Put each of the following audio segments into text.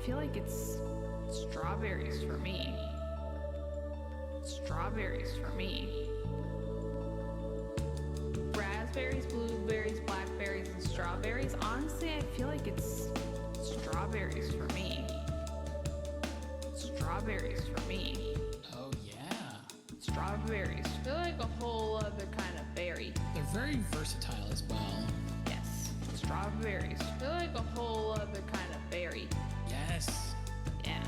feel like it's strawberries for me. Strawberries for me. Raspberries, blueberries, blackberries, and strawberries. Honestly, I feel like it's strawberries for me. Strawberries for me. Oh, yeah. Strawberries. I feel like a whole other kind of berry. They're very versatile as well. Yes. Strawberries. I feel like a whole other kind of berry. Yes. Yeah.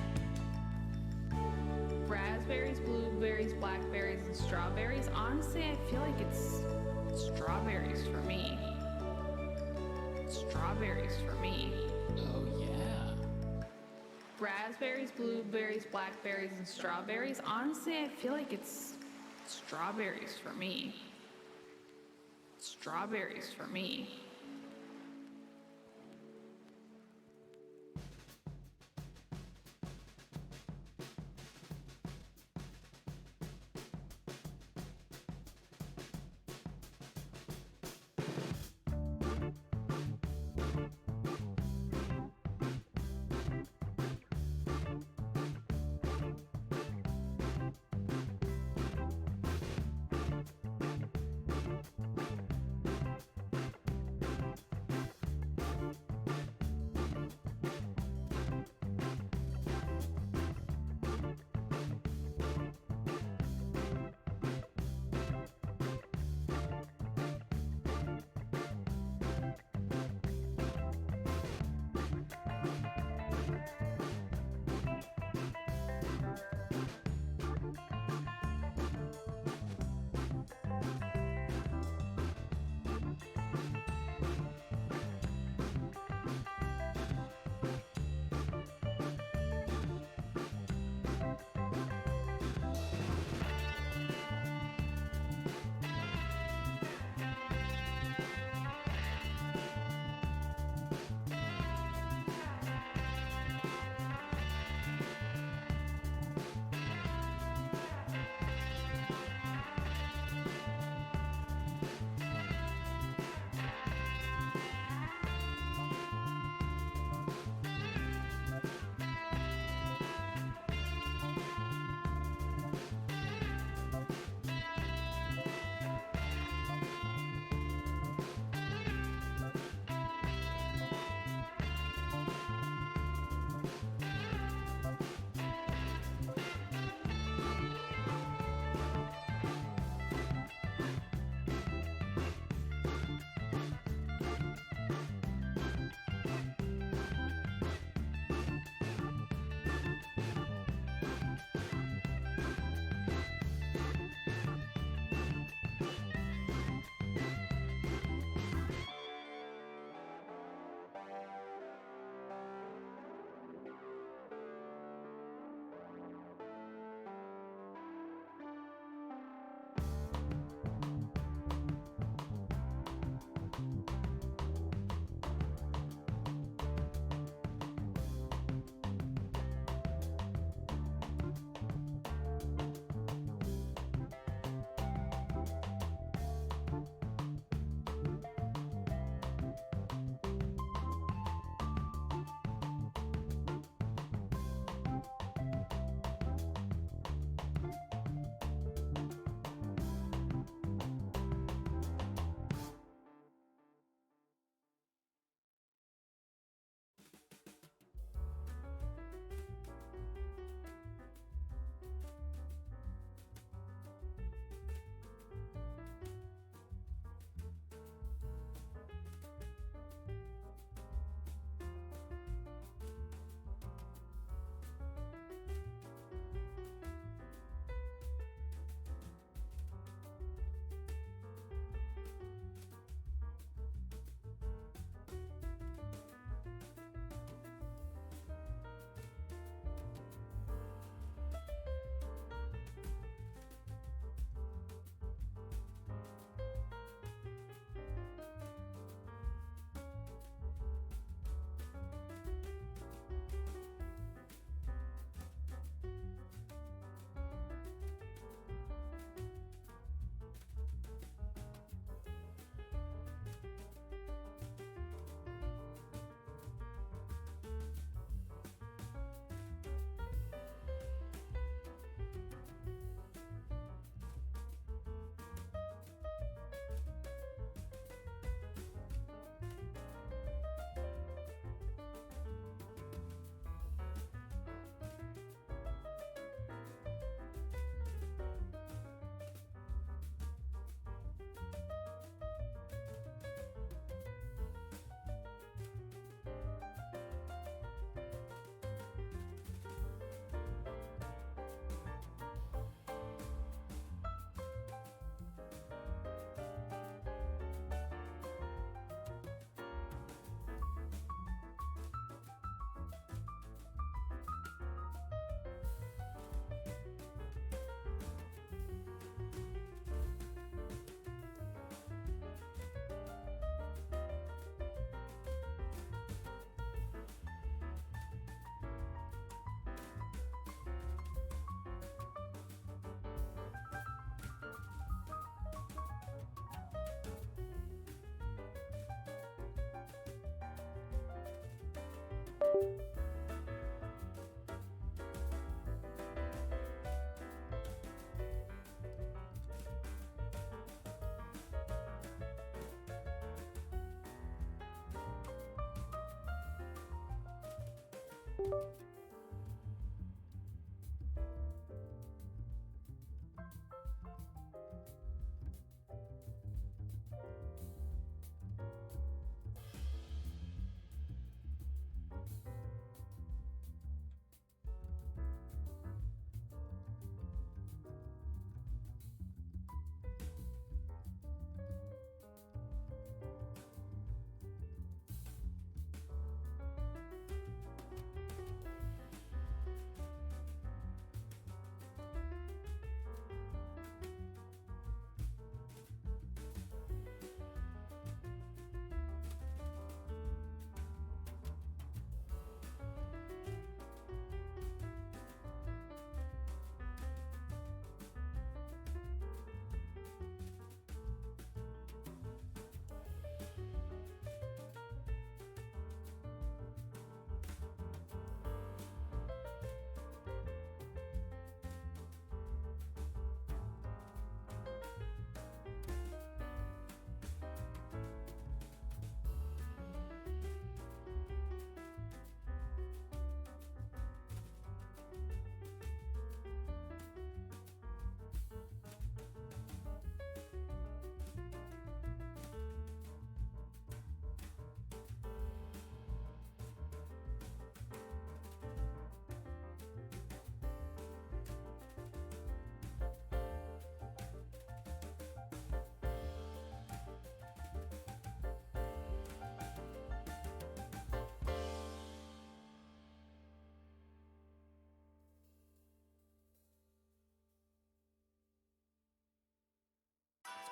Raspberries, blueberries, blackberries, and strawberries. Honestly, I feel like it's strawberries for me. Strawberries for me. Oh, yeah. Raspberries, blueberries, blackberries, and strawberries. Honestly, I feel like it's strawberries for me. Strawberries for me.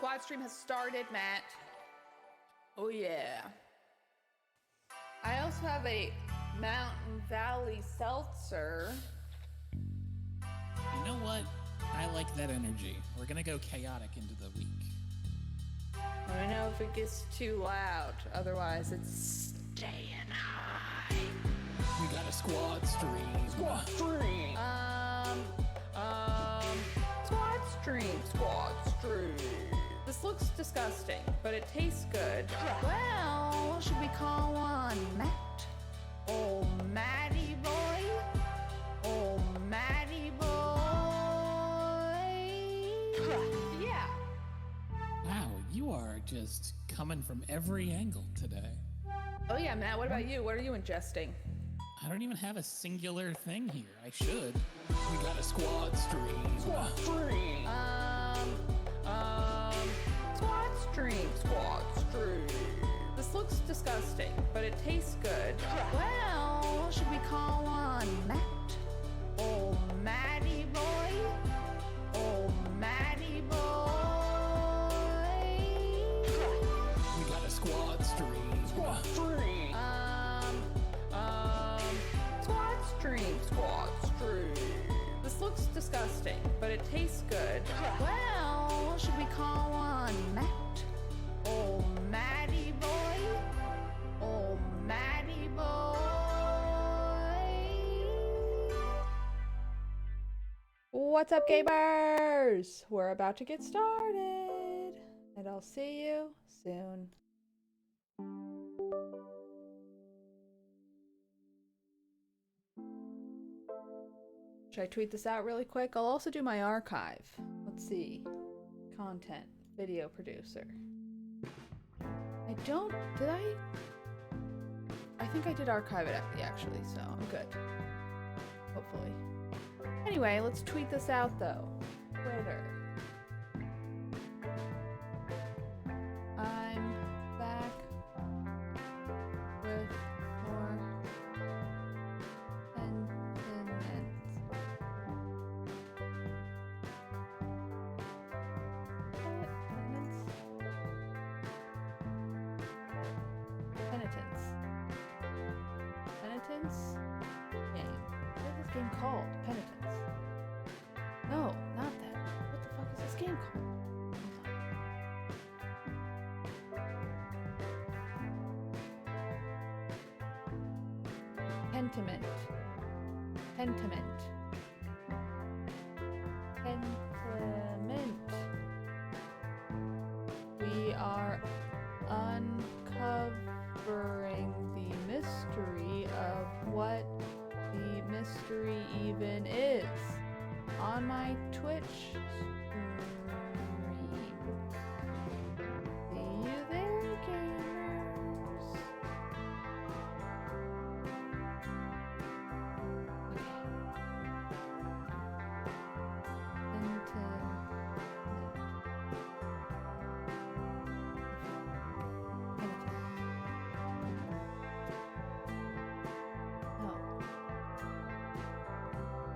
squad stream has started, Matt. Oh yeah. I also have a Mountain Valley seltzer. You know what? I like that energy. We're gonna go chaotic into the week. I don't know if it gets too loud, otherwise it's staying high. We got a squad stream. Squad stream. Squad stream. This looks disgusting, but it tastes good. Well, should we call on Matt? Oh, Matty boy. Oh, Matty boy. Yeah. Wow, you are just coming from every angle today. Oh yeah, Matt, what about you? What are you ingesting? I don't even have a singular thing here. I should. We got a squad stream. Squad stream. Squad stream. This looks disgusting, but it tastes good. Well, should we call on Matt? Oh, Matty boy. Oh, Matty boy. We got a squad stream. Squad stream. Squad stream. This looks disgusting, but it tastes good. Well, should we call on Matt? Oh, Matty boy. Oh, Matty boy. What's up, gamers? We're about to get started, and I'll see you soon. Should I tweet this out really quick? I'll also do my archive. Let's see. Content. Video producer. I think I did archive it actually, so I'm good. Hopefully. Anyway, let's tweet this out though. Twitter. I'm back with more sentiments. Penitence game. What is this game called? Penitence. No, not that. What the fuck is this game called? Hold on. Pentiment. Pentiment. Pentiment. We are uncovering the mystery of what the mystery even is on my Twitch stream. See you there, gamers.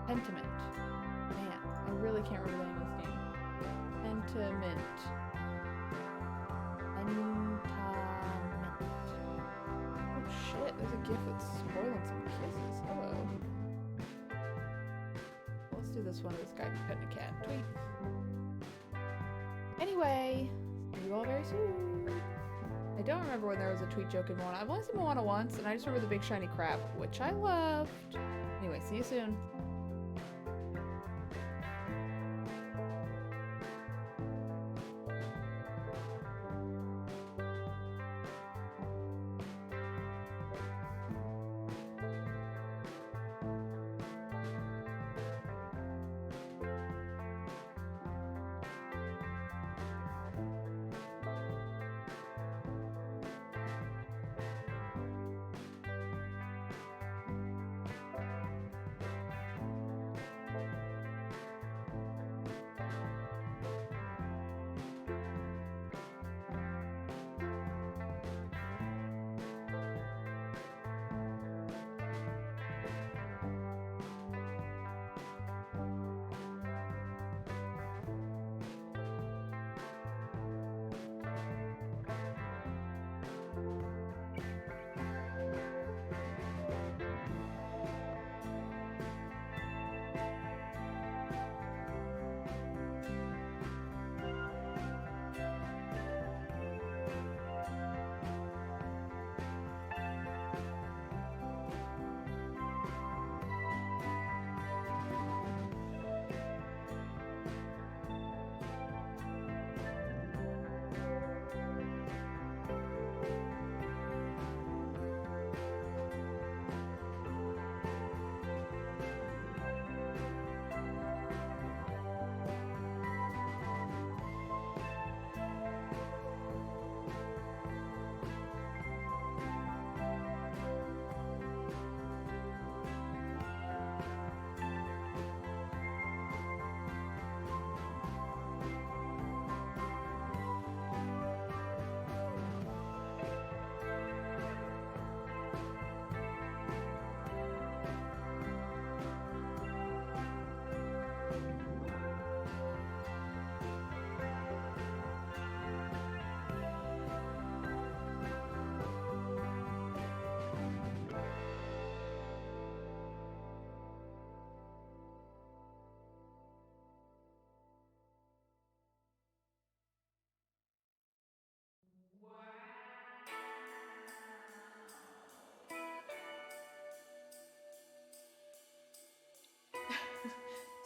Pentiment. Man, I really can't remember the name of this game. Pentiment. Pentiment. Oh shit, there's a gif that's spoiling some kisses. Hello. Let's do this one of this guy petting a cat. Tweet. Anyway, see you all very soon. I don't remember when there was a tweet joke in Moana. I've only seen Moana once, and I just remember the big shiny crab, which I loved. Anyway, see you soon.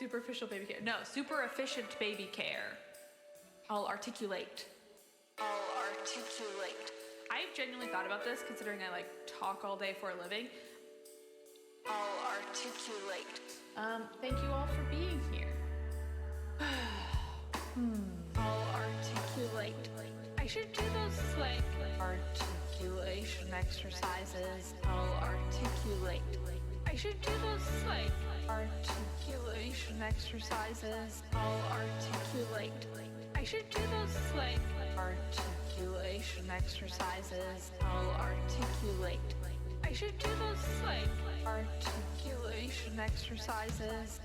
Superficial baby care. No, super efficient baby care. I'll articulate. I've genuinely thought about this considering I like talk all day for a living. Thank you all for being here. I'll articulate. I should do those like articulation exercises. I'll articulate. I should do those like articulation exercises. I'll articulate. I should do those like articulation exercises. I'll articulate. I should do those like articulation exercises.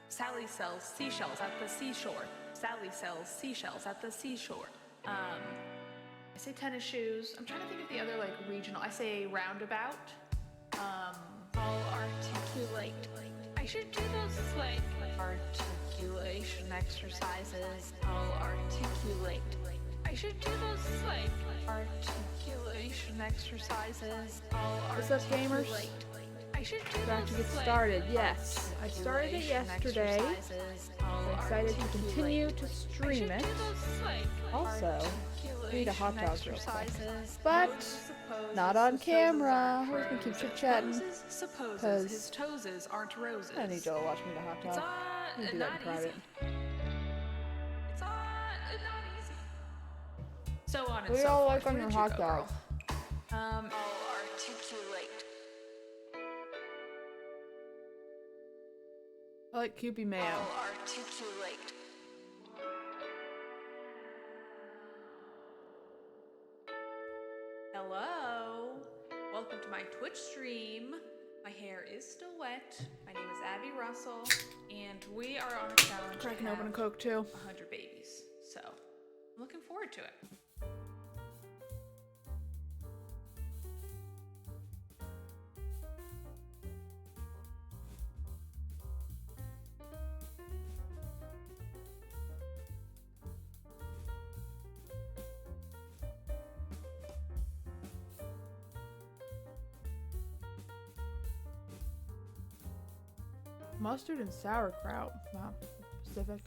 Sally sells seashells at the seashore. Sally sells seashells at the seashore. I say tennis shoes. I'm trying to think of the other like regional. I say roundabout. I'll articulate. I should do those like articulation exercises. I'll articulate. I should do those like articulation exercises. What's up, gamers? I should do About to get started. Yes, I started it yesterday. I'm excited to continue to stream it. Also, eat a hot dog real quick. But not on camera. We're just gonna keep chit-chatting. Supposes his toeses aren't roses. I need y'all to watch me eat a hot dog. You can do that in private. It's not easy. So on and What do so y'all forth. like on Where your did you hot go, dog? girl? I'll articulate. I like Kewpie mayo. I'll articulate. Hello. Welcome to my Twitch stream. My hair is still wet. My name is Abby Russell, and we are on a challenge. Cracking open a Coke too. 100 babies. So, I'm looking forward to it. Mustard and sauerkraut. Wow, specific.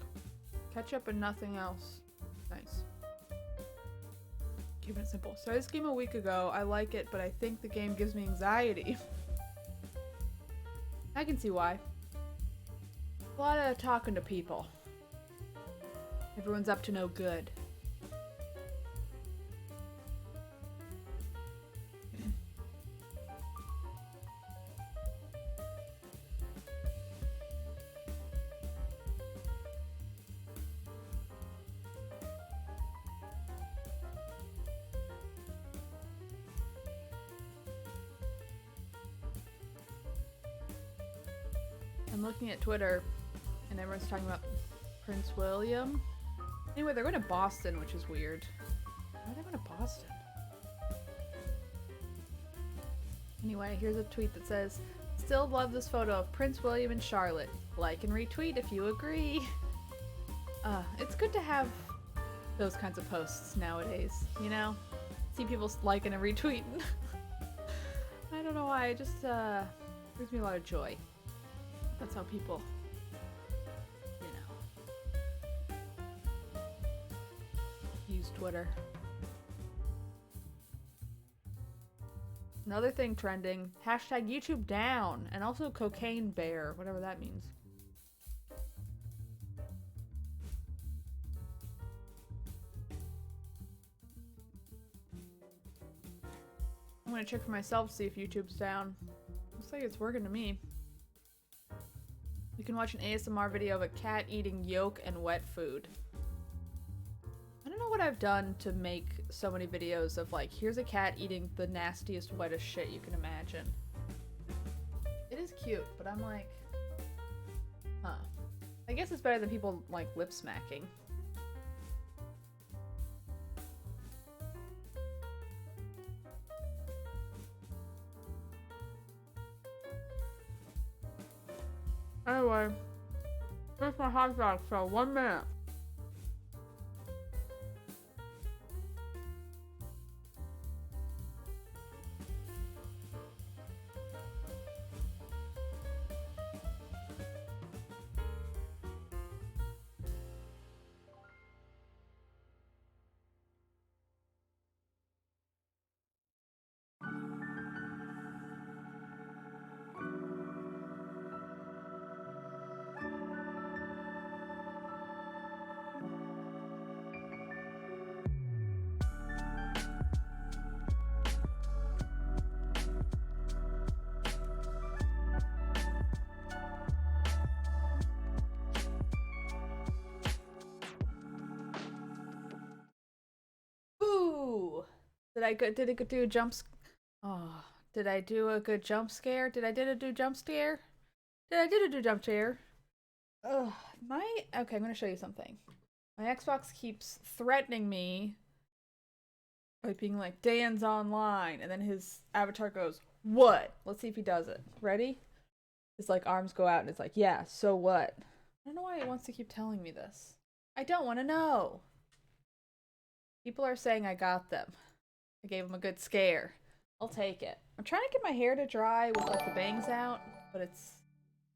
Ketchup and nothing else. Nice. Keeping it simple. Started this game a week ago. I like it, but I think the game gives me anxiety. I can see why. A lot of talking to people. Everyone's up to no good. I'm looking at Twitter, and everyone's talking about Prince William. Anyway, they're going to Boston, which is weird. Why are they going to Boston? Anyway, here's a tweet that says, "Still love this photo of Prince William and Charlotte. Like and retweet if you agree." It's good to have those kinds of posts nowadays, you know? See people liking and retweeting. I don't know why, it just brings me a lot of joy. That's how people, you know, use Twitter. Another thing trending, hashtag YouTube down, and also cocaine bear, whatever that means. I'm gonna check for myself to see if YouTube's down. Looks like it's working to me. You can watch an ASMR video of a cat eating yolk and wet food. I don't know what I've done to make so many videos of like, here's a cat eating the nastiest, wettest shit you can imagine. It is cute, but I'm like, huh. I guess it's better than people like lip smacking. Anyway, here's my hot dog, so 1 minute. Did it do a Oh, did I do a good jump scare? Did I do jump scare? Did I do jump scare? Ugh, okay, I'm gonna show you something. My Xbox keeps threatening me by being like, Dan's online, and then his avatar goes, what? Let's see if he does it. Ready? His like arms go out and it's like, yeah, so what? I don't know why it wants to keep telling me this. I don't want to know. People are saying I got them. I gave them a good scare. I'll take it. I'm trying to get my hair to dry with like the bangs out, but it's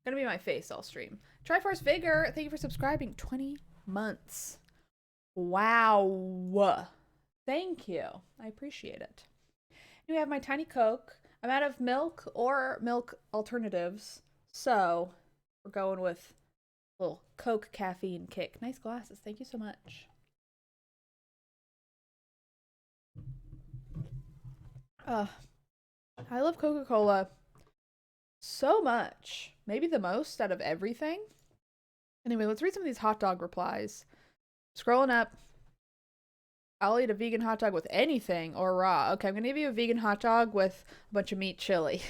gonna be my face all stream. Triforce Vigor, thank you for subscribing. 20 months. Wow. Thank you. I appreciate it. We have my tiny Coke. I'm out of milk or milk alternatives, so we're going with a little Coke caffeine kick. Nice glasses. Thank you so much. I love Coca-Cola so much. Maybe the most out of everything. Anyway, let's read some of these hot dog replies. Scrolling up. I'll eat a vegan hot dog with anything or raw. Okay, I'm gonna give you a vegan hot dog with a bunch of meat chili.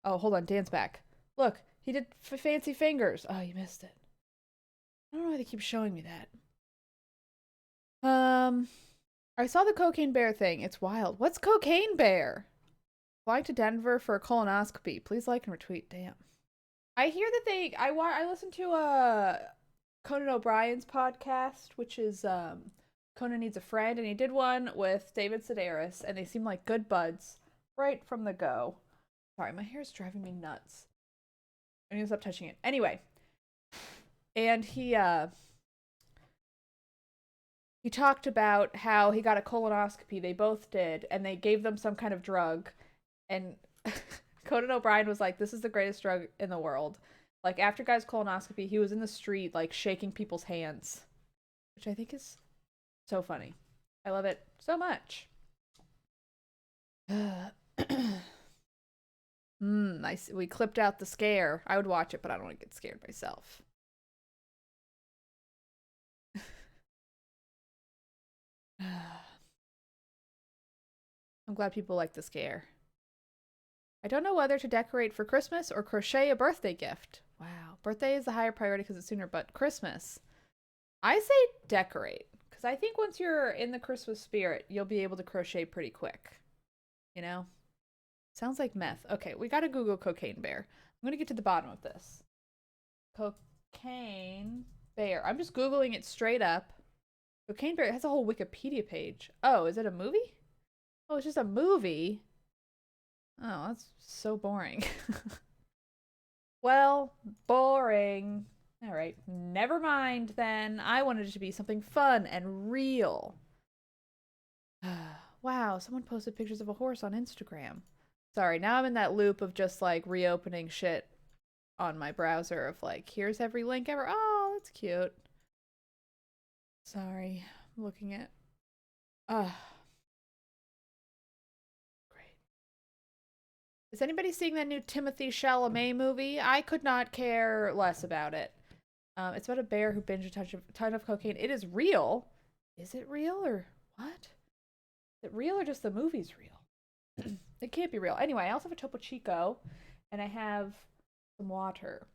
Oh, hold on, Dan's back. Look, he did fancy fingers. Oh, you missed it. I don't know why they keep showing me that. I saw the Cocaine Bear thing. It's wild. What's Cocaine Bear? Flying to Denver for a colonoscopy. Please like and retweet. Damn. I hear that I listened to Conan O'Brien's podcast, which is Conan Needs a Friend, and he did one with David Sedaris, and they seem like good buds right from the go. Sorry, my hair is driving me nuts. I need to stop touching it. Anyway, and he talked about how he got a colonoscopy. They both did, and they gave them some kind of drug, and Conan O'Brien was like, this is the greatest drug in the world. Like, after guy's colonoscopy, he was in the street, like, shaking people's hands, which I think is so funny. I love it so much. We clipped out the scare. I would watch it, but I don't want to get scared myself. I'm glad people like the scare. I don't know whether to decorate for Christmas or crochet a birthday gift. Wow. Birthday is the higher priority because it's sooner, but Christmas. I say decorate. Because I think once you're in the Christmas spirit, you'll be able to crochet pretty quick. You know? Sounds like meth. Okay, we gotta Google Cocaine Bear. I'm gonna get to the bottom of this. Cocaine Bear. I'm just Googling it straight up. Cocaine Bear has a whole Wikipedia page. Oh, is it a movie? Oh, it's just a movie? Oh, that's so boring. Well, boring. Alright, never mind then. I wanted it to be something fun and real. Wow, someone posted pictures of a horse on Instagram. Sorry, now I'm in that loop of just like reopening shit on my browser of like, here's every link ever. Oh, that's cute. Sorry, I'm looking at... Great. Is anybody seeing that new Timothée Chalamet movie? I could not care less about it. It's about a bear who binged a ton of cocaine. It is real. Is it real or what? Is it real or just the movie's real? It can't be real. Anyway, I also have a Topo Chico, and I have some water.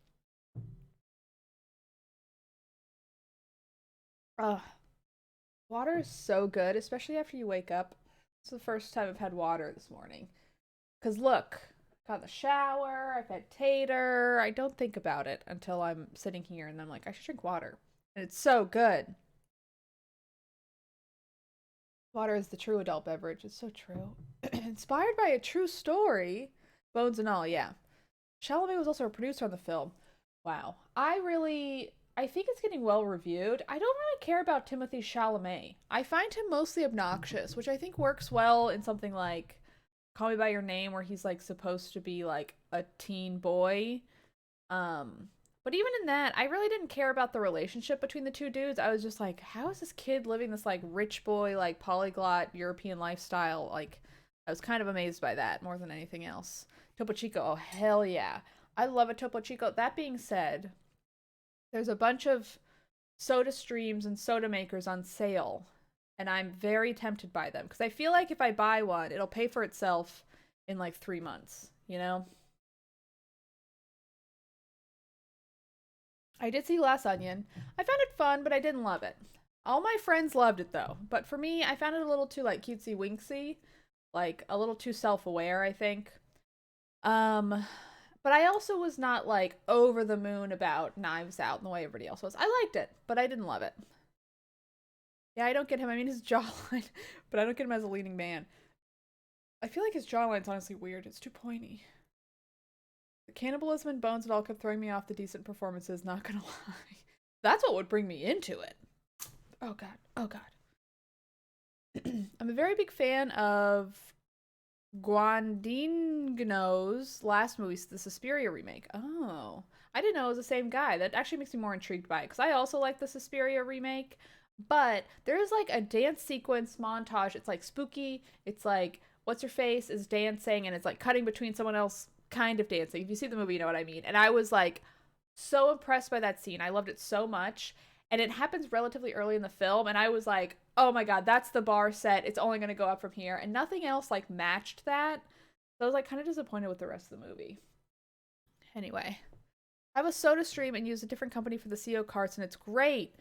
Water is so good, especially after you wake up. It's the first time I've had water this morning. Because look, got the shower, I've had tater. I don't think about it until I'm sitting here and I'm like, I should drink water. And it's so good. Water is the true adult beverage. It's so true. Inspired by a true story. Bones and all, yeah. Chalamet was also a producer on the film. Wow. I think it's getting well reviewed. I don't really care about Timothée Chalamet. I find him mostly obnoxious, which I think works well in something like Call Me By Your Name, where he's like supposed to be like a teen boy. But even in that, I really didn't care about the relationship between the two dudes. I was just like, how is this kid living this like rich boy, like polyglot European lifestyle? Like, I was kind of amazed by that more than anything else. Topo Chico, oh hell yeah. I love a Topo Chico. That being said, there's a bunch of soda streams and soda makers on sale. and I'm very tempted by them because I feel like if I buy one, it'll pay for itself in like 3 months, you know? I did see Glass Onion. I found it fun, but I didn't love it. All my friends loved it though, but for me, I found it a little too like cutesy winksy, like a little too self-aware, I think. But I also was not like over the moon about Knives Out in the way everybody else was. I liked it, but I didn't love it. Yeah, I don't get him. I mean his jawline, but I don't get him as a leading man. I feel like his jawline's honestly weird. It's too pointy. The cannibalism and bones, it all kept throwing me off the decent performances, not gonna lie. That's what would bring me into it. Oh god. Oh god. I'm a very big fan of Guadagnino's last movie, the Suspiria remake. Oh. I didn't know it was the same guy. That actually makes me more intrigued by it, because I also like the Suspiria remake. But there's like a dance sequence montage. It's like spooky. It's like, what's her face is dancing, and it's like cutting between someone else kind of dancing. If you see the movie, you know what I mean. And I was like so impressed by that scene. I loved it so much. And it happens relatively early in the film, and I was like, oh my god, that's the bar set. It's only going to go up from here. And nothing else like matched that. So I was like kind of disappointed with the rest of the movie. Anyway, I have a Soda Stream and use a different company for the CO carts, and it's great.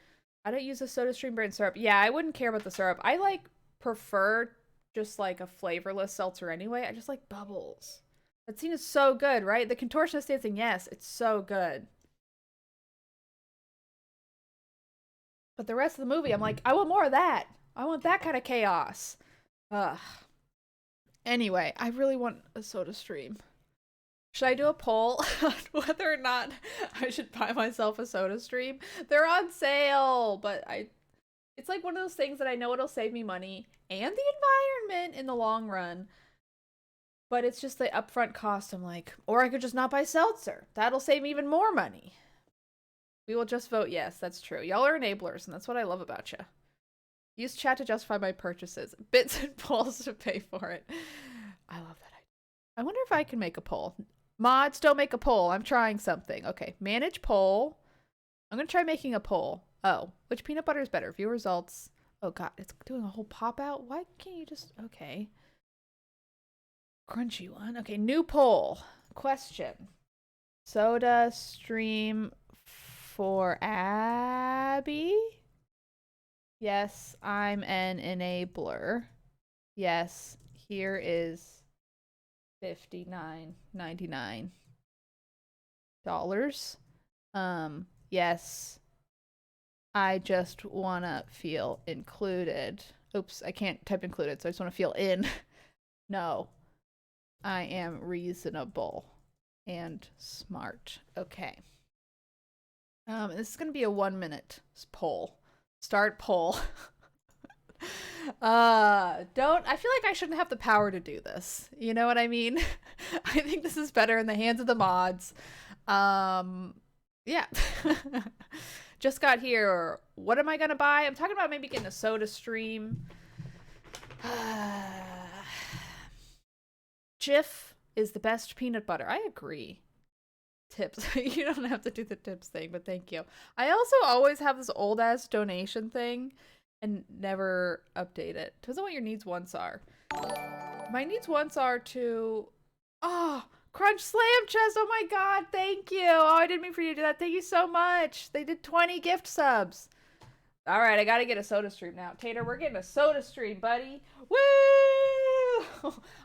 I don't use a Soda Stream brand syrup. Yeah, I wouldn't care about the syrup. I like prefer just like a flavorless seltzer anyway. I just like bubbles. That scene is so good, right? The contortionist dancing, yes, it's so good. But the rest of the movie, I'm like, I want more of that. I want that kind of chaos. Ugh. Anyway, I really want a Soda Stream. Should I do a poll on whether or not I should buy myself a Soda Stream? They're on sale, but it's like one of those things that I know it'll save me money and the environment in the long run. But it's just the upfront cost. I'm like, or I could just not buy seltzer. That'll save me even more money. We will just vote yes. That's true. Y'all are enablers, and that's what I love about you. Use chat to justify my purchases. Bits and polls to pay for it. I love that idea. I wonder if I can make a poll. Mods, don't make a poll. I'm trying something. Okay, manage poll. I'm going to try making a poll. Oh, which peanut butter is better? View results. Oh god, it's doing a whole pop out. Why can't you just... Okay. Crunchy one. Okay, new poll. Question. Soda Stream for Abby? Yes, I'm an enabler. Yes, here is $59.99. Yes, I just wanna feel included. Oops, I can't type included, so I just wanna feel in. No, I am reasonable and smart. Okay. This is gonna be a 1-minute poll. Start poll. I feel like I shouldn't have the power to do this. You know what I mean? I think this is better in the hands of the mods. Yeah. Just got here. What am I gonna buy? I'm talking about maybe getting a Soda Stream. Jif is the best peanut butter. I agree. Tips. You don't have to do the tips thing, but thank you. I also always have this old ass donation thing and never update it. Depends on what your needs wants are. My needs wants are to... Oh, Crunch Slam Chest. Oh my god, thank you. Oh, I didn't mean for you to do that. Thank you so much. They did 20 gift subs. All right, I gotta get a Soda Stream now. Tater, we're getting a Soda Stream, buddy. Woo!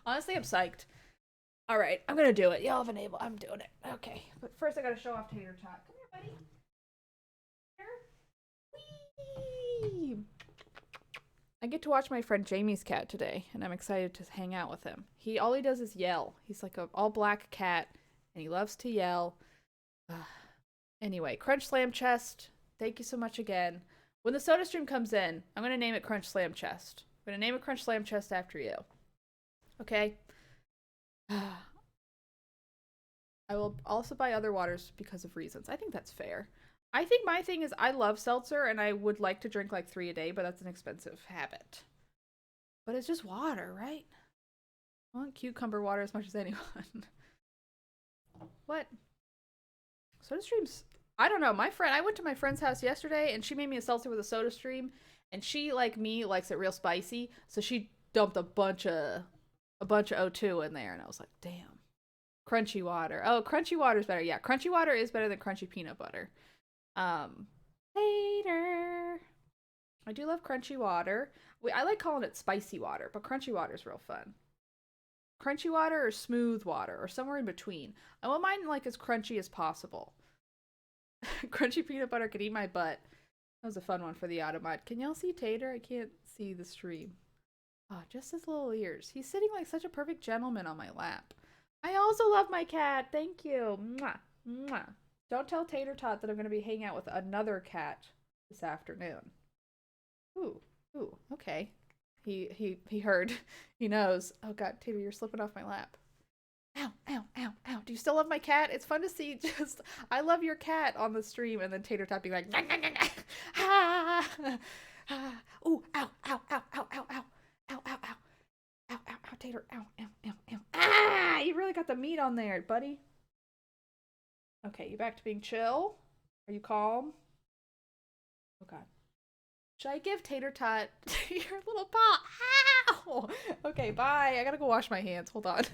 Honestly, I'm psyched. All right, I'm gonna do it. Y'all have enabled. I'm doing it. Okay, but first I gotta show off Tater Tot. Come here, buddy. Here. Whee! I get to watch my friend Jamie's cat today, and I'm excited to hang out with him. All he does is yell. He's like an all-black cat, and he loves to yell. Anyway, Crunch Slam Chest. Thank you so much again. When the Soda Stream comes in, I'm gonna name it Crunch Slam Chest. I'm gonna name it Crunch Slam Chest after you. Okay? I will also buy other waters because of reasons. I think that's fair. I think my thing is I love seltzer and I would like to drink like 3 a day, but that's an expensive habit. But it's just water, right? I want cucumber water as much as anyone. What? Soda Streams? I don't know. I went to my friend's house yesterday and she made me a seltzer with a Soda Stream And she, like me, likes it real spicy, so she dumped a bunch of O2 in there, and I was like, damn. Crunchy water. Oh, crunchy water is better. Yeah, crunchy water is better than crunchy peanut butter. Later. I do love crunchy water. I like calling it spicy water, but crunchy water is real fun. Crunchy water or smooth water, or somewhere in between. I want mine like as crunchy as possible. Crunchy peanut butter could eat my butt. That was a fun one for the Automod. Can y'all see Tater? I can't see the stream. Oh, just his little ears. He's sitting like such a perfect gentleman on my lap. I also love my cat. Thank you. Mwah. Mwah. Don't tell Tater Tot that I'm going to be hanging out with another cat this afternoon. Ooh. Ooh. Okay. He heard. He knows. Oh god, Tater, you're slipping off my lap. Ow, ow, ow, ow. Do you still love my cat? It's fun to see just, I love your cat on the stream, and then Tater Tot being like, nah, nah, nah, nah. Ah, ah. Ooh, ow, ow, ow, ow, ow, ow. Ow, ow, ow. Ow, ow, ow, Tater. Ow, ow, ow, ow. Ah, you really got the meat on there, buddy. Okay, you back to being chill? Are you calm? Oh god. Should I give Tater Tot your little paw? Ow! Okay, bye. I gotta go wash my hands. Hold on.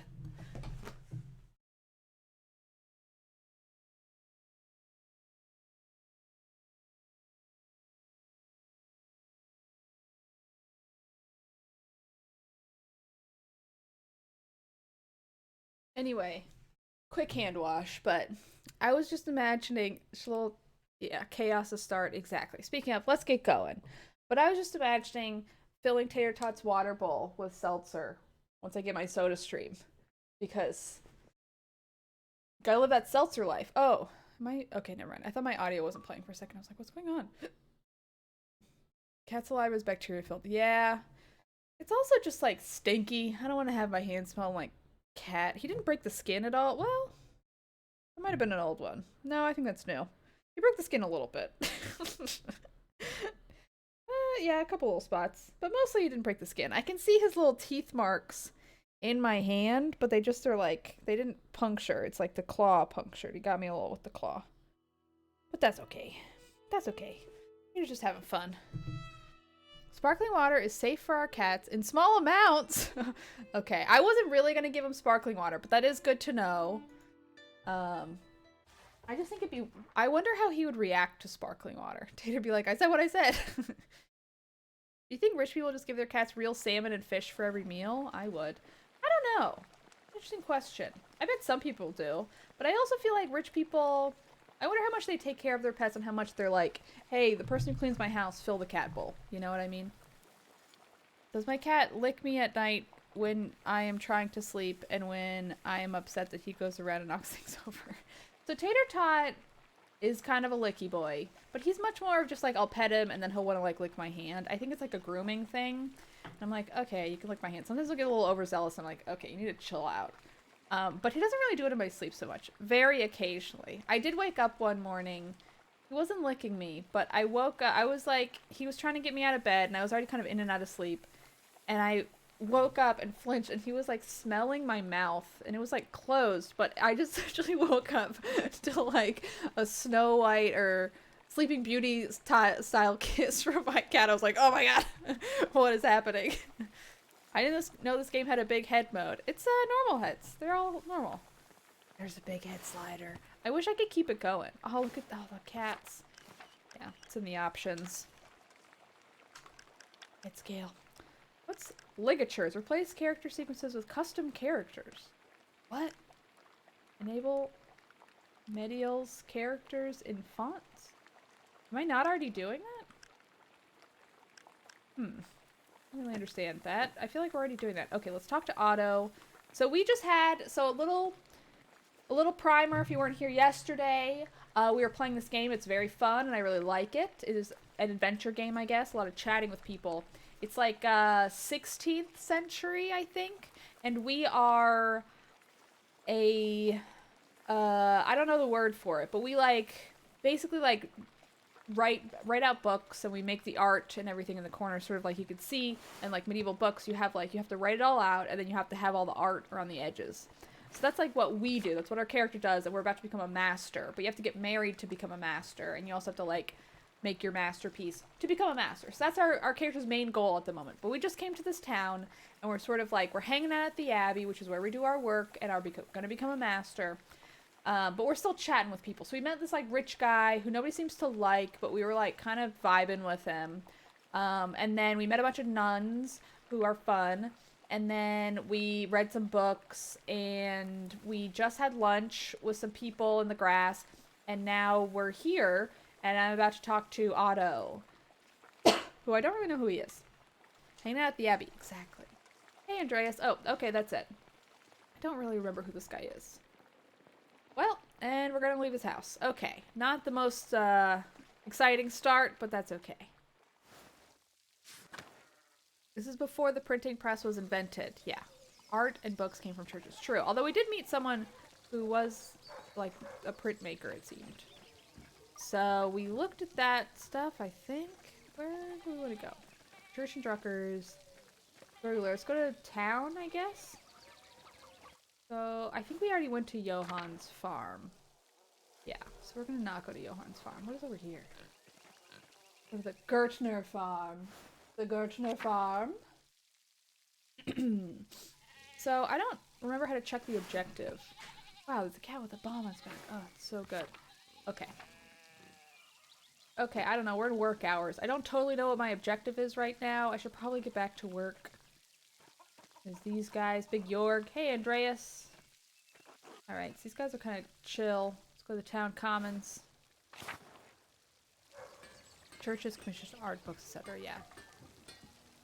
Anyway, quick hand wash, but I was just imagining little, yeah, chaos to start. Exactly. Speaking of, let's get going. But I was just imagining filling Tater Tot's water bowl with seltzer once I get my soda stream, because gotta live that seltzer life. Oh, okay, never mind. I thought my audio wasn't playing for a second. I was like, what's going on? Cat saliva is bacteria filled. Yeah. It's also just like stinky. I don't want to have my hands smell like cat. He didn't break the skin at all. Well, it might have been an old one. No, I think that's new. He broke the skin a little bit. Yeah, a couple little spots. But mostly he didn't break the skin. I can see his little teeth marks in my hand, but they just are like, they didn't puncture. It's like the claw punctured. He got me a little with the claw. But that's okay. That's okay. He was just having fun. Sparkling water is safe for our cats in small amounts. Okay, I wasn't really going to give him sparkling water, but that is good to know. I just think I wonder how he would react to sparkling water. Tater'd be like, I said what I said. Do you think rich people just give their cats real salmon and fish for every meal? I would. I don't know. Interesting question. I bet some people do. But I also feel like rich people, I wonder how much they take care of their pets and how much they're like, hey, the person who cleans my house, fill the cat bowl. You know what I mean? Does my cat lick me at night when I am trying to sleep and when I am upset that he goes around and knocks things over? So Tater Tot is kind of a licky boy, but he's much more of just like, I'll pet him and then he'll want to like lick my hand. I think it's like a grooming thing. And I'm like, okay, you can lick my hand. Sometimes he'll get a little overzealous. I'm like, okay, you need to chill out. But he doesn't really do it in my sleep so much. Very occasionally. I did wake up one morning. He wasn't licking me, but I woke up. I was like, he was trying to get me out of bed and I was already kind of in and out of sleep. And I woke up and flinched and he was like smelling my mouth and it was like closed, but I just actually woke up to like a Snow White or Sleeping Beauty style kiss from my cat. I was like, oh my god, what is happening? I didn't know this game had a big head mode. It's normal heads. They're all normal. There's a big head slider. I wish I could keep it going. Oh, look at all the cats. Yeah, it's in the options. Head scale. What's ligatures? Replace character sequences with custom characters. What? Enable Medial's characters in fonts? Am I not already doing that? I don't really understand that. I feel like we're already doing that. Okay, let's talk to Otto. So we just had, a little primer if you weren't here yesterday. We were playing this game. It's very fun and I really like it. It is an adventure game, I guess. A lot of chatting with people. It's like 16th century, I think. And we are I don't know the word for it, but we basically write out books and we make the art and everything in the corner, sort of like you could see in like medieval books. You have to write it all out and then you have to have all the art around the edges. So that's like what we do. That's what our character does, and we're about to become a master. But you have to get married to become a master, and you also have to like make your masterpiece to become a master. So that's our character's main goal at the moment. But we just came to this town, and we're sort of like, we're hanging out at the Abbey, which is where we do our work, and are going to become a master. But we're still chatting with people. So we met this, like, rich guy who nobody seems to like, but we were, like, kind of vibing with him. And then we met a bunch of nuns who are fun. And then we read some books, and we just had lunch with some people in the grass. And now we're here, and I'm about to talk to Otto, who I don't really know who he is. Hanging out at the Abbey, exactly. Hey, Andreas. Oh, okay, that's it. I don't really remember who this guy is. Well, and we're gonna leave his house. Okay, not the most exciting start, but that's okay. This is before the printing press was invented. Yeah, art and books came from churches. True, although we did meet someone who was like a printmaker, it seemed. So we looked at that stuff, I think. Where do we want to go? Church and Druckers. Let's go to town, I guess. So I think we already went to Johann's farm. Yeah, so we're gonna not go to Johann's farm. What is over here? Go to the Gertner farm. The Gertner farm. So I don't remember how to check the objective. Wow, there's a cat with a bomb on its back. Oh, it's so good. Okay. Okay, I don't know. We're in work hours. I don't totally know what my objective is right now. I should probably get back to work. There's these guys. Big Jorg. Hey, Andreas. Alright, so these guys are kind of chill. Let's go to the town commons. Churches, commissions, art, books, etc. Yeah.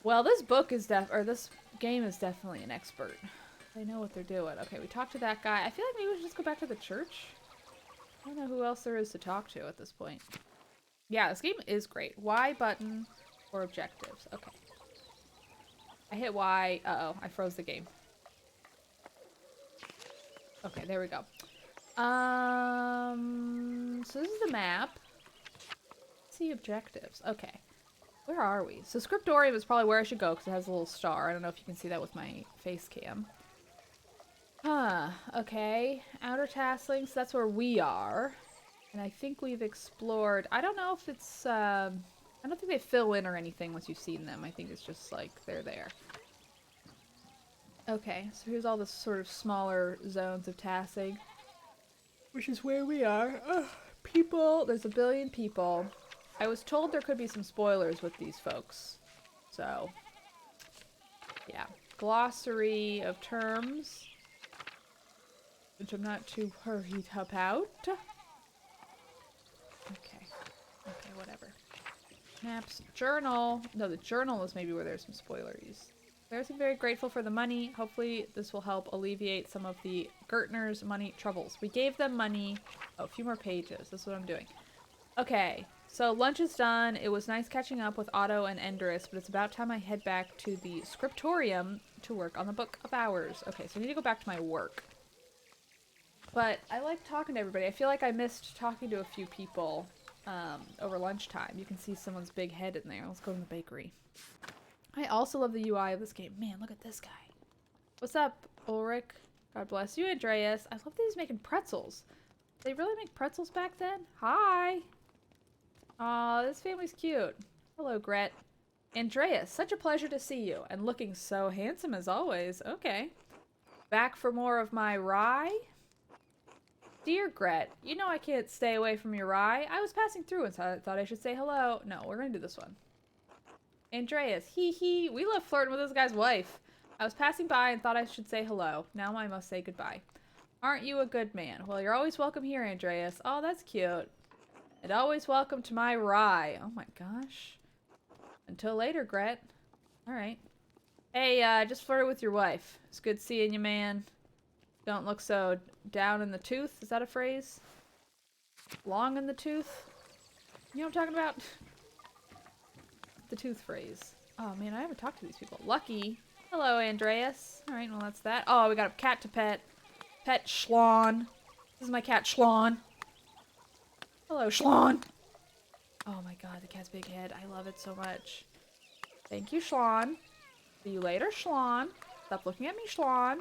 Well, this book is this game is definitely an expert. They know what they're doing. Okay, we talked to that guy. I feel like maybe we should just go back to the church. I don't know who else there is to talk to at this point. Yeah, this game is great. Y button for objectives. Okay. I hit Y. Uh-oh, I froze the game. Okay, there we go. So this is the map. Let's see objectives. Okay. Where are we? So Scriptorium is probably where I should go because it has a little star. I don't know if you can see that with my face cam. Huh. Okay. Outer Tasslings, that's where we are. And I think we've explored... I don't know if it's... I don't think they fill in or anything once you've seen them. I think it's just like they're there. Okay, so here's all the sort of smaller zones of Tassing. Which is where we are. Ugh, people. There's a billion people. I was told there could be some spoilers with these folks. So, yeah. Glossary of terms. Which I'm not too hurried about. Okay. Okay, whatever. Maps. Journal. No, the journal is maybe where there's some spoileries. There's very grateful for the money. Hopefully this will help alleviate some of the Gertner's money troubles. We gave them money. Oh, a few more pages. This is what I'm doing. Okay, so lunch is done. It was nice catching up with Otto and Endris, but it's about time I head back to the Scriptorium to work on the Book of Hours. Okay, so I need to go back to my work. But I like talking to everybody. I feel like I missed talking to a few people over lunchtime. You can see someone's big head in there. Let's go to the bakery. I also love the UI of this game. Man, look at this guy. What's up, Ulrich? God bless you, Andreas. I love that he's making pretzels. Did they really make pretzels back then? Hi. Aw, this family's cute. Hello, Gret. Andreas, such a pleasure to see you. And looking so handsome as always. Okay. Back for more of my rye? Dear Gret, you know I can't stay away from your rye. I was passing through and thought I should say hello. No, we're gonna do this one. Andreas, hee hee, we love flirting with this guy's wife. I was passing by and thought I should say hello. Now I must say goodbye. Aren't you a good man? Well, you're always welcome here, Andreas. Oh, that's cute. And always welcome to my rye. Oh my gosh. Until later, Gret. Alright. Hey, just flirted with your wife. It's good seeing you, man. Don't look so down in the tooth. Is that a phrase? Long in the tooth? You know what I'm talking about? The tooth phrase. Oh man, I haven't talked to these people. Lucky. Hello, Andreas. Alright, well that's that. Oh, we got a cat to pet. Pet Schlon. This is my cat Schlon. Hello, Schlon. Oh my god, the cat's big head. I love it so much. Thank you, Schlon. See you later, Schlon. Stop looking at me, Schlon.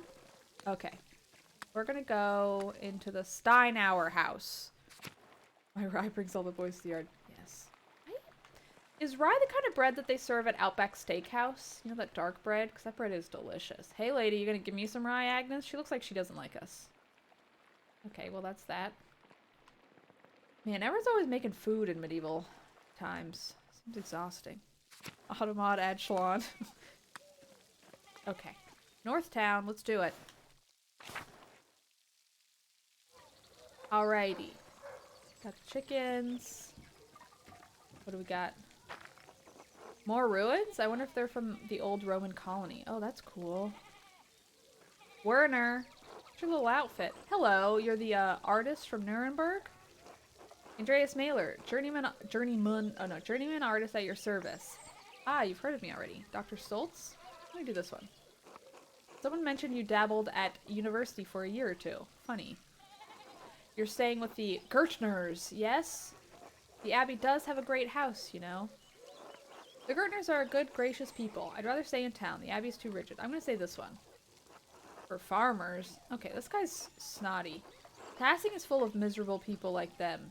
Okay. We're gonna go into the Steinauer house. My rye brings all the boys to the yard. Yes. I Is rye the kind of bread that they serve at Outback Steakhouse? You know, that dark bread? Because that bread is delicious. Hey, lady, you gonna give me some rye, Agnes? She looks like she doesn't like us. Okay, well, that's that. Man, everyone's always making food in medieval times. Seems exhausting. Automod add Shalon. Okay. North Town, let's do it. Alrighty. Got the chickens. What do we got? More ruins? I wonder if they're from the old Roman colony. Oh, that's cool. Werner. What's your little outfit? Hello, you're the artist from Nuremberg? Andreas Mailer, journeyman artist at your service. Ah, you've heard of me already. Dr. Stoltz? Let me do this one. Someone mentioned you dabbled at university for a year or two. Funny. You're staying with the Gertners, yes? The Abbey does have a great house, you know. The Gertners are a good, gracious people. I'd rather stay in town. The Abbey's too rigid. I'm gonna say this one. For farmers. Okay, this guy's snotty. Passing is full of miserable people like them.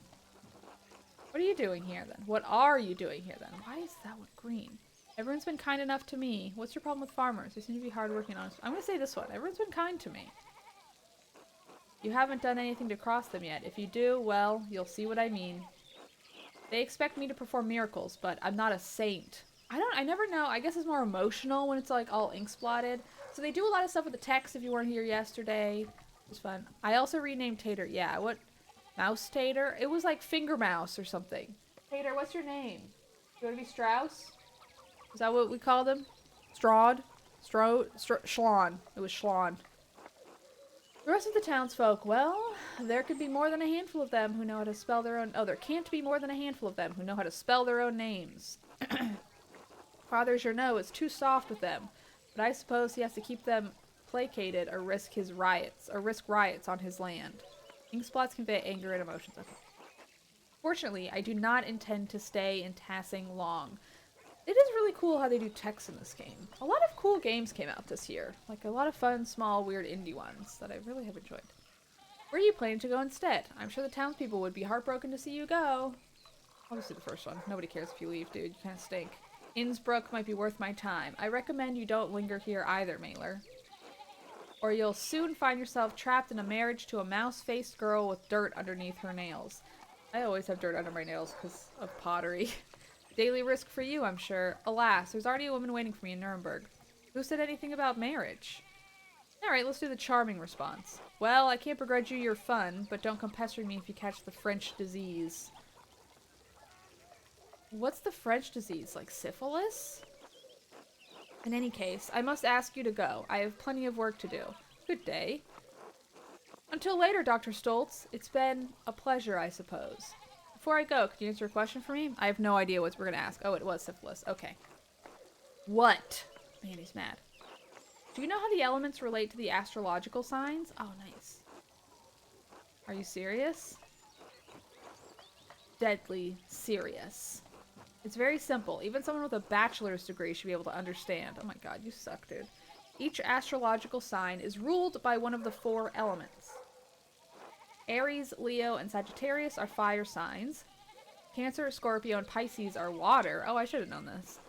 What are you doing here, then? What are you doing here, then? Why is that one green? Everyone's been kind enough to me. What's your problem with farmers? They seem to be hardworking and honest. I'm gonna say this one. Everyone's been kind to me. You haven't done anything to cross them yet. If you do, well, you'll see what I mean. They expect me to perform miracles, but I'm not a saint. I never know. I guess it's more emotional when it's like all ink splotted. So they do a lot of stuff with the text if you weren't here yesterday. It was fun. I also renamed Tater. Yeah, what? Mouse Tater? It was like Finger Mouse or something. Tater, what's your name? You want to be Strauss? Is that what we called him? Strahd? Schlon. It was Schlon. The rest of the townsfolk, well, there could be more than a handful of them who know how to spell their own... Oh, there can't be more than a handful of them who know how to spell their own names. Father Journeau is too soft with them, but I suppose he has to keep them placated or risk riots on his land. Ink spots convey anger and emotions. Okay. Fortunately, I do not intend to stay in Tassing long. It is really cool how they do text in this game. A lot of cool games came out this year. Like a lot of fun, small, weird indie ones that I really have enjoyed. Where are you planning to go instead? I'm sure the townspeople would be heartbroken to see you go. I'll just do the first one. Nobody cares if you leave, dude. You kind of stink. Innsbruck might be worth my time. I recommend you don't linger here either, Mailer. Or you'll soon find yourself trapped in a marriage to a mouse-faced girl with dirt underneath her nails. I always have dirt under my nails because of pottery. Daily risk for you, I'm sure. Alas, there's already a woman waiting for me in Nuremberg. Who said anything about marriage? Alright, let's do the charming response. Well, I can't begrudge you your fun, but don't come pestering me if you catch the French disease. What's the French disease? Like syphilis? In any case, I must ask you to go. I have plenty of work to do. Good day. Until later, Dr. Stoltz. It's been a pleasure, I suppose. Before I go, could you answer a question for me? I have no idea what we're going to ask. Oh, it was syphilis. Okay. What? Man, he's mad. Do you know how the elements relate to the astrological signs? Oh, nice. Are you serious? Deadly serious. It's very simple. Even someone with a bachelor's degree should be able to understand. Oh my god, you suck, dude. Each astrological sign is ruled by one of the 4 elements. Aries, Leo, and Sagittarius are fire signs. Cancer, Scorpio, and Pisces are water. Oh, I should have known this.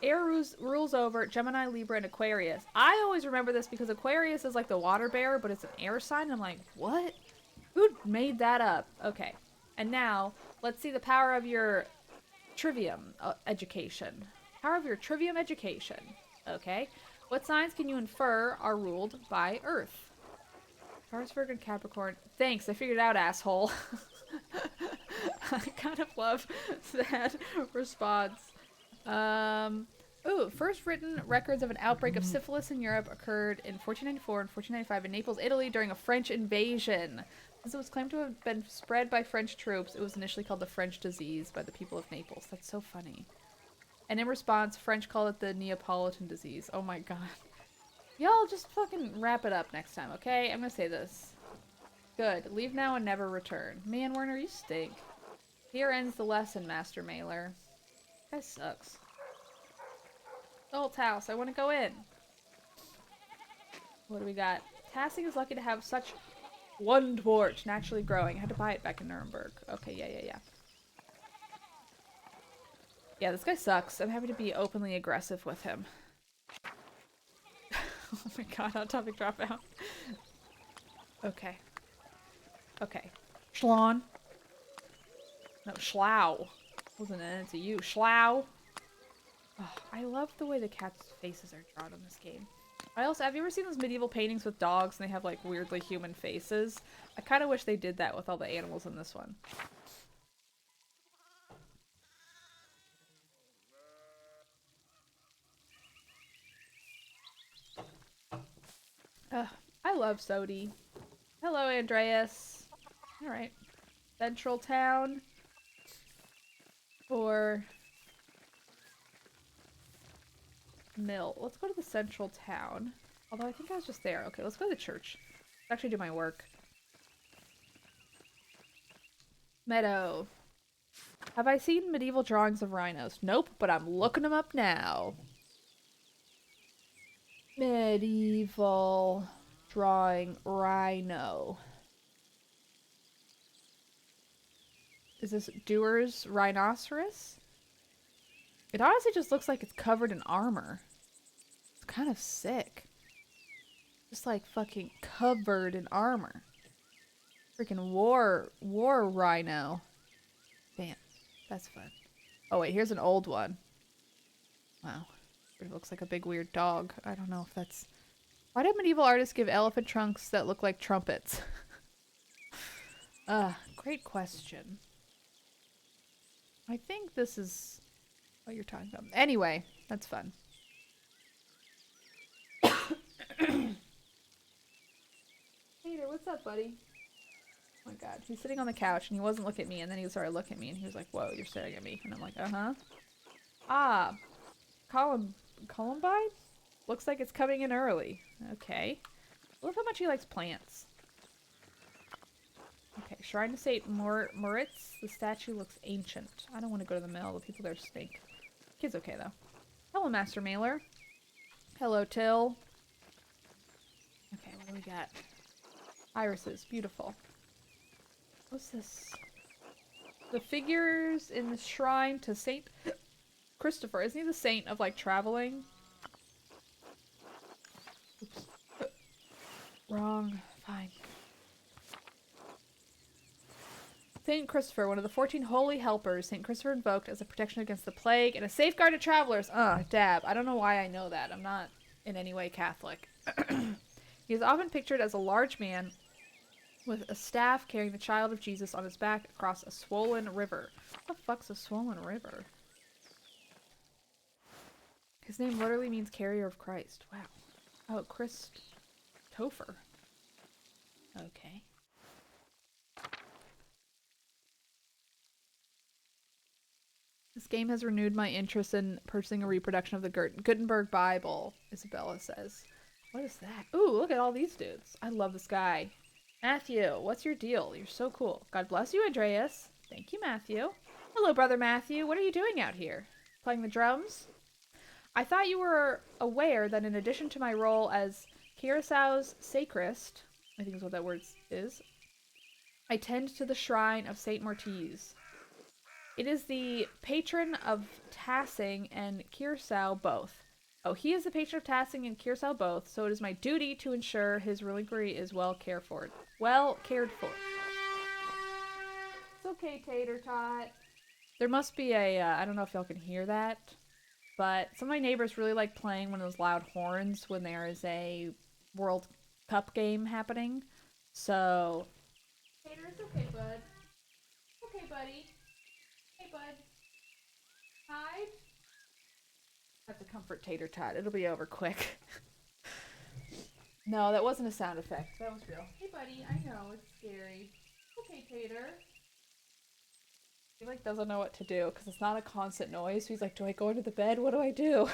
Air rules over Gemini, Libra, and Aquarius. I always remember this because Aquarius is like the water bearer, but it's an air sign. I'm like, what? Who made that up? Okay. And now, let's see the power of your trivium education. Power of your trivium education. Okay. What signs can you infer are ruled by Earth? Taurus, Virgo, and Capricorn. Thanks, I figured it out, asshole. I kind of love that response. First written records of an outbreak of syphilis in Europe occurred in 1494 and 1495 in Naples, Italy during a French invasion. Since it was claimed to have been spread by French troops, it was initially called the French disease by the people of Naples. That's so funny. And in response, French called it the Neapolitan disease. Oh my god. Y'all just fucking wrap it up next time, okay? I'm gonna say this. Good. Leave now and never return. Man, Werner, you stink. Here ends the lesson, Master Mailer. This guy sucks. Old house. I want to go in. What do we got? Tassing is lucky to have such one torch naturally growing. I had to buy it back in Nuremberg. Okay, yeah. Yeah, this guy sucks. I'm happy to be openly aggressive with him. Oh my god, hot topic dropout. Okay. Okay. Schlon. No, Schlau. Wasn't an N to you. Schlau. Oh, I love the way the cats' faces are drawn in this game. Have you ever seen those medieval paintings with dogs and they have like weirdly human faces? I kind of wish they did that with all the animals in this one. I love Sodi. Hello, Andreas. Alright. Central Town. Or Mill. Let's go to the Central Town. Although I think I was just there. Okay, let's go to the church. Let's actually do my work. Meadow. Have I seen medieval drawings of rhinos? Nope, but I'm looking them up now. Medieval drawing rhino. Is this Dewar's rhinoceros? It honestly just looks like it's covered in armor. It's kind of sick. Just like fucking covered in armor. Freaking war rhino. Damn, that's fun. Oh wait, here's an old one. Wow. It looks like a big weird dog. I don't know if that's... Why did medieval artists give elephant trunks that look like trumpets? Great question. I think this is what you're talking about. Anyway, that's fun. Peter, what's up, buddy? Oh my god, he's sitting on the couch and he wasn't looking at me and then he started looking at me and he was like, whoa, you're staring at me. And I'm like, uh-huh. Ah, Columbine? Looks like it's coming in early. Okay. I love how much he likes plants. Okay, Shrine to St. Moritz. The statue looks ancient. I don't want to go to the mill. The people there stink. Kid's okay, though. Hello, Master Mailer. Hello, Till. Okay, what do we got? Irises. Beautiful. What's this? The figures in the shrine to St. Christopher. Isn't he the saint of, like, traveling? Oops. Wrong. Fine. St. Christopher, one of the 14 holy helpers, St. Christopher invoked as a protection against the plague and a safeguard to travelers. Dab. I don't know why I know that. I'm not in any way Catholic. He is often pictured as a large man with a staff carrying the child of Jesus on his back across a swollen river. What the fuck's a swollen river? His name literally means carrier of Christ. Wow. Oh, Christopher. Okay. This game has renewed my interest in purchasing a reproduction of the Gutenberg Bible, Isabella says. What is that? Ooh, look at all these dudes. I love this guy. Matthew, what's your deal? You're so cool. God bless you, Andreas. Thank you, Matthew. Hello, Brother Matthew. What are you doing out here? Playing the drums? I thought you were aware that in addition to my role as Curaçao's sacrist, I think is what that word is, I tend to the shrine of Saint Mortiz. It is the patron of Tassing and Curaçao both. Oh, he is the patron of Tassing and Curaçao both, so it is my duty to ensure his reliquary is well cared for. Well cared for. It's okay, Tater Tot. There must be a, I don't know if y'all can hear that, but some of my neighbors really like playing one of those loud horns when there is a World Cup game happening. So, Tater, it's okay, bud. Okay, buddy. Hey, bud. Hide. I have to comfort Tater Tot. It'll be over quick. No, that wasn't a sound effect. That was real. Hey, buddy. I know. It's scary. Okay, Tater. He, like, doesn't know what to do because it's not a constant noise. So he's like, do I go into the bed? What do I do?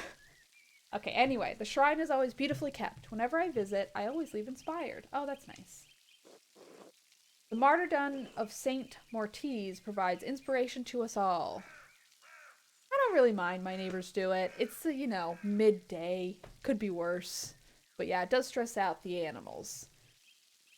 Okay, anyway. The shrine is always beautifully kept. Whenever I visit, I always leave inspired. Oh, that's nice. The martyrdom of Saint Mortiz provides inspiration to us all. I don't really mind my neighbors do it. It's, you know, midday. Could be worse. But yeah, it does stress out the animals.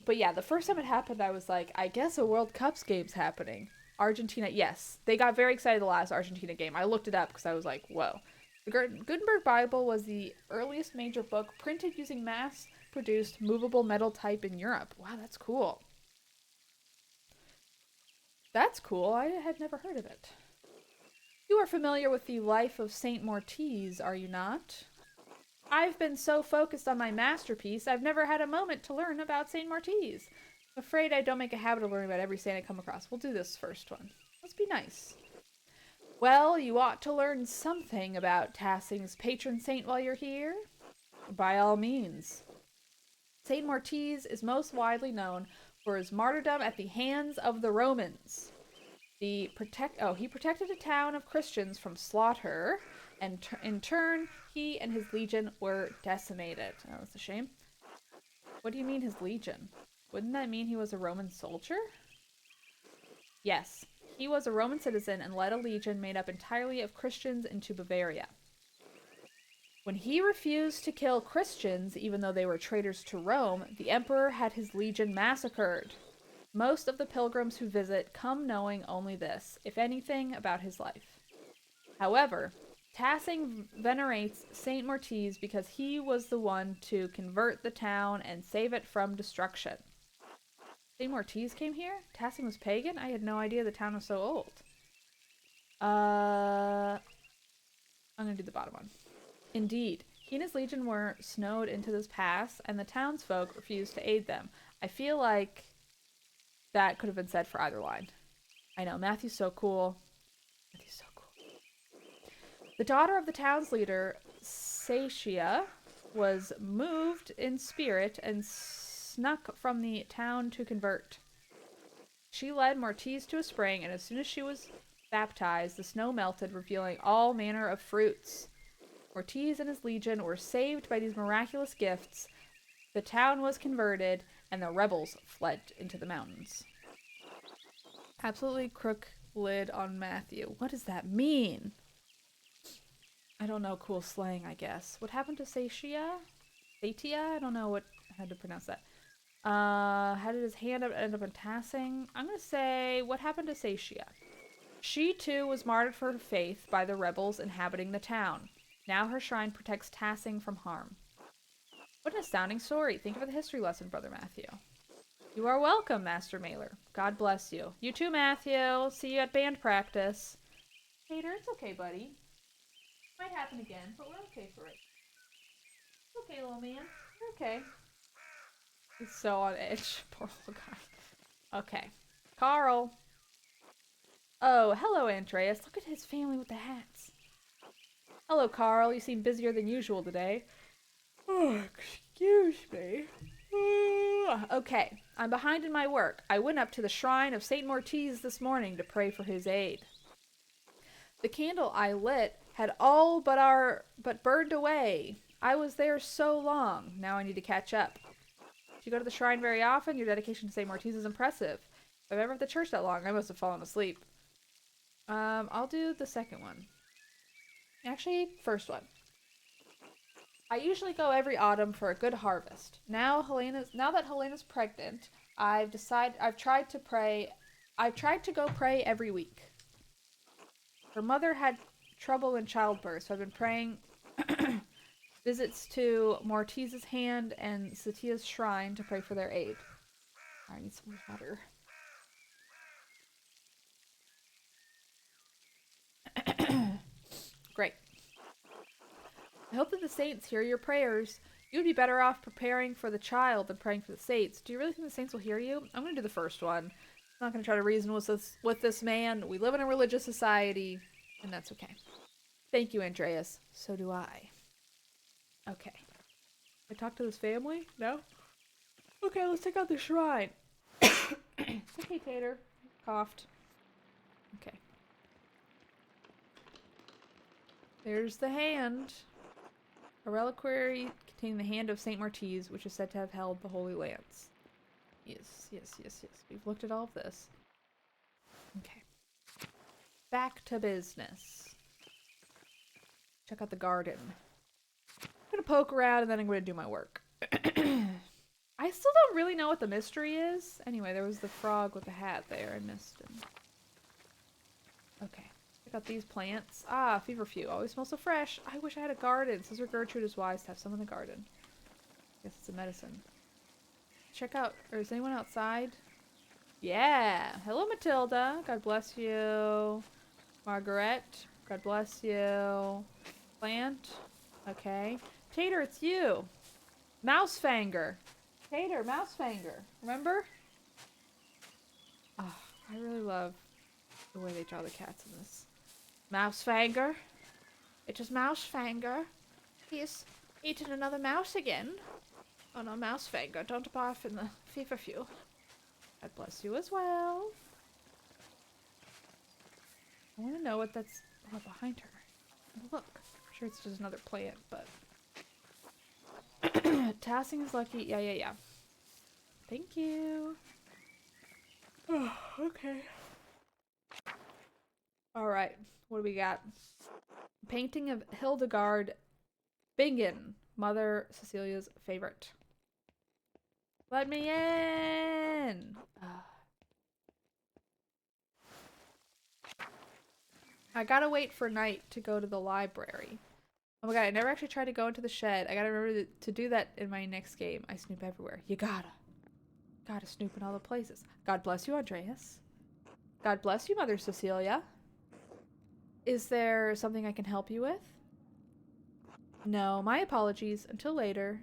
But yeah, the first time it happened, I was like, I guess a World Cup's game's happening. Argentina, yes. They got very excited the last Argentina game. I looked it up because I was like, whoa. The Gutenberg Bible was the earliest major book printed using mass-produced movable metal type in Europe. Wow, that's cool. That's cool. I had never heard of it. You are familiar with the life of Saint Mortiz, are you not? I've been so focused on my masterpiece, I've never had a moment to learn about Saint Mortiz. I'm afraid I don't make a habit of learning about every saint I come across. We'll do this first one. Let's be nice. Well, you ought to learn something about Tassing's patron saint while you're here. By all means. Saint Mortiz is most widely known for his martyrdom at the hands of the Romans. He protected a town of Christians from slaughter, and in turn, he and his legion were decimated. Oh, that's a shame. What do you mean his legion? Wouldn't that mean he was a Roman soldier? Yes, he was a Roman citizen and led a legion made up entirely of Christians into Bavaria. When he refused to kill Christians, even though they were traitors to Rome, the emperor had his legion massacred. Most of the pilgrims who visit come knowing only this, if anything, about his life. However, Tassing venerates Saint Mortiz because he was the one to convert the town and save it from destruction. Saint Mortiz came here? Tassing was pagan? I had no idea the town was so old. I'm gonna do the bottom one. Indeed, he and his legion were snowed into this pass, and the townsfolk refused to aid them. I feel like that could have been said for either line. I know, Matthew's so cool. Matthew's so cool. The daughter of the town's leader, Satia, was moved in spirit and snuck from the town to convert. She led Mortiz to a spring, and as soon as she was baptized, the snow melted, revealing all manner of fruits. Mortiz and his legion were saved by these miraculous gifts. The town was converted, and the rebels fled into the mountains. Absolutely crook lid on Matthew. What does that mean? I don't know, cool slang, I guess. What happened to Satia? Satia? I don't know how to pronounce that. How did his hand end up in Tassing? I'm going to say, what happened to Satia? She, too, was martyred for her faith by the rebels inhabiting the town. Now her shrine protects Tassing from harm. What an astounding story. Think of the history lesson, Brother Matthew. You are welcome, Master Mailer. God bless you. You too, Matthew. See you at band practice. Hater, it's okay, buddy. Might happen again, but we're okay for it. It's okay, little man. You're okay. He's so on edge. Poor little guy. Okay. Carl. Oh, hello, Andreas. Look at his family with the hats. Hello, Carl. You seem busier than usual today. Oh, excuse me. Okay, I'm behind in my work. I went up to the shrine of Saint Mortiz this morning to pray for his aid. The candle I lit had all but burned away. I was there so long. Now I need to catch up. If you go to the shrine very often, your dedication to Saint Mortiz is impressive. If I've ever at the church that long, I must have fallen asleep. I'll do the second one. Actually, first one. I usually go every autumn for a good harvest. Now that Helena's pregnant, I've tried to go pray every week. Her mother had trouble in childbirth, so I've been praying visits to Mortiz's hand and Satia's shrine to pray for their aid. I need some water. Great. I hope that the saints hear your prayers. You would be better off preparing for the child than praying for the saints. Do you really think the saints will hear you? I'm going to do the first one. I'm not going to try to reason with this man. We live in a religious society, and that's okay. Thank you, Andreas. So do I. Okay. I talked to this family? No? Okay, let's check out the shrine. Okay, Tater. Coughed. Okay. There's the hand. A reliquary containing the hand of Saint Mortiz, which is said to have held the Holy Lance. Yes. We've looked at all of this. Okay. Back to business. Check out the garden. I'm gonna poke around and then I'm gonna do my work. I still don't really know what the mystery is. Anyway, there was the frog with the hat there. I missed him. Got these plants. Ah, feverfew. Always smells so fresh. I wish I had a garden. Sister Gertrude is wise to have some in the garden. Guess it's a medicine. Check out, or is anyone outside? Yeah. Hello, Matilda. God bless you. Margaret. God bless you. Plant. Okay. Tater, it's you. Mousefanger. Tater, Mousefanger. Remember? Oh, I really love the way they draw the cats in this. Mousefanger. It is Mousefanger. He's eaten another mouse again. Oh no, Mousefanger, don't barf in the feverfew. God bless you as well. I want to know what that's behind her. Look. I'm sure it's just another plant, but... Tassing is lucky. Yeah. Thank you. Oh, okay. Alright, what do we got? Painting of Hildegard Bingen, Mother Cecilia's favorite. Let me in! I gotta wait for night to go to the library. Oh my god, I never actually tried to go into the shed. I gotta remember to do that in my next game. I snoop everywhere. You gotta snoop in all the places. God bless you, Andreas. God bless you, Mother Cecilia. Is there something I can help you with? No, my apologies. Until later.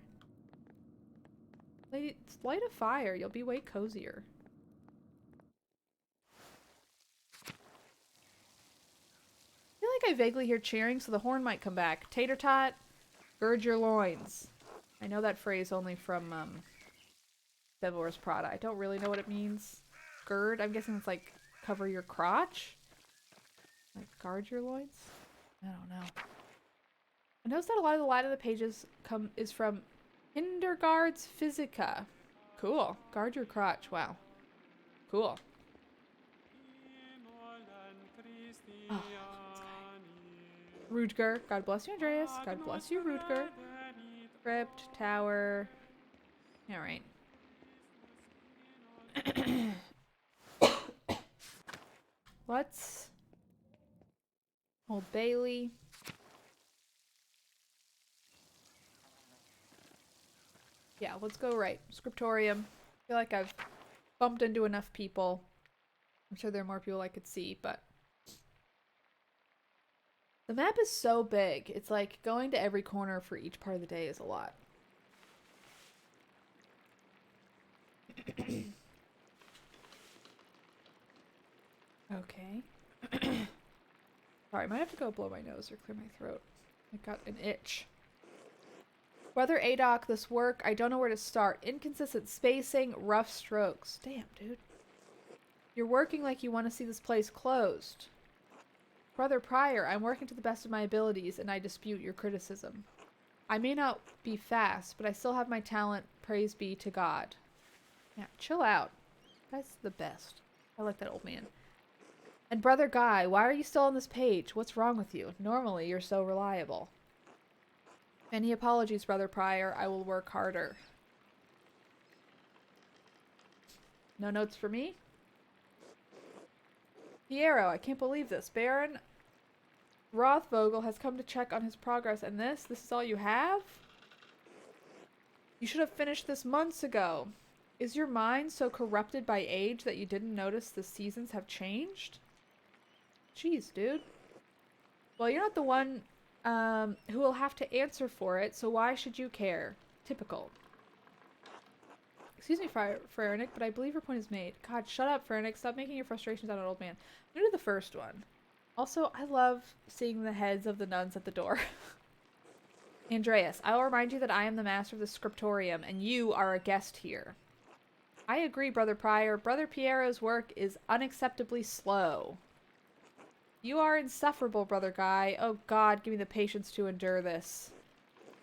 Lady, light a fire. You'll be way cozier. I feel like I vaguely hear cheering, so the horn might come back. Tater tot, gird your loins. I know that phrase only from Devil Wears Prada. I don't really know what it means. Gird? I'm guessing it's like cover your crotch? Like guard your loins? I don't know. I noticed that a lot of the line of the pages is from Hindergards Physica. Cool. Guard your crotch. Wow. Cool. Oh, Rutger. God bless you, Andreas. God bless you, Rutger. Crypt, tower. Alright. What's Old Bailey? Yeah, let's go right. Scriptorium. I feel like I've bumped into enough people. I'm sure there are more people I could see, but... The map is so big. It's like going to every corner for each part of the day is a lot. Okay. Sorry, I might have to go blow my nose or clear my throat. I got an itch. Brother Adoc, this work, I don't know where to start. Inconsistent spacing, rough strokes. Damn, dude. You're working like you want to see this place closed. Brother Prior, I'm working to the best of my abilities, and I dispute your criticism. I may not be fast, but I still have my talent. Praise be to God. Yeah, chill out. That's the best. I like that old man. And Brother Guy, why are you still on this page? What's wrong with you? Normally, you're so reliable. Many apologies, Brother Prior. I will work harder. No notes for me? Piero, I can't believe this. Baron Rothvogel has come to check on his progress, and this is all you have? You should have finished this months ago. Is your mind so corrupted by age that you didn't notice the seasons have changed? Jeez, dude. Well, you're not the one who will have to answer for it, so why should you care? Typical. Excuse me, Frernick, but I believe your point is made. God, shut up, Frernick. Stop making your frustrations out of an old man. I'm gonna do the first one. Also, I love seeing the heads of the nuns at the door. Andreas, I will remind you that I am the master of the scriptorium, and you are a guest here. I agree, Brother Prior. Brother Piero's work is unacceptably slow. You are insufferable, Brother Guy. Oh God, give me the patience to endure this.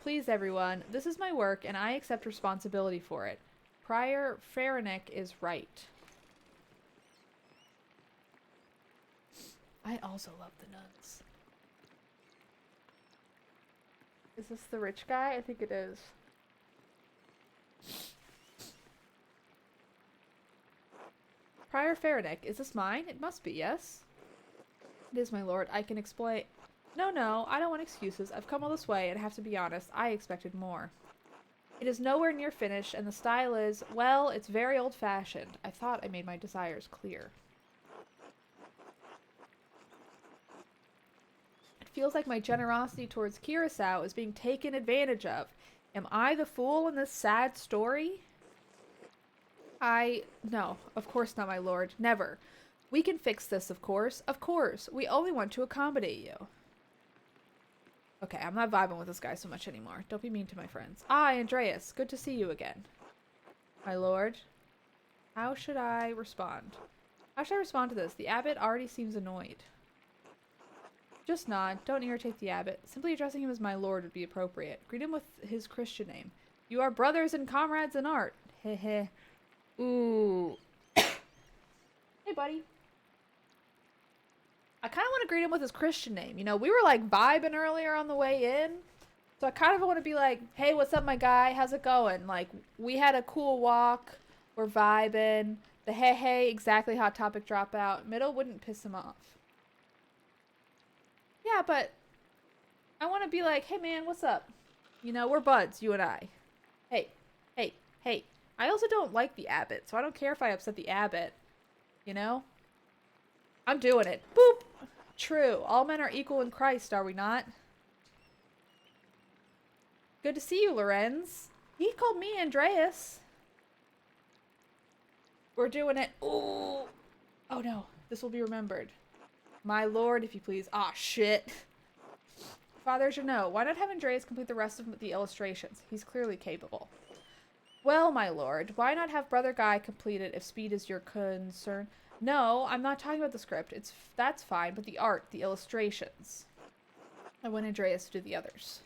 Please, everyone, this is my work, and I accept responsibility for it. Prior Frernick is right. I also love the nuns. Is this the rich guy? I think it is. Prior Frernick, is this mine? It must be, yes? It is, my lord. I can explain. No, I don't want excuses. I've come all this way, and I have to be honest, I expected more. It is nowhere near finished, and the style is, well, it's very old-fashioned. I thought I made my desires clear. It feels like my generosity towards Curacao is being taken advantage of. Am I the fool in this sad story? No, of course not, my lord. Never. We can fix this, of course. Of course. We only want to accommodate you. Okay, I'm not vibing with this guy so much anymore. Don't be mean to my friends. Ah, Andreas. Good to see you again. My lord. How should I respond? How should I respond to this? The abbot already seems annoyed. Just nod. Don't irritate the abbot. Simply addressing him as my lord would be appropriate. Greet him with his Christian name. You are brothers and comrades in art. Heh. Ooh. Hey, buddy. I kind of want to greet him with his Christian name. You know, we were like vibing earlier on the way in. So I kind of want to be like, hey, what's up, my guy? How's it going? Like, we had a cool walk. We're vibing. The hey, exactly hot topic dropout. Middle wouldn't piss him off. Yeah, but I want to be like, hey, man, what's up? You know, we're buds, you and I. Hey. I also don't like the abbot, so I don't care if I upset the abbot. You know? I'm doing it. Boop! True. All men are equal in Christ, are we not? Good to see you, Lorenz. He called me Andreas. We're doing it. Ooh. Oh no. This will be remembered. My lord, if you please. Ah, shit. Father Janot, why not have Andreas complete the rest of the illustrations? He's clearly capable. Well, my lord, why not have Brother Guy complete it if speed is your concern? No, I'm not talking about the script. That's fine, but the art, the illustrations. I want Andreas to do the others.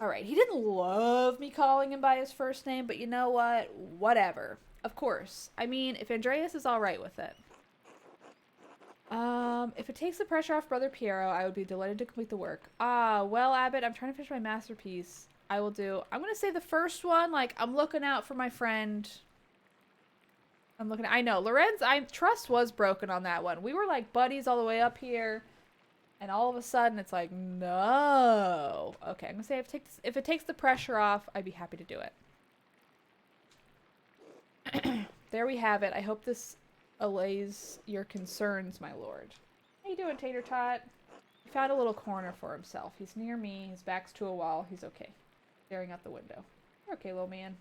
Alright, he didn't love me calling him by his first name, but you know what? Whatever. Of course. I mean, if Andreas is alright with it. If it takes the pressure off Brother Piero, I would be delighted to complete the work. Ah, well, Abbott, I'm trying to finish my masterpiece. I'm gonna say the first one, like, I'm looking out for my friend. I know, Lorenz, trust was broken on that one. We were, like, buddies all the way up here, and all of a sudden, it's like, no. Okay, I'm gonna say if it takes the pressure off, I'd be happy to do it. There we have it. I hope this allays your concerns, my lord. How you doing, Tater Tot? He found a little corner for himself. He's near me. His back's to a wall. He's okay. Staring out the window. You're okay, little man.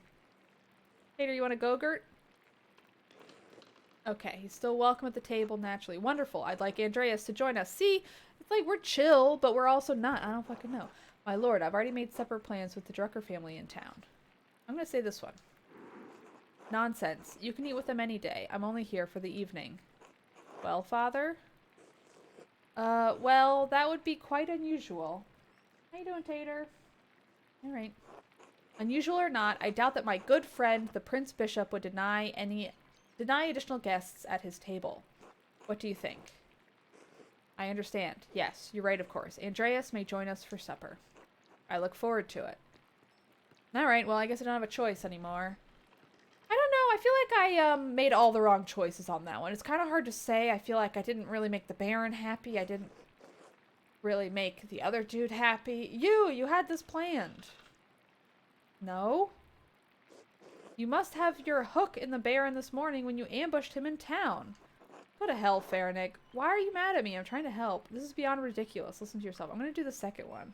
Tater, you want a go-gurt? Okay, he's still welcome at the table naturally. Wonderful. I'd like Andreas to join us. See? It's like we're chill, but we're also not. I don't fucking know. My lord, I've already made separate plans with the Drucker family in town. I'm gonna say this one. Nonsense. You can eat with them any day. I'm only here for the evening. Well, father? Well, that would be quite unusual. How you doing, Tater? Alright. Unusual or not, I doubt that my good friend, the Prince Bishop, would deny additional guests at his table. What do you think? I understand. Yes, you're right, of course. Andreas may join us for supper. I look forward to it. Alright, well, I guess I don't have a choice anymore. I don't know. I feel like I made all the wrong choices on that one. It's kind of hard to say. I feel like I didn't really make the Baron happy. I didn't really make the other dude happy. You had this planned. No? You must have your hook in the Baron this morning when you ambushed him in town. Go to hell, Farnick. Why are you mad at me? I'm trying to help. This is beyond ridiculous. Listen to yourself. I'm going to do the second one.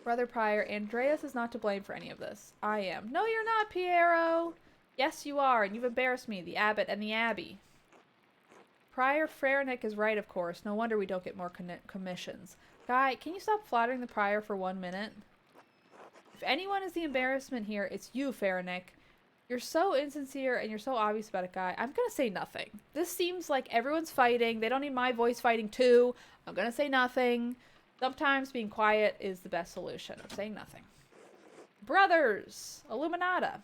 Brother Prior, Andreas is not to blame for any of this. I am. No, you're not, Piero. Yes, you are, and you've embarrassed me, the abbot, and the abbey. Prior Farnick is right, of course. No wonder we don't get more commissions. Guy, can you stop flattering the prior for 1 minute? If anyone is the embarrassment here, it's you, Farnick. You're so insincere and you're so obvious about it, Guy. I'm gonna say nothing. This seems like everyone's fighting. They don't need my voice fighting too. I'm gonna say nothing. Sometimes being quiet is the best solution. I'm saying nothing. Brothers! Illuminata.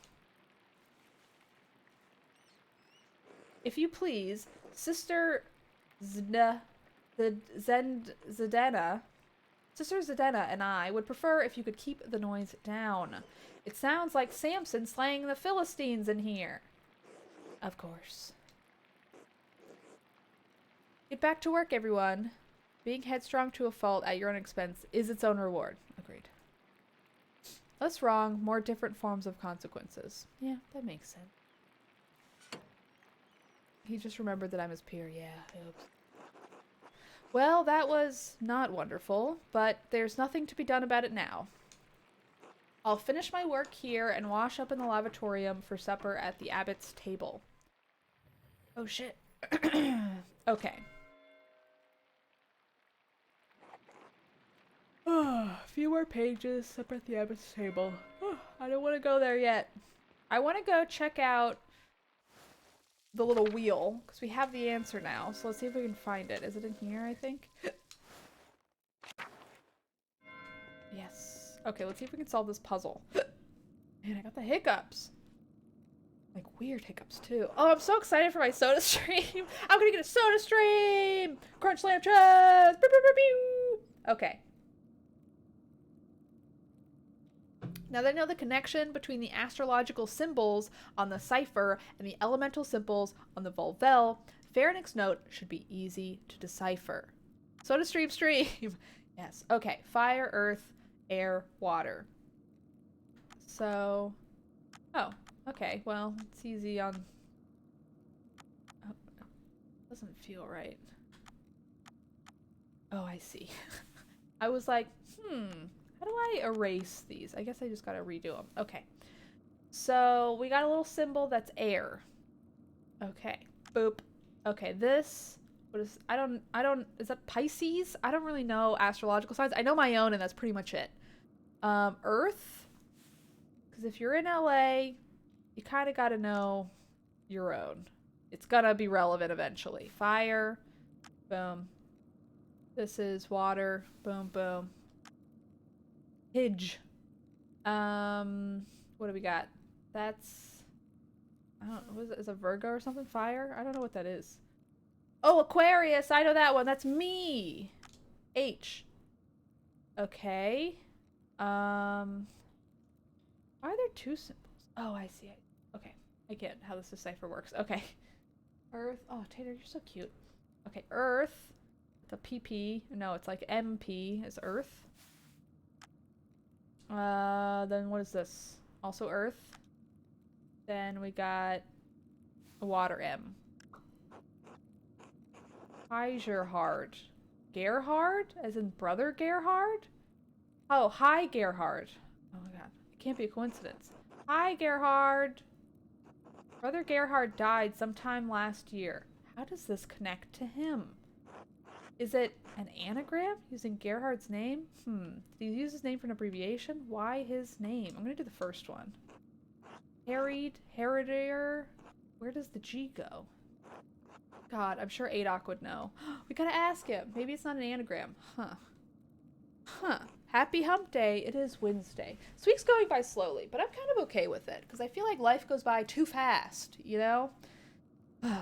If you please, Sister Zdena and I would prefer if you could keep the noise down. It sounds like Samson slaying the Philistines in here. Of course. Get back to work, everyone. Being headstrong to a fault at your own expense is its own reward. Agreed. Less wrong, more different forms of consequences. Yeah, that makes sense. He just remembered that I'm his peer. Yeah, oops. Well, that was not wonderful, but there's nothing to be done about it now. I'll finish my work here and wash up in the lavatorium for supper at the abbot's table. Oh shit. Okay. A few more pages up at the abbot's table. I don't want to go there yet. I want to go check out the little wheel, because we have the answer now. So let's see if we can find it. Is it in here, I think? Yes. Okay, let's see if we can solve this puzzle. Man, I got the hiccups. Like, weird hiccups, too. Oh, I'm so excited for my soda stream. I'm gonna get a soda stream! Crunch Slam Chest! Okay. Now that I know the connection between the astrological symbols on the cipher and the elemental symbols on the Volvel, Ferenix's note should be easy to decipher. Soda stream. Yes. Okay. Fire, earth, air, water. So... Oh. Okay. Well, it's easy on... Oh, doesn't feel right. Oh, I see. I was like, how do I erase these? I guess I just gotta redo them. Okay. So we got a little symbol that's air. Okay. Boop. Okay, this, what is, I don't, is that Pisces? I don't really know astrological signs. I know my own and that's pretty much it. Earth. Because if you're in LA, you kind of gotta know your own. It's gonna be relevant eventually. Fire. Boom. This is water. Boom, boom. Hidge. What do we got? That's, I don't know, what is it a Virgo or something? Fire? I don't know what that is. Oh, Aquarius! I know that one. That's me! H. Okay. Why are there two symbols? Oh, I see. Okay. I get how this decipher works. Okay. Earth. Oh, Tater, you're so cute. Okay, Earth. The PP. No, it's like MP is Earth. Then what is this? Also Earth. Then we got a water M. Gerhard. Gerhard? As in brother Gerhard? Oh, hi Gerhard. Oh my god. It can't be a coincidence. Hi Gerhard. Brother Gerhard died sometime last year. How does this connect to him? Is it an anagram using Gerhard's name? Did he use his name for an abbreviation? Why his name? I'm gonna do the first one. Harried, Heredier. Where does the G go? God, I'm sure Adok would know. We gotta ask him. Maybe it's not an anagram. Huh. Happy hump day. It is Wednesday. This week's going by slowly, but I'm kind of okay with it, because I feel like life goes by too fast, you know?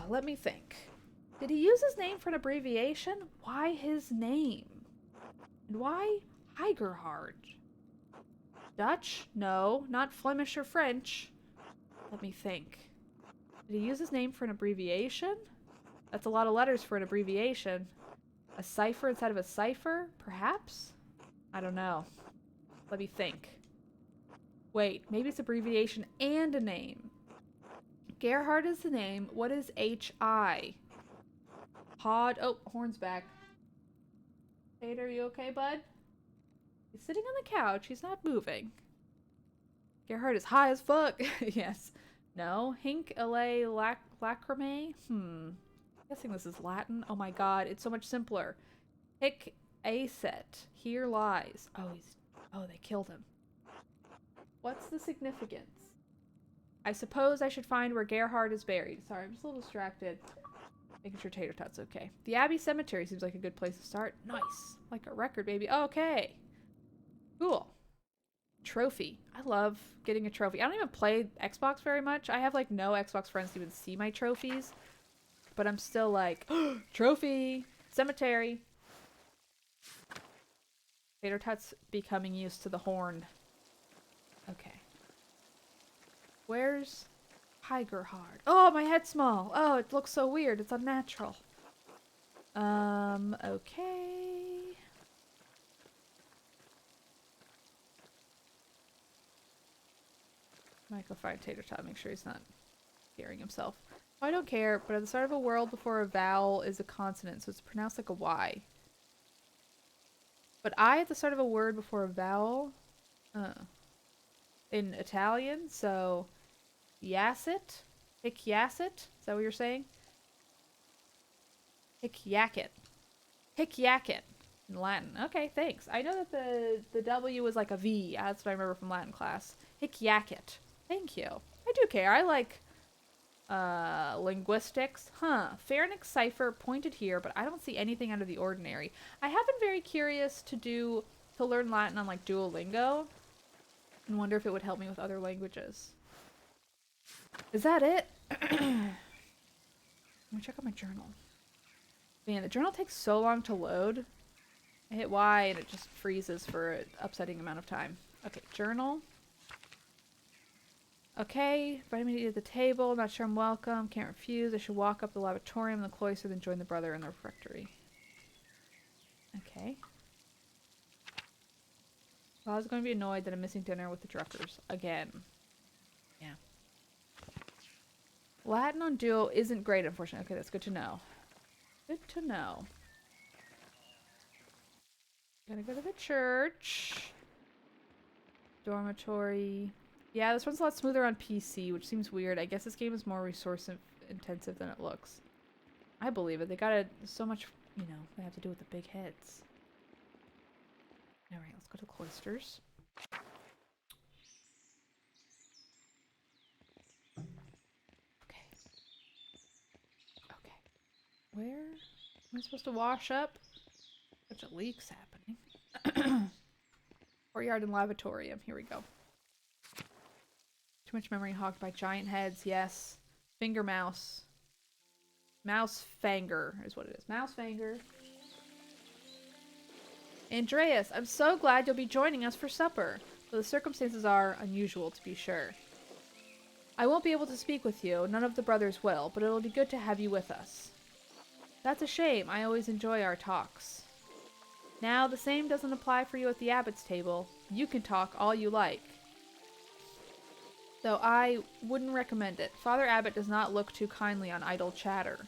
Let me think. Did he use his name for an abbreviation? Why his name? And why Heigerhard? Dutch? No, not Flemish or French. Let me think. Did he use his name for an abbreviation? That's a lot of letters for an abbreviation. A cipher instead of a cipher? Perhaps? I don't know. Let me think. Wait, maybe it's abbreviation and a name. Gerhard is the name. What is H-I? Pod. Oh, Horn's back. Tate, are you okay, bud? He's sitting on the couch. He's not moving. Gerhard is high as fuck. Yes. No. Hink, Allay, Lacrame? Guessing this is Latin. Oh my god, it's so much simpler. Hic, Aset. Here lies. Oh, they killed him. What's the significance? I suppose I should find where Gerhard is buried. Sorry, I'm just a little distracted. Making sure Tater Tot's okay. The Abbey Cemetery seems like a good place to start. Nice. Like a record, baby. Okay. Cool. Trophy. I love getting a trophy. I don't even play Xbox very much. I have like no Xbox friends to even see my trophies. But I'm still like, trophy! Cemetery! Tater Tot's becoming used to the horn. Okay. Where's Heigerhard? Oh, my head's small. Oh, it looks so weird. It's unnatural. Okay. Might go find Tater Tot, make sure he's not scaring himself. I don't care, but at the start of a word before a vowel is a consonant, so it's pronounced like a Y. But I at the start of a word before a vowel, in Italian, so yacit, hic yacit, is that what you're saying? Hic yacit. Hic yacit in Latin. Okay, thanks. I know that the W was like a V. That's what I remember from Latin class. Hic yacit. Thank you. I do care. I like linguistics. Pharynx cipher pointed here, but I don't see anything out of the ordinary. I have been very curious to learn Latin on like Duolingo and wonder if it would help me with other languages. Is that it? Let me check out my journal. Man, the journal takes so long to load. I hit Y and it just freezes for an upsetting amount of time. Okay, journal. Okay, vitamin D at the table. Not sure I'm welcome. Can't refuse. I should walk up the lavatorium and the cloister, then join the brother in the refectory. Okay. Well, I was going to be annoyed that I'm missing dinner with the Druckers again. Yeah. Latin on Duo isn't great, unfortunately. Okay, that's good to know. Good to know. Gotta go to the church. Dormitory. Yeah, this one's a lot smoother on PC, which seems weird. I guess this game is more resource intensive than it looks. I believe it. They got so much, you know, they have to do with the big heads. Alright, let's go to the cloisters. Okay. Okay. Where am I supposed to wash up? Bunch of leaks happening. Courtyard and lavatorium. Here we go. Too much memory hogged by giant heads. Yes. Finger mouse. Mouse fanger is what it is. Mouse fanger. Andreas, I'm so glad you'll be joining us for supper. Though the circumstances are unusual, to be sure. I won't be able to speak with you. None of the brothers will, but it'll be good to have you with us. That's a shame. I always enjoy our talks. Now, the same doesn't apply for you at the abbot's table. You can talk all you like. Though I wouldn't recommend it. Father Abbot does not look too kindly on idle chatter.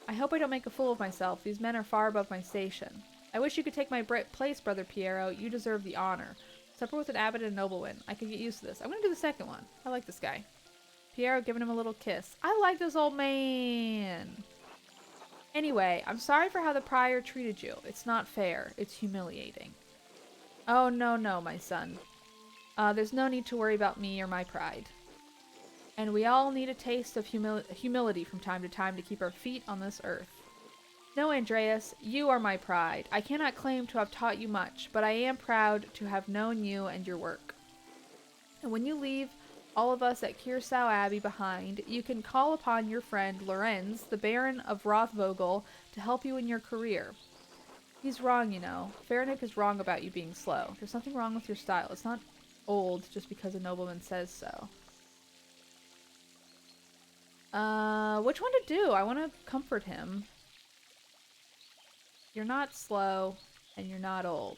I hope I don't make a fool of myself. These men are far above my station. I wish you could take my place, Brother Piero. You deserve the honor. Supper with an abbot and a nobleman. I could get used to this. I'm gonna do the second one. I like this guy. Piero giving him a little kiss. I like this old man. Anyway, I'm sorry for how the prior treated you. It's not fair. It's humiliating. Oh, no, my son. There's no need to worry about me or my pride. And we all need a taste of humility from time to time to keep our feet on this earth. No, Andreas, you are my pride. I cannot claim to have taught you much, but I am proud to have known you and your work. And when you leave all of us at Curacao Abbey behind, you can call upon your friend Lorenz, the Baron of Rothvogel, to help you in your career. He's wrong, you know. Farnick is wrong about you being slow. There's nothing wrong with your style. It's not old just because a nobleman says so. Which one to do? I want to comfort him. You're not slow, and you're not old.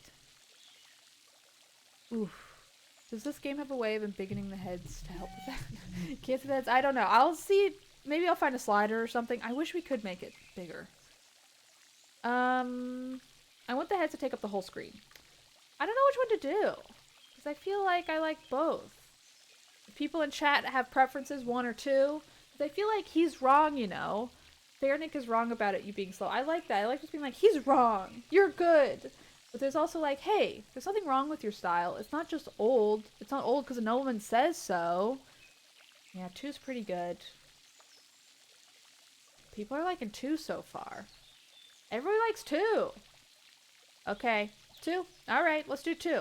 Oof. Does this game have a way of embiggening the heads to help with that? Can't see the heads? I don't know. I'll see. Maybe I'll find a slider or something. I wish we could make it bigger. I want the heads to take up the whole screen. I don't know which one to do. Because I feel like I like both. If people in chat have preferences, one or two. Because I feel like he's wrong, you know. Farnick is wrong about it, you being slow. I like that. I like just being like, he's wrong. You're good. But there's also like, hey, there's nothing wrong with your style. It's not just old. It's not old because a nobleman says so. Yeah, 2's pretty good. People are liking 2 so far. Everybody likes 2. Okay, 2. Alright, let's do 2.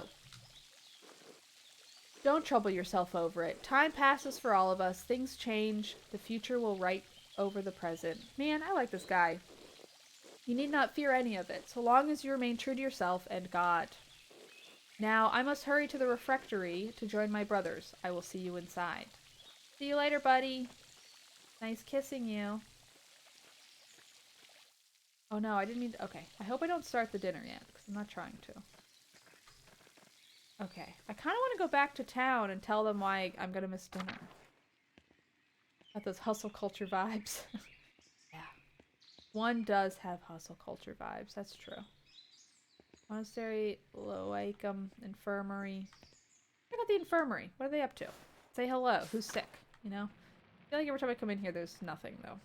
Don't trouble yourself over it. Time passes for all of us. Things change. The future will right over the present. Man, I like this guy. You need not fear any of it, so long as you remain true to yourself and God. Now, I must hurry to the refectory to join my brothers. I will see you inside. See you later, buddy. Nice kissing you. Oh no, I didn't mean to. Okay, I hope I don't start the dinner yet, because I'm not trying to. Okay, I kind of want to go back to town and tell them why I'm gonna miss dinner. Got those hustle culture vibes. Yeah. One does have hustle culture vibes, that's true. Monastery, Loacum, Infirmary. Check out the infirmary. What are they up to? Say hello. Who's sick? You know? I feel like every time I come in here, there's nothing, though.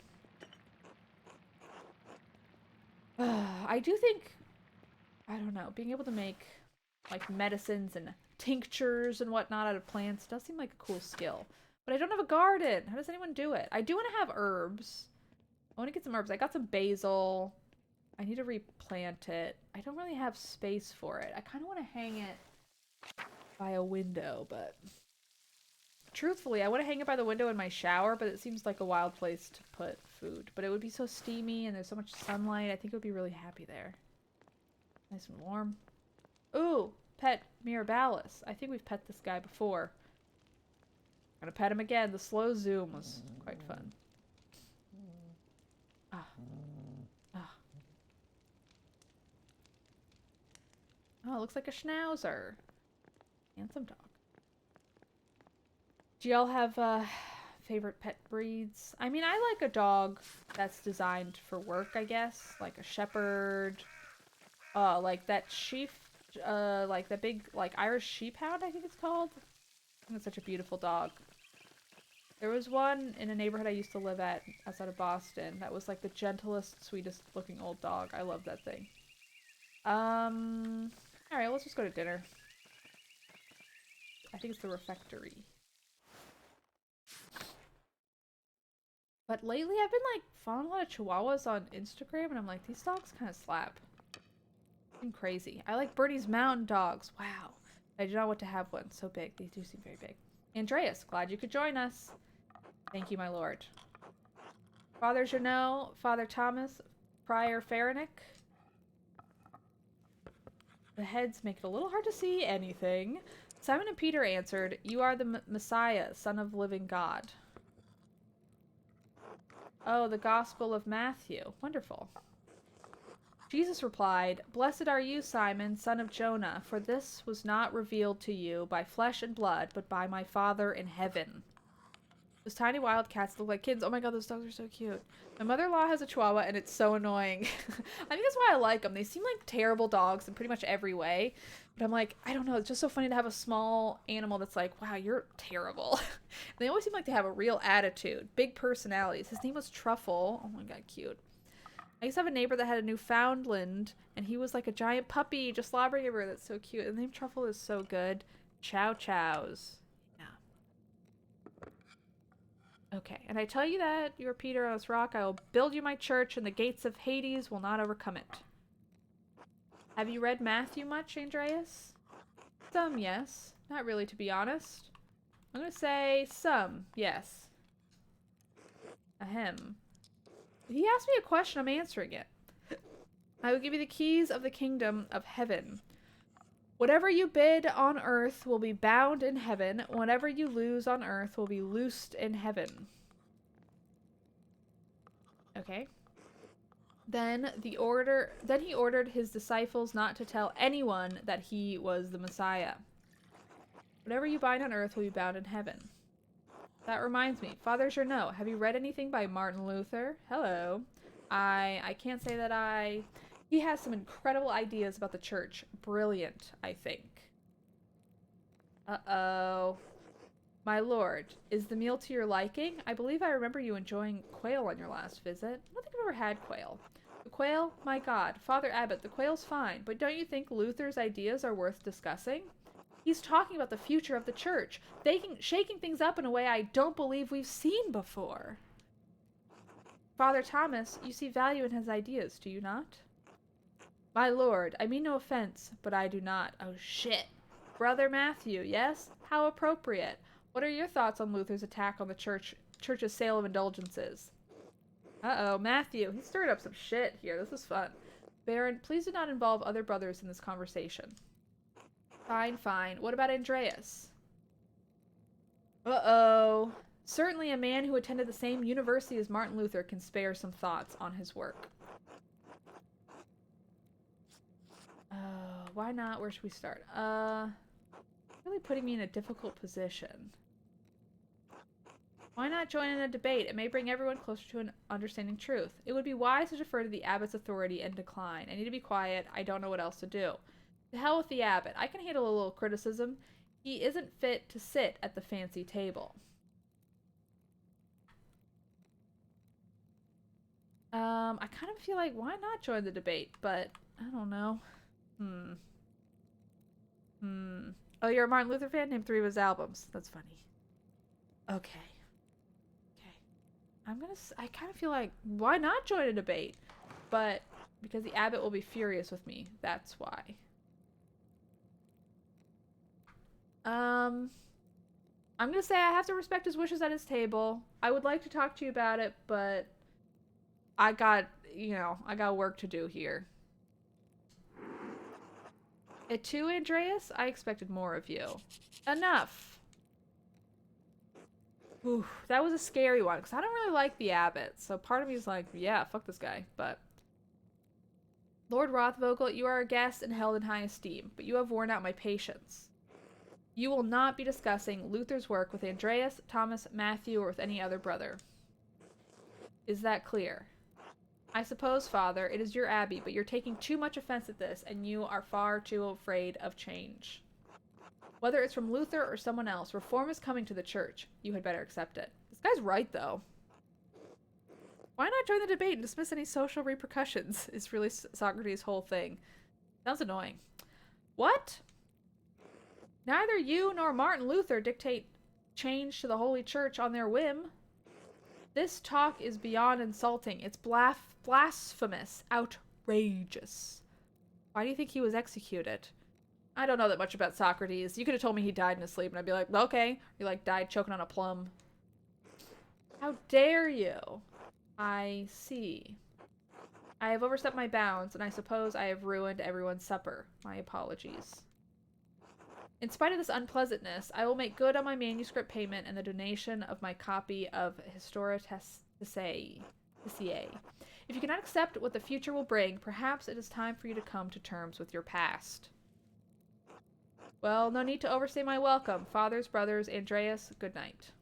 I do think, I don't know, being able to make, like, medicines and tinctures and whatnot out of plants does seem like a cool skill. But I don't have a garden. How does anyone do it? I do want to have herbs. I want to get some herbs. I got some basil. I need to replant it. I don't really have space for it. I kind of want to hang it by a window, but truthfully, I want to hang it by the window in my shower, but it seems like a wild place to put food. But it would be so steamy and there's so much sunlight. I think it would be really happy there. Nice and warm. Ooh, pet Mirabilis. I think we've pet this guy before. I'm gonna pet him again. The slow zoom was quite fun. Ah. Ah. Oh, it looks like a schnauzer. Handsome dog. Do y'all have favorite pet breeds? I mean, I like a dog that's designed for work, I guess. Like a shepherd. Like that sheep, like that big, like Irish sheephound, I think it's called. I think it's such a beautiful dog. There was one in a neighborhood I used to live at outside of Boston that was like the gentlest, sweetest looking old dog. I love that thing. Alright, let's just go to dinner. I think it's the refectory. But lately I've been like following a lot of Chihuahuas on Instagram and I'm like, these dogs kind of slap. Seem crazy. I like Bernie's mountain dogs. Wow. I do not want to have one so big. These do seem very big. Andreas, glad you could join us. Thank you, my lord. Father Janot, Father Thomas, Prior Farenick. The heads make it a little hard to see anything. Simon and Peter answered, "You are the Messiah, son of living God." Oh, the Gospel of Matthew. Wonderful. Jesus replied, "Blessed are you, Simon, son of Jonah, for this was not revealed to you by flesh and blood, but by my Father in heaven." Those tiny wildcats look like kids. Oh my god, those dogs are so cute. My mother-in-law has a Chihuahua, and it's so annoying. I think that's why I like them. They seem like terrible dogs in pretty much every way. But I'm like, I don't know, it's just so funny to have a small animal that's like, wow, you're terrible. They always seem like they have a real attitude. Big personalities. His name was Truffle. Oh my god, cute. I used to have a neighbor that had a Newfoundland, and he was like a giant puppy just slobbering everywhere. That's so cute. The name Truffle is so good. Chow chows. Okay, and I tell you that, you are Peter on this rock. I will build you my church, and the gates of Hades will not overcome it. Have you read Matthew much, Andreas? Some, yes. Not really, to be honest. I'm gonna say some, yes. Ahem. He asked me a question, I'm answering it. I will give you the keys of the kingdom of heaven. Whatever you bid on earth will be bound in heaven. Whatever you loose on earth will be loosed in heaven. Okay. Then he ordered his disciples not to tell anyone that he was the Messiah. Whatever you bind on earth will be bound in heaven. That reminds me, Father Janot, have you read anything by Martin Luther? Hello. I can't say that He has some incredible ideas about the church. Brilliant, I think. Uh-oh. My lord, is the meal to your liking? I believe I remember you enjoying quail on your last visit. I don't think I've ever had quail. The quail? My god. Father Abbot, the quail's fine, but don't you think Luther's ideas are worth discussing? He's talking about the future of the church, shaking things up in a way I don't believe we've seen before. Father Thomas, you see value in his ideas, do you not? My lord, I mean no offense, but I do not. Oh shit. Brother Matthew, yes? How appropriate. What are your thoughts on Luther's attack on the church's sale of indulgences? Uh-oh, Matthew, he stirred up some shit here. This is fun. Baron, please do not involve other brothers in this conversation. Fine, fine. What about Andreas? Uh-oh. Certainly a man who attended the same university as Martin Luther can spare some thoughts on his work. Why not? Where should we start? Really putting me in a difficult position. Why not join in a debate? It may bring everyone closer to an understanding truth. It would be wise to defer to the abbot's authority and decline. I need to be quiet. I don't know what else to do. To hell with the abbot. I can handle a little criticism. He isn't fit to sit at the fancy table. I kind of feel like, why not join the debate? But, I don't know. Oh, you're a Martin Luther fan? Name 3 of his albums. That's funny. Okay. I kind of feel like, why not join a debate? But, because the abbot will be furious with me. That's why. I'm gonna say I have to respect his wishes at his table. I would like to talk to you about it, but I got work to do here. At 2, Andreas? I expected more of you. Enough! Ooh, that was a scary one, because I don't really like the abbot, so part of me is like, yeah, fuck this guy, but... Lord Rothvogel, you are a guest and held in high esteem, but you have worn out my patience. You will not be discussing Luther's work with Andreas, Thomas, Matthew, or with any other brother. Is that clear? I suppose, Father, it is your abbey, but you're taking too much offense at this, and you are far too afraid of change. Whether it's from Luther or someone else, reform is coming to the church. You had better accept it. This guy's right, though. Why not join the debate and dismiss any social repercussions? Is really Socrates' whole thing. Sounds annoying. What? Neither you nor Martin Luther dictate change to the Holy Church on their whim. This talk is beyond insulting. It's blasphemous. Outrageous. Why do you think he was executed? I don't know that much about Socrates. You could have told me he died in his sleep, and I'd be like, okay. He, like, died choking on a plum. How dare you? I see. I have overstepped my bounds, and I suppose I have ruined everyone's supper. My apologies. In spite of this unpleasantness, I will make good on my manuscript payment and the donation of my copy of Historia Tessiae. If you cannot accept what the future will bring, perhaps it is time for you to come to terms with your past. Well, no need to overstay my welcome. Fathers, brothers, Andreas, good night.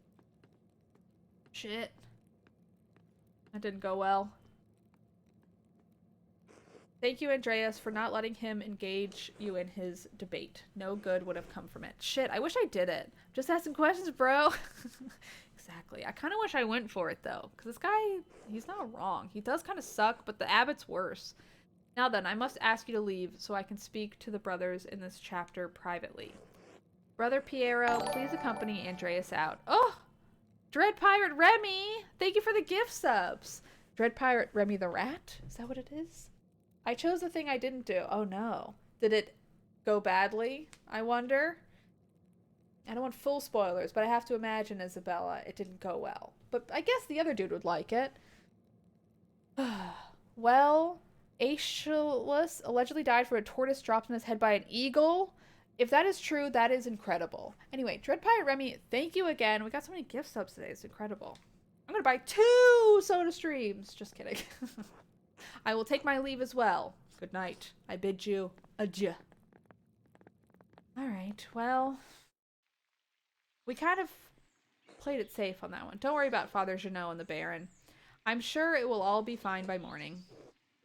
Shit. That didn't go well. Thank you, Andreas, for not letting him engage you in his debate. No good would have come from it. Shit, I wish I did it. Just asking questions, bro. Exactly. I kind of wish I went for it, though. Because this guy, he's not wrong. He does kind of suck, but the abbot's worse. Now then, I must ask you to leave so I can speak to the brothers in this chapter privately. Brother Piero, please accompany Andreas out. Oh! Dread Pirate Remy! Thank you for the gift subs! Dread Pirate Remy the Rat? Is that what it is? I chose the thing I didn't do. Oh no. Did it go badly? I wonder? I don't want full spoilers, but I have to imagine, Isabella, it didn't go well. But I guess the other dude would like it. Well... Aeschylus allegedly died from a tortoise dropped on his head by an eagle. If that is true, that is incredible. Anyway, Dread Pirate Remy, thank you again. We got so many gift subs today. It's incredible. I'm going to buy 2 soda streams. Just kidding. I will take my leave as well. Good night. I bid you adieu. Alright, well... We kind of played it safe on that one. Don't worry about Father Jeannot and the Baron. I'm sure it will all be fine by morning.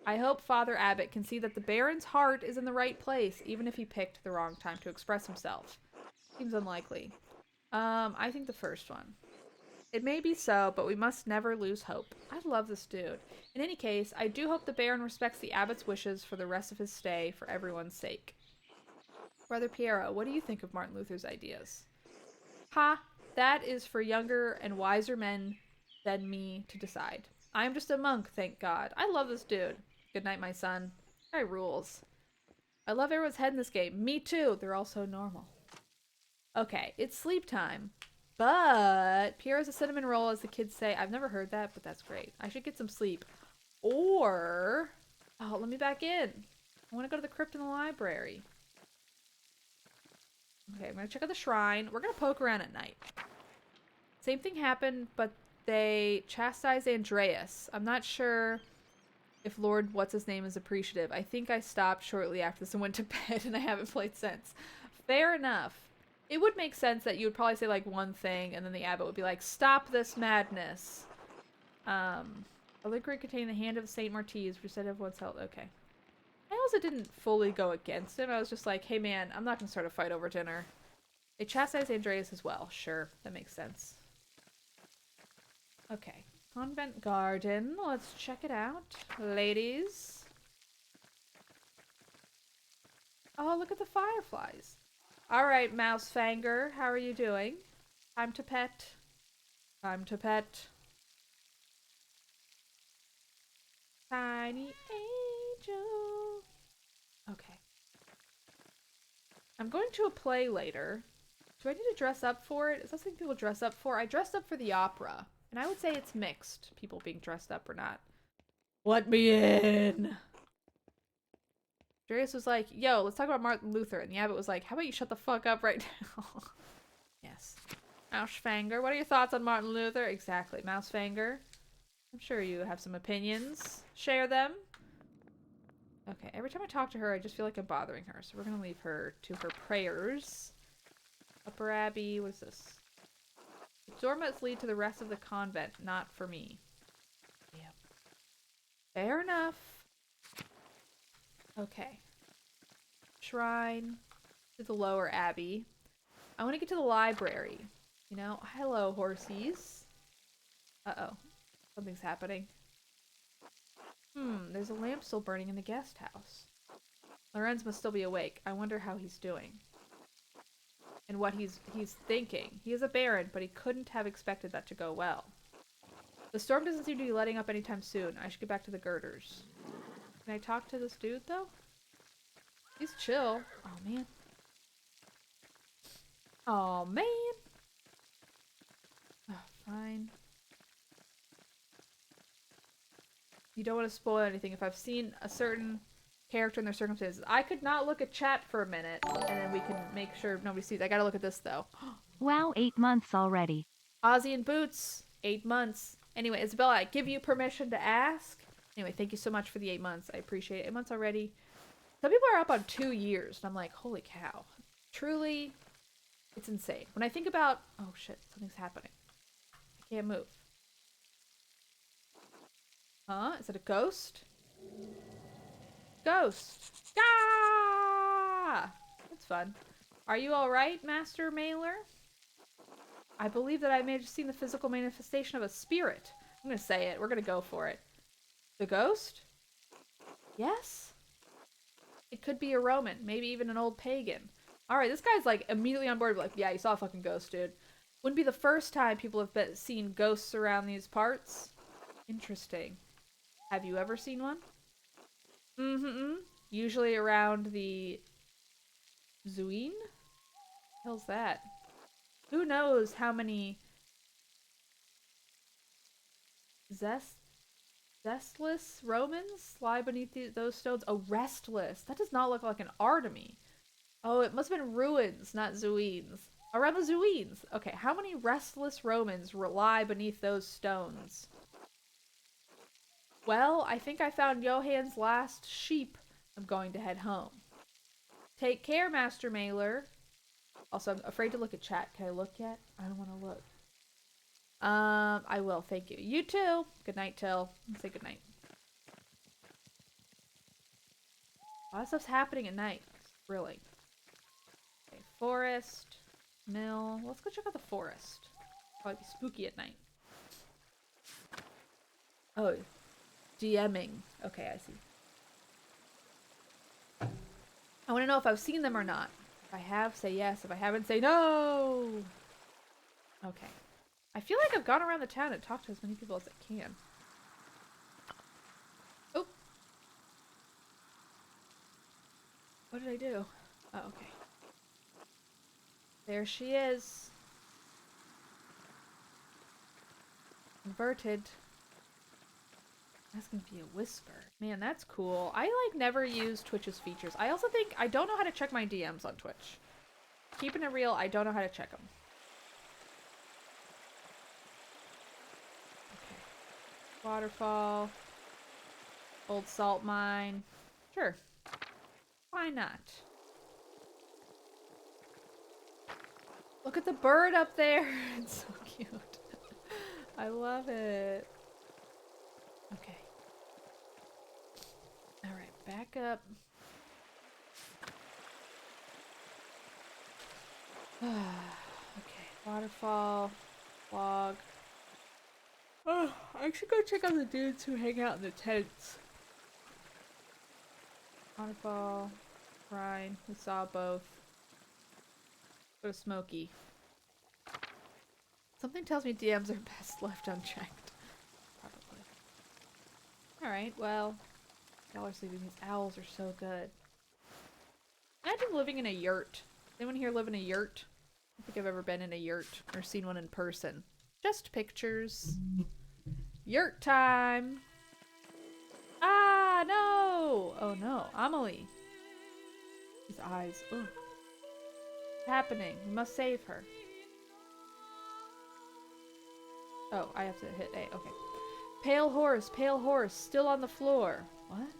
I hope Father Abbot can see that the Baron's heart is in the right place, even if he picked the wrong time to express himself. Seems unlikely. I think the first one. It may be so, but we must never lose hope. I love this dude. In any case, I do hope the Baron respects the Abbot's wishes for the rest of his stay for everyone's sake. Brother Piero, what do you think of Martin Luther's ideas? Ha! That is for younger and wiser men than me to decide. I am just a monk, thank God. I love this dude. Good night, my son. This guy rules. I love everyone's head in this game. Me too. They're all so normal. Okay, it's sleep time. But Pierre's a cinnamon roll, as the kids say. I've never heard that, but that's great. I should get some sleep. Or... Oh, let me back in. I want to go to the crypt in the library. Okay, I'm going to check out the shrine. We're going to poke around at night. Same thing happened, but they chastised Andreas. I'm not sure if Lord What's-His-Name is appreciative. I think I stopped shortly after this and went to bed, and I haven't played since. Fair enough. It would make sense that you would probably say, like, one thing, and then the abbot would be like, stop this madness. A liquid containing the hand of Saint Martiz, percent of what's held. Okay. I also didn't fully go against him. I was just like, hey man, I'm not gonna start a fight over dinner. They chastise Andreas as well. Sure, that makes sense. Okay. Convent garden. Let's check it out. Ladies. Oh, look at the fireflies. Alright, Mousefanger, how are you doing? Time to pet. Time to pet. Tiny angel. Okay. I'm going to a play later. Do I need to dress up for it? Is that something people dress up for? I dressed up for the opera. And I would say it's mixed, people being dressed up or not. Let me in! Darius was like, yo, let's talk about Martin Luther. And the abbot was like, how about you shut the fuck up right now? Yes. Mousefanger, what are your thoughts on Martin Luther? Exactly, Mousefanger. I'm sure you have some opinions. Share them. Okay, every time I talk to her, I just feel like I'm bothering her. So we're gonna leave her to her prayers. Upper Abbey, what is this? The door must lead to the rest of the convent, not for me. Yep. Fair enough. Okay. Shrine to the lower abbey. I want to get to the library. You know? Hello, horsies. Uh-oh. Something's happening. There's a lamp still burning in the guest house. Lorenz must still be awake. I wonder how he's doing. And what he's thinking. He is a baron, but he couldn't have expected that to go well. The storm doesn't seem to be letting up anytime soon. I should get back to the girders. Can I talk to this dude, though? He's chill. Oh, man. Oh, man. Oh, fine. You don't want to spoil anything. If I've seen a certain character in their circumstances, I could not look at chat for a minute, and then we can make sure nobody sees. I gotta look at this, though. Wow, 8 months already. Ozzy and Boots, 8 months. Anyway, Isabella, I give you permission to ask. Anyway, thank you so much for the 8 months. I appreciate it. 8 months already. Some people are up on 2 years, and I'm like, holy cow. Truly, it's insane. When I think about... Oh, shit. Something's happening. I can't move. Huh? Is it a ghost? Ghost! Ah! That's fun. Are you alright, Master Mailer? I believe that I may have seen the physical manifestation of a spirit. I'm gonna say it. We're gonna go for it. The ghost? Yes? It could be a Roman. Maybe even an old pagan. Alright, this guy's like immediately on board. Like, yeah, you saw a fucking ghost, dude. Wouldn't be the first time people have seen ghosts around these parts. Interesting. Have you ever seen one? Usually around the... Zuin? What the hell's that? Who knows how many... Zestless Romans lie beneath those stones? Oh, restless. That does not look like an R to me. Oh, it must have been ruins, not Zuins. Around the Zuins. Okay, how many restless Romans lie beneath those stones? Well, I think I found Johann's last sheep. I'm going to head home. Take care, Master Mailer. Also, I'm afraid to look at chat. Can I look yet? I don't want to look. I will. Thank you. You too. Good night, Till. Say good night. A lot of stuff's happening at night. It's thrilling. Okay, forest. Mill. Let's go check out the forest. Probably be spooky at night. Oh, DMing. Okay, I see. I want to know if I've seen them or not. If I have, say yes. If I haven't, say no! Okay. I feel like I've gone around the town and talked to as many people as I can. Oh! What did I do? Oh, okay. There she is. Inverted. That's gonna be a whisper. Man, that's cool. I, like, never use Twitch's features. I also think I don't know how to check my DMs on Twitch. Keeping it real, I don't know how to check them. Okay. Waterfall. Old salt mine. Sure. Why not? Look at the bird up there. It's so cute. I love it. Okay. Alright, back up. Okay, waterfall, log. Oh, I should go check out the dudes who hang out in the tents. Waterfall, Rhine, we saw both. Go to Smokey. Something tells me DMs are best left unchecked. Probably. Alright, well, y'all are sleeping. These owls are so good. Imagine living in a yurt. Anyone here live in a yurt? I don't think I've ever been in a yurt or seen one in person. Just pictures. Yurt time! Ah, no! Oh no, Amelie. His eyes. Ugh. What's happening? We must save her. Oh, I have to hit A. Okay. Pale horse, still on the floor. What?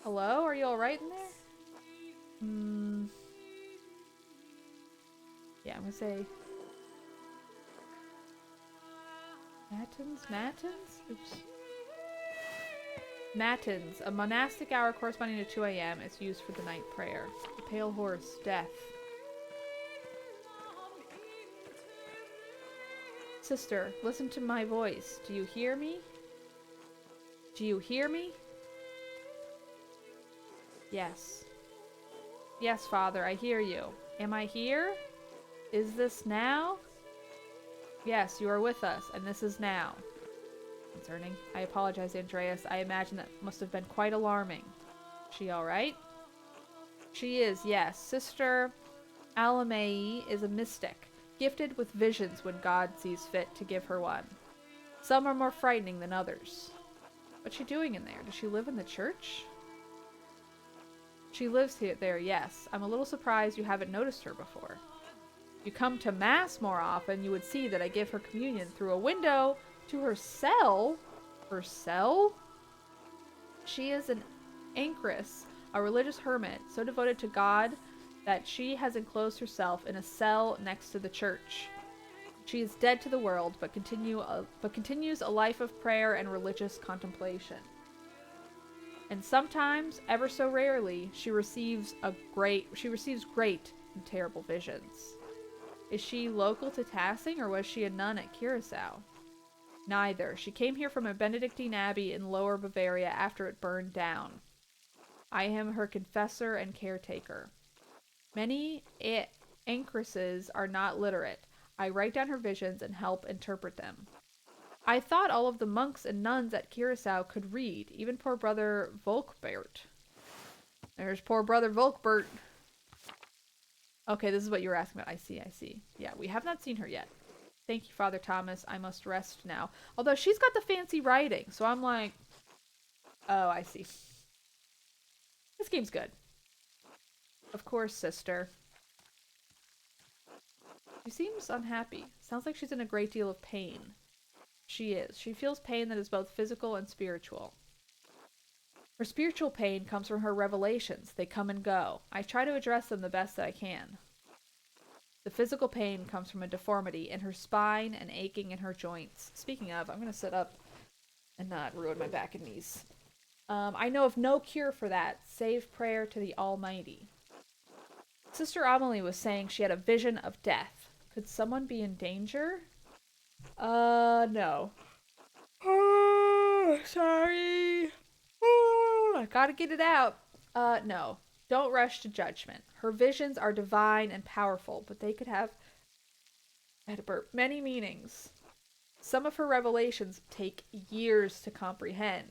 Hello? Are you alright in there? Yeah, I'm gonna say... Matins? Oops. Matins, a monastic hour corresponding to 2 a.m. It's used for the night prayer. The pale horse, death. Sister, listen to my voice. Do you hear me? Do you hear me? Yes. Yes, Father, I hear you. Am I here? Is this now? Yes, you are with us, and this is now. Concerning. I apologize, Andreas. I imagine that must have been quite alarming. She alright? She is, yes. Sister Alamei is a mystic, gifted with visions when God sees fit to give her one. Some are more frightening than others. What's she doing in there? Does she live in the church? She lives there, yes. I'm a little surprised you haven't noticed her before. If you come to Mass more often, you would see that I give her communion through a window to her cell. Her cell? She is an anchoress, a religious hermit, so devoted to God that she has enclosed herself in a cell next to the church. She is dead to the world, but continues a life of prayer and religious contemplation. And sometimes, ever so rarely, she receives great and terrible visions. Is she local to Tassing, or was she a nun at Curacao? Neither. She came here from a Benedictine abbey in Lower Bavaria after it burned down. I am her confessor and caretaker. Many anchoresses are not literate. I write down her visions and help interpret them. I thought all of the monks and nuns at Curacao could read, even poor brother Volkbert. There's poor brother Volkbert. Okay, this is what you were asking about. I see. Yeah, we have not seen her yet. Thank you, Father Thomas. I must rest now. Although she's got the fancy writing, so I'm like... Oh, I see. This game's good. Of course, sister. She seems unhappy. Sounds like she's in a great deal of pain. She is. She feels pain that is both physical and spiritual. Her spiritual pain comes from her revelations. They come and go. I try to address them the best that I can. The physical pain comes from a deformity in her spine and aching in her joints. Speaking of, I'm going to sit up and not ruin my back and knees. I know of no cure for that, save prayer to the Almighty. Sister Amelie was saying she had a vision of death. Could someone be in danger? No. Oh, sorry. Oh, I gotta get it out. No. Don't rush to judgment. Her visions are divine and powerful, but they could have many meanings. Some of her revelations take years to comprehend.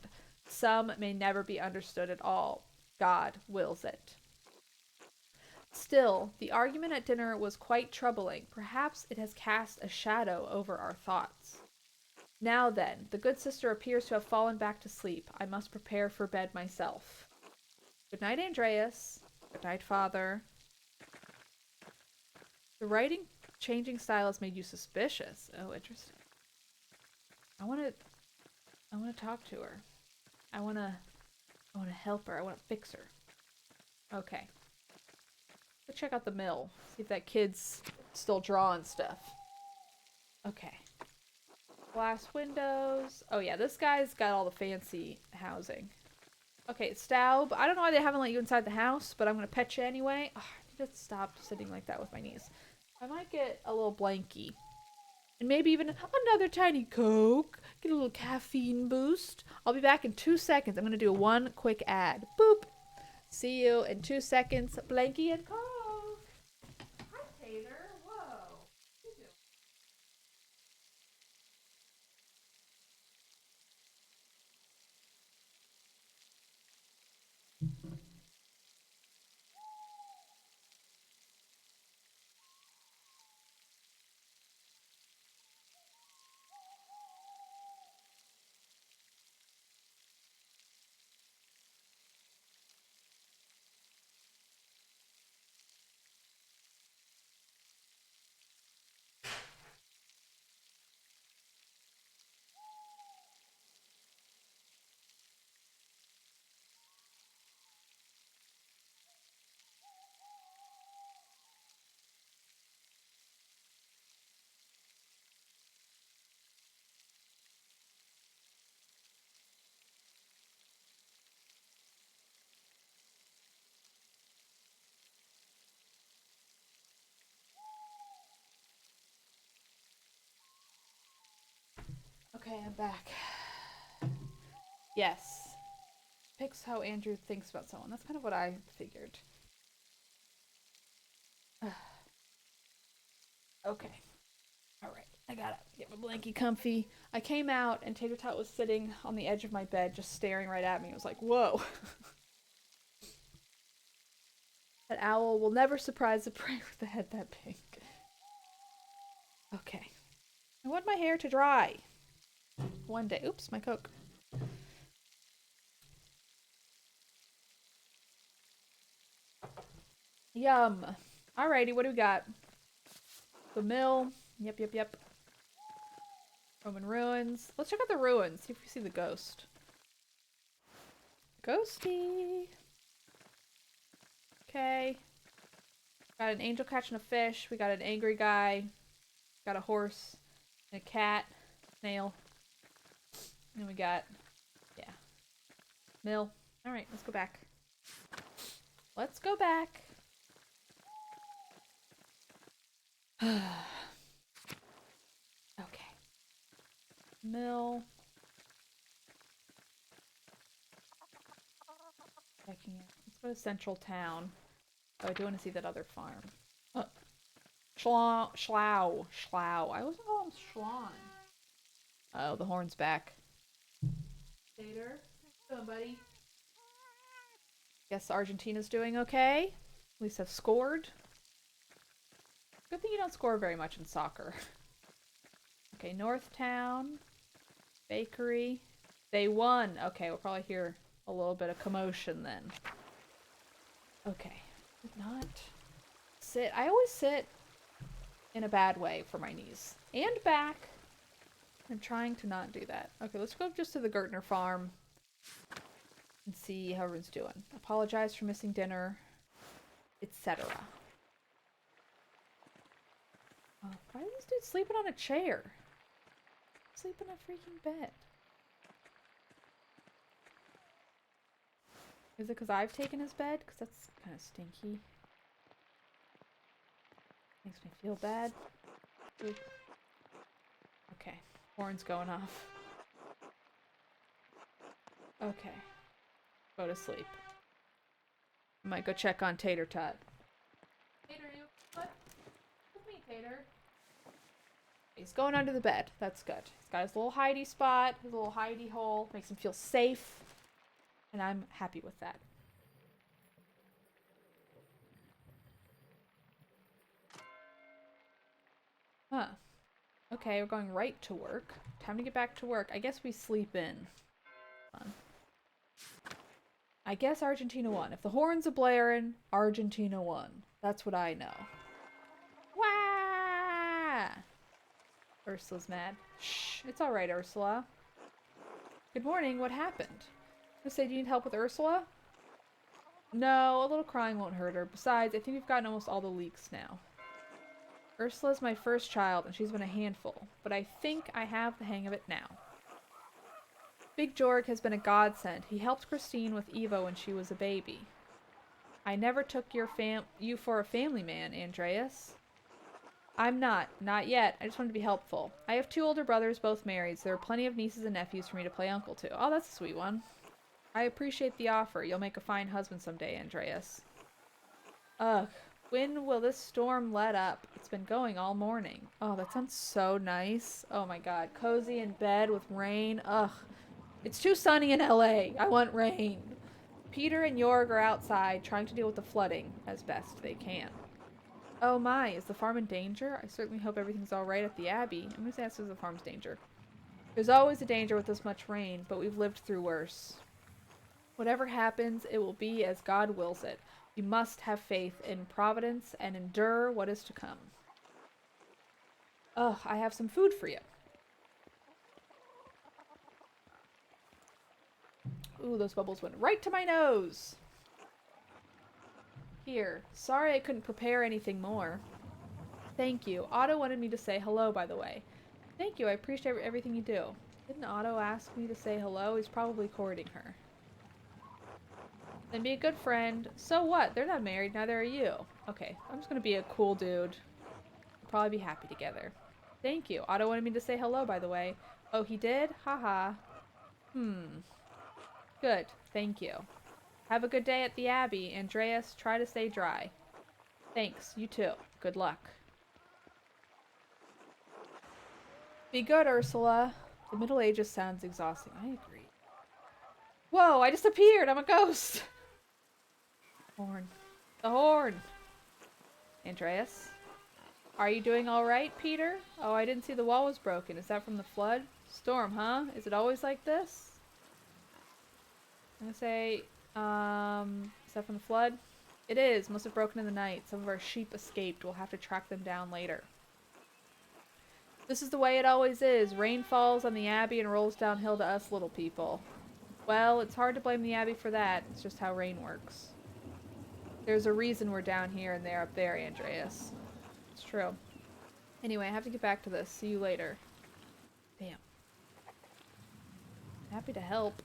Some may never be understood at all. God wills it. Still, the argument at dinner was quite troubling. Perhaps it has cast a shadow over our thoughts. Now then, the good sister appears to have fallen back to sleep. I must prepare for bed myself. Good night, Andreas. Good night, Father. The writing changing style has made you suspicious. Oh, interesting. I want to talk to her. I wanna help her. I wanna fix her. Okay. Let's check out the mill. See if that kid's still drawing stuff. Okay. Glass windows. Oh yeah, this guy's got all the fancy housing. Okay, Staub. I don't know why they haven't let you inside the house, but I'm gonna pet you anyway. Oh, I need to stop sitting like that with my knees. I might get a little blankie. And maybe even another tiny Coke. Get a little caffeine boost. I'll be back in 2 seconds. I'm gonna do one quick ad. Boop. See you in 2 seconds. Blankie and Coke. Hi, Tater. Whoa. What you doing? Okay, I'm back. Yes. Picks how Andrew thinks about someone. That's kind of what I figured. Okay. Alright. I gotta get my blankie comfy. I came out and Tater Tot was sitting on the edge of my bed just staring right at me. It was like, whoa. That owl will never surprise the prey with a head that big. Okay. I want my hair to dry. One day. Oops, my Coke. Yum. Alrighty, what do we got? The mill. Yep. Roman ruins. Let's check out the ruins. See if we see the ghost. Ghosty. Okay. Got an angel catching a fish. We got an angry guy. Got a horse. And a cat. Snail. And we got... yeah. Mill. Alright, let's go back. Let's go back. Okay. Mill. Checking it. Let's go to Central Town. Oh, I do want to see that other farm. Schlau. I always call him Schlon. Oh, the horn's back. Tater, how you doing, buddy? Guess Argentina's doing okay. At least have scored. Good thing you don't score very much in soccer. Okay, North Town. Bakery. They won. Okay, we'll probably hear a little bit of commotion then. Okay. Did not sit. I always sit in a bad way for my knees. And back. I'm trying to not do that. Okay, let's go just to the Gertner farm and see how everyone's doing. Apologize for missing dinner, etc. Oh, why is this dude sleeping on a chair? Sleep in a freaking bed. Is it because I've taken his bed? Because that's kind of stinky. Makes me feel bad. Ooh. Okay. Horn's going off. Okay. Go to sleep. I might go check on Tater Tot. Tater, you what? With me, Tater. He's going under the bed. That's good. He's got his little hidey spot, his little hidey hole. Makes him feel safe. And I'm happy with that. Huh. Okay, we're going right to work. Time to get back to work. I guess we sleep in. Fun. I guess Argentina won. If the horns are blaring, Argentina won. That's what I know. Wah! Ursula's mad. Shh, it's alright, Ursula. Good morning, what happened? I say, do you need help with Ursula? No, a little crying won't hurt her. Besides, I think we've gotten almost all the leaks now. Ursula's my first child, and she's been a handful, but I think I have the hang of it now. Big Jorg has been a godsend. He helped Christine with Eva when she was a baby. I never took you for a family man, Andreas. I'm not. Not yet. I just wanted to be helpful. I have 2 older brothers, both married, so there are plenty of nieces and nephews for me to play uncle to. Oh, that's a sweet one. I appreciate the offer. You'll make a fine husband someday, Andreas. Ugh. When will this storm let up? It's been going all morning. Oh, that sounds so nice. Oh my god. Cozy in bed with rain. Ugh. It's too sunny in LA. I want rain. Peter and Jorg are outside trying to deal with the flooding as best they can. Oh my, is the farm in danger? I certainly hope everything's alright at the Abbey. I'm going to ask if the farm's danger. There's always a danger with this much rain, but we've lived through worse. Whatever happens, it will be as God wills it. You must have faith in Providence and endure what is to come. Oh, I have some food for you. Ooh, those bubbles went right to my nose. Here. Sorry I couldn't prepare anything more. Thank you. Otto wanted me to say hello, by the way. Thank you. I appreciate everything you do. Didn't Otto ask me to say hello? He's probably courting her. Then be a good friend. So what? They're not married, neither are you. Okay, I'm just gonna be a cool dude. We'll probably be happy together. Thank you. Otto wanted me to say hello, by the way. Oh, he did? Haha. Good. Thank you. Have a good day at the Abbey. Andreas, try to stay dry. Thanks. You too. Good luck. Be good, Ursula. The Middle Ages sounds exhausting. I agree. Whoa, I just appeared. I'm a ghost. Horn. The horn. Andreas. Are you doing all right, Peter? Oh, I didn't see the wall was broken. Is that from the flood? Storm, huh? Is it always like this? I'm gonna say, is that from the flood? It is. Must have broken in the night. Some of our sheep escaped. We'll have to track them down later. This is the way it always is. Rain falls on the Abbey and rolls downhill to us little people. Well, it's hard to blame the Abbey for that. It's just how rain works. There's a reason we're down here and they're up there, Andreas. It's true. Anyway, I have to get back to this. See you later. Damn. Happy to help.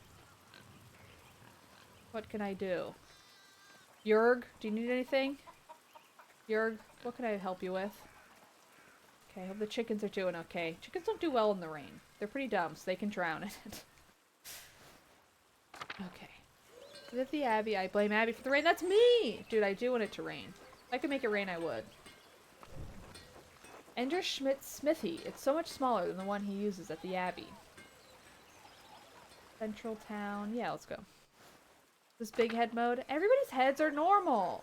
What can I do? Jorg, do you need anything? Jorg, what can I help you with? Okay, I hope the chickens are doing okay. Chickens don't do well in the rain. They're pretty dumb, so they can drown in it. Okay. At the Abbey, I blame Abby for the rain. That's me! Dude, I do want it to rain. If I could make it rain, I would. Ender Schmidt's smithy. It's so much smaller than the one he uses at the Abbey. Central Town. Yeah, let's go. This big head mode. Everybody's heads are normal.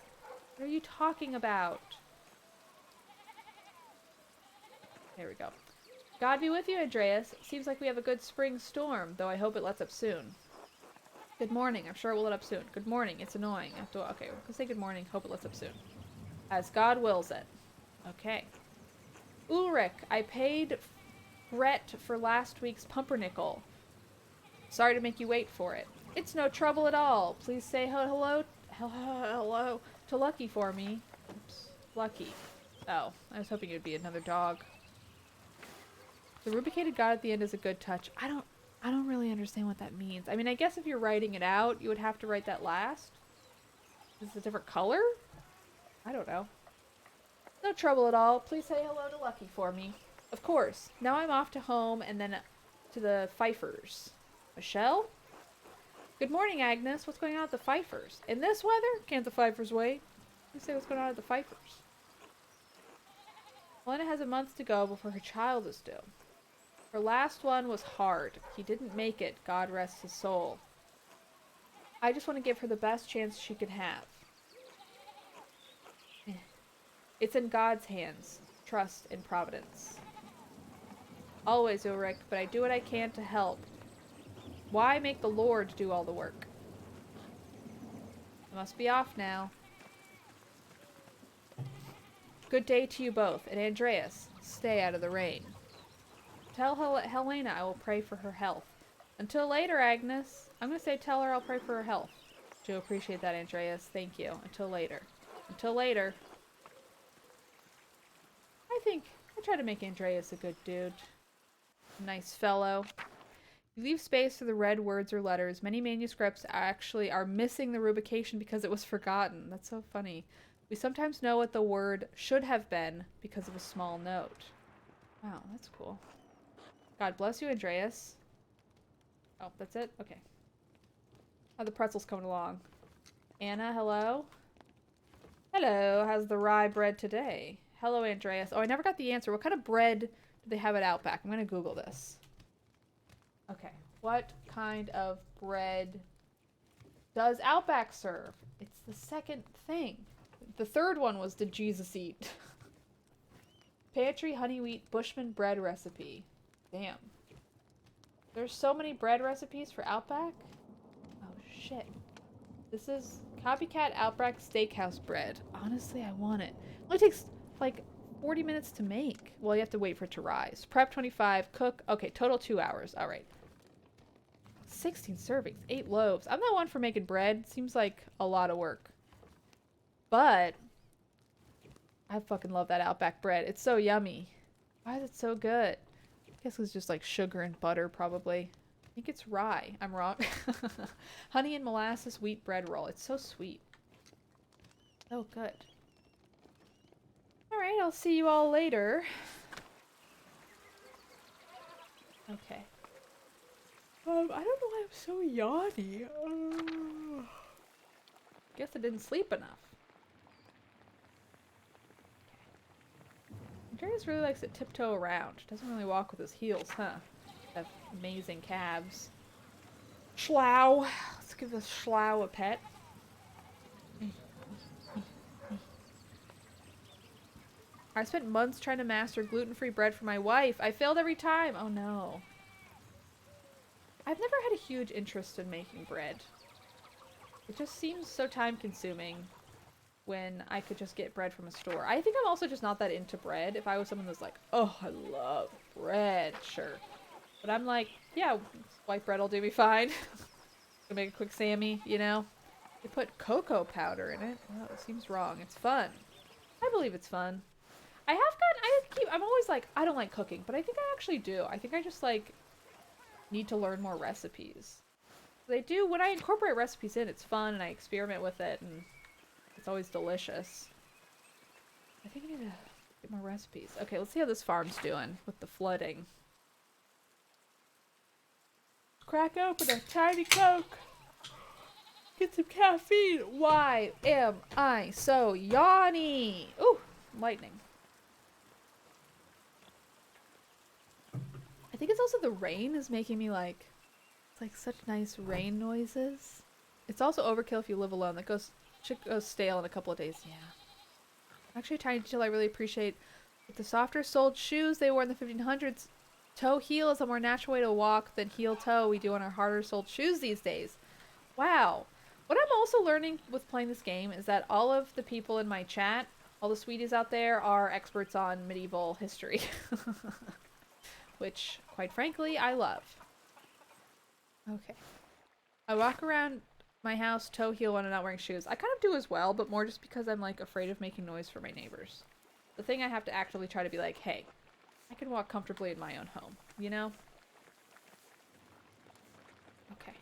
What are you talking about? There we go. God be with you, Andreas. Seems like we have a good spring storm, though I hope it lets up soon. Good morning. I'm sure it will let up soon. Good morning. It's annoying. I have to, okay, we'll say good morning. Hope it lets up soon. As God wills it. Okay. Ulrich, I paid Brett for last week's pumpernickel. Sorry to make you wait for it. It's no trouble at all. Please say hello to Lucky for me. Oops. Lucky. Oh, I was hoping it would be another dog. The rubricated God at the end is a good touch. I don't really understand what that means. I mean, I guess if you're writing it out, you would have to write that last. Is this a different color? I don't know. No trouble at all. Please say hello to Lucky for me. Of course. Now I'm off to home and then to the Pfeiffers. Michelle? Good morning, Agnes. What's going on at the Pfeiffers? In this weather? Can't the Pfeiffers wait? Let's say what's going on at the Pfeiffers. Helena has a month to go before her child is due. Her last one was hard. He didn't make it. God rest his soul. I just want to give her the best chance she can have. It's in God's hands. Trust in Providence. Always, Ulrich, but I do what I can to help. Why make the Lord do all the work? I must be off now. Good day to you both. And Andreas, stay out of the rain. Tell Helena I will pray for her health. Until later, Agnes. I'm gonna say tell her I'll pray for her health. Do appreciate that, Andreas. Thank you. Until later. Until later. I think I try to make Andreas a good dude. Nice fellow. You leave space for the red words or letters. Many manuscripts actually are missing the rubrication because it was forgotten. That's so funny. We sometimes know what the word should have been because of a small note. Wow, that's cool. God bless you, Andreas. Oh, that's it? Okay. Oh, the pretzel's coming along. Anna, hello? Hello, how's the rye bread today? Hello, Andreas. Oh, I never got the answer. What kind of bread do they have at Outback? I'm gonna Google this. Okay. What kind of bread does Outback serve? It's the second thing. The third one was, did Jesus eat? Pantry honey wheat Bushman bread recipe. Damn. There's so many bread recipes for Outback? Oh, shit. This is copycat Outback Steakhouse bread. Honestly, I want it. It only takes, like, 40 minutes to make. Well, you have to wait for it to rise. Prep 25, cook. Okay, total 2 hours. All right. 16 servings, 8 loaves. I'm not one for making bread. Seems like a lot of work. But I fucking love that Outback bread. It's so yummy. Why is it so good? I guess it's just like sugar and butter, probably. I think it's rye. I'm wrong. Honey and molasses wheat bread roll. It's so sweet. So good. Alright, I'll see you all later. Okay. I don't know why I'm so yawny. Guess I didn't sleep enough. Andreas really likes to tiptoe around. Doesn't really walk with his heels, huh? Have amazing calves. Schlau. Let's give this Schlau a pet. I spent months trying to master gluten-free bread for my wife. I failed every time. Oh no. I've never had a huge interest in making bread. It just seems so time-consuming when I could just get bread from a store. I think I'm also just not that into bread. If I was someone that's like, oh, I love bread, sure. But I'm like, yeah, white bread will do me fine. Gonna make a quick Sammy, you know? They put cocoa powder in it. Oh, it seems wrong. It's fun. I believe it's fun. I'm always like, I don't like cooking, but I think I actually do. I think I just like need to learn more recipes. They do, when I incorporate recipes in, it's fun and I experiment with it and it's always delicious. I think I need to get more recipes. Okay, let's see how this farm's doing with the flooding. Crack open a tiny Coke. Get some caffeine. Why am I so yawny? Ooh, lightning. I think it's also the rain is making me like, it's like such nice rain noises. It's also overkill if you live alone. That should go stale in a couple of days. Yeah. Actually, a tiny detail I really appreciate. With the softer soled shoes they wore in the 1500s, toe heel is a more natural way to walk than heel toe we do on our harder soled shoes these days. Wow. What I'm also learning with playing this game is that all of the people in my chat, all the sweeties out there, are experts on medieval history. Which, quite frankly, I love. Okay. I walk around my house toe heel when I'm not wearing shoes. I kind of do as well, but more just because I'm like afraid of making noise for my neighbors. The thing I have to actively try to be like, hey, I can walk comfortably in my own home, you know? Okay.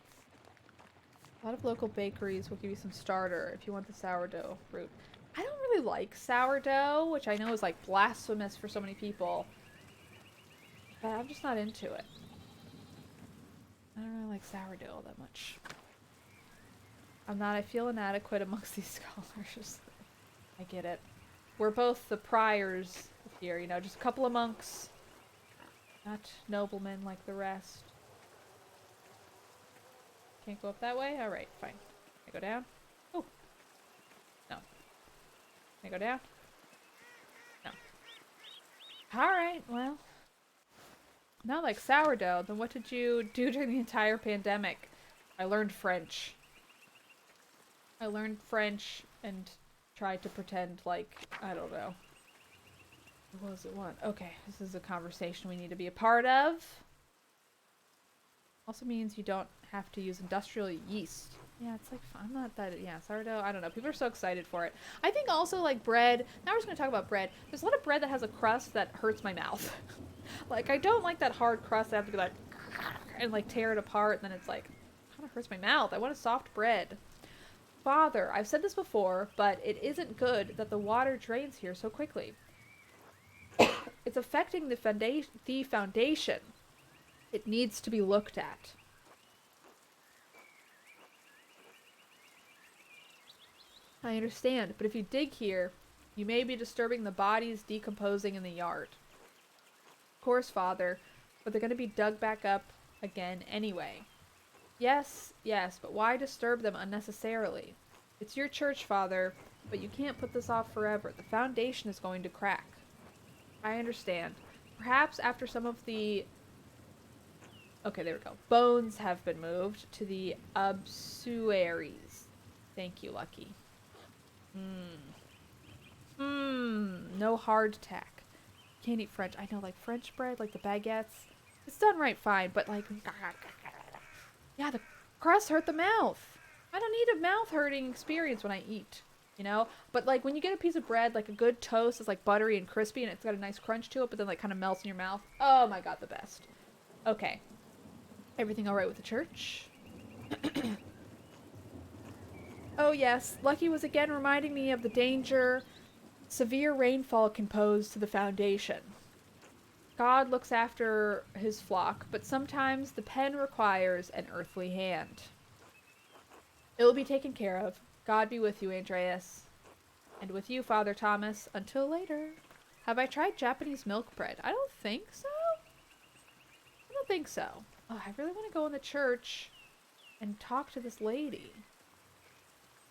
A lot of local bakeries will give you some starter if you want the sourdough route. I don't really like sourdough, which I know is like blasphemous for so many people. But I'm just not into it. I don't really like sourdough all that much. I feel inadequate amongst these scholars. I get it. We're both the priors here, you know, just a couple of monks. Not noblemen like the rest. Can't go up that way? Alright, fine. Can I go down? Oh. No. Can I go down? No. Alright, well. Not like sourdough. Then what did you do during the entire pandemic? I learned French. I learned French and tried to pretend like, I don't know. What was it want? Okay, this is a conversation we need to be a part of. Also means you don't have to use industrial yeast. Yeah, it's like, I'm not that, yeah, sourdough, I don't know. People are so excited for it. I think also, like, bread, now we're just going to talk about bread. There's a lot of bread that has a crust that hurts my mouth. Like, I don't like that hard crust that I have to be like, and like tear it apart, and then it's like, kind of hurts my mouth. I want a soft bread. Father, I've said this before, but it isn't good that the water drains here so quickly. It's affecting the foundation. It needs to be looked at. I understand, but if you dig here, you may be disturbing the bodies decomposing in the yard. Of course, Father, but they're going to be dug back up again anyway. Yes, but why disturb them unnecessarily? It's your church, Father, but you can't put this off forever. The foundation is going to crack. I understand. Perhaps after some of the... Okay, there we go. Bones have been moved to the obsuaries. Thank you, Lucky. No hardtack. Can't eat French. I know, like French bread, like the baguettes. It's done right fine, but like... Yeah, the crust hurt the mouth. I don't need a mouth hurting experience when I eat, you know? But like when you get a piece of bread, like a good toast is like buttery and crispy and it's got a nice crunch to it, but then like kind of melts in your mouth. Oh my god, the best. Okay. Everything alright with the church? Oh yes, Lucky was again reminding me of the danger severe rainfall can pose to the foundation. God looks after his flock, but sometimes the pen requires an earthly hand. It will be taken care of. God be with you, Andreas. And with you, Father Thomas. Until later. Have I tried Japanese milk bread? I don't think so. I don't think so. Oh, I really want to go in the church and talk to this lady.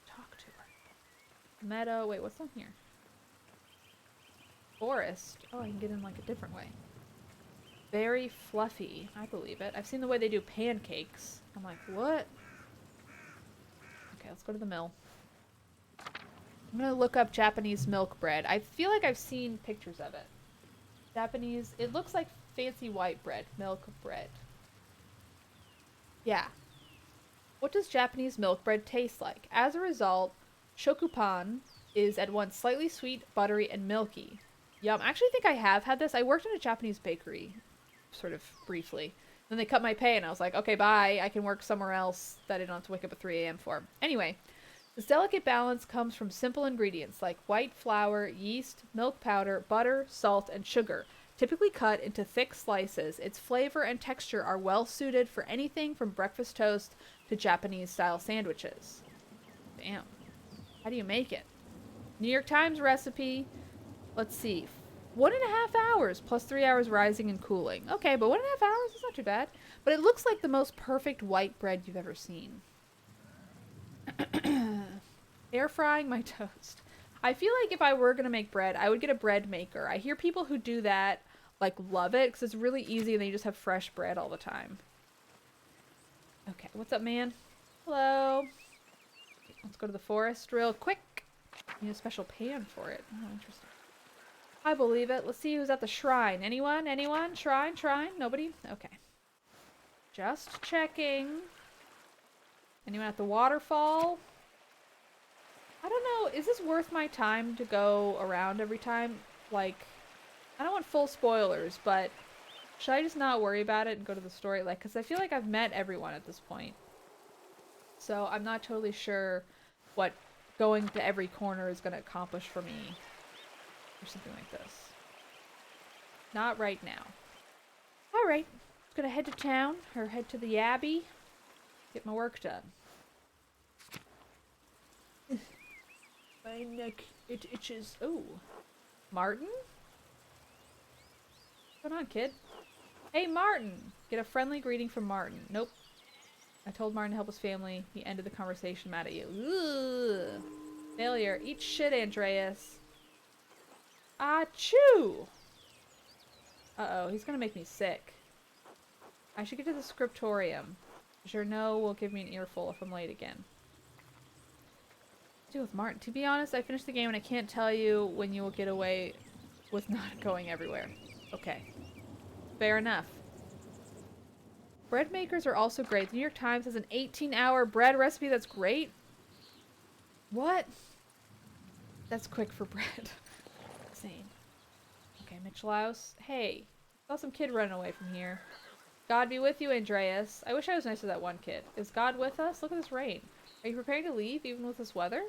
Talk to her. Meadow. Wait, what's on here? Forest. Oh, I can get in like a different way. Very fluffy. I believe it. I've seen the way they do pancakes. I'm like, what? Okay, let's go to the mill. I'm gonna look up Japanese milk bread. I feel like I've seen pictures of it. Japanese, it looks like fancy white bread. Milk bread. Yeah. What does Japanese milk bread taste like? As a result, shokupan is at once slightly sweet, buttery, and milky. Yum. I actually think I have had this. I worked in a Japanese bakery, sort of briefly. Then they cut my pay and I was like, okay, bye. I can work somewhere else that I don't have to wake up at 3 a.m. for. Anyway, this delicate balance comes from simple ingredients like white flour, yeast, milk powder, butter, salt, and sugar. Typically cut into thick slices, its flavor and texture are well suited for anything from breakfast toast to Japanese-style sandwiches. Damn. How do you make it? New York Times recipe. Let's see. 1.5 hours plus 3 hours rising and cooling. Okay, but 1.5 hours is not too bad. But it looks like the most perfect white bread you've ever seen. Air frying my toast. I feel like if I were going to make bread, I would get a bread maker. I hear people who do that, like, love it because it's really easy and then you just have fresh bread all the time. Okay, what's up, man? Hello. Let's go to the forest real quick. Need a special pan for it. Oh, interesting. I believe it. Let's see who's at the shrine. Anyone? Anyone? Shrine? Shrine? Nobody? Okay. Just checking. Anyone at the waterfall? I don't know. Is this worth my time to go around every time? Like, I don't want full spoilers, but should I just not worry about it and go to the story? Like, because I feel like I've met everyone at this point. So I'm not totally sure what going to every corner is going to accomplish for me. Or something like this. Not right now. Alright. I'm gonna head to town, or head to the Abbey. Get my work done. My neck, it itches. Ooh. Martin? What's going on, kid? Hey, Martin! Get a friendly greeting from Martin. Nope. I told Martin to help his family. He ended the conversation mad at you. Ugh. Failure. Eat shit, Andreas. Achoo! Uh-oh, he's gonna make me sick. I should get to the scriptorium. Journeau will give me an earful if I'm late again. What do with Martin? To be honest, I finished the game and I can't tell you when you will get away with not going everywhere. Okay. Fair enough. Bread makers are also great. The New York Times has an 18-hour bread recipe that's great. What? That's quick for bread. Insane. Okay, Mitchell House. Hey, saw some kid running away from here. God be with you, Andreas. I wish I was nice to that one kid. Is God with us? Look at this rain. Are you preparing to leave, even with this weather?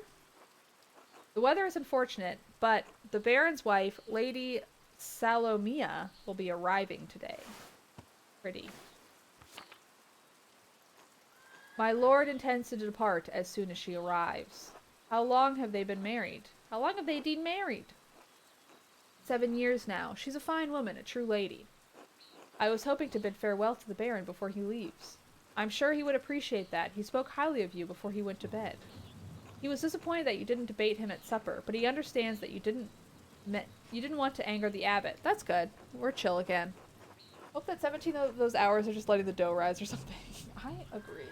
The weather is unfortunate, but the Baron's wife, Lady Salomia, will be arriving today. Pretty. My lord intends to depart as soon as she arrives. How long have they been married? How long have they been married? 7 years now. She's a fine woman, a true lady. I was hoping to bid farewell to the Baron before he leaves. I'm sure he would appreciate that. He spoke highly of you before he went to bed. He was disappointed that you didn't debate him at supper, but he understands that you didn't want to anger the abbot. That's good. We're chill again. Hope that 17 of those hours are just letting the dough rise or something. I agree.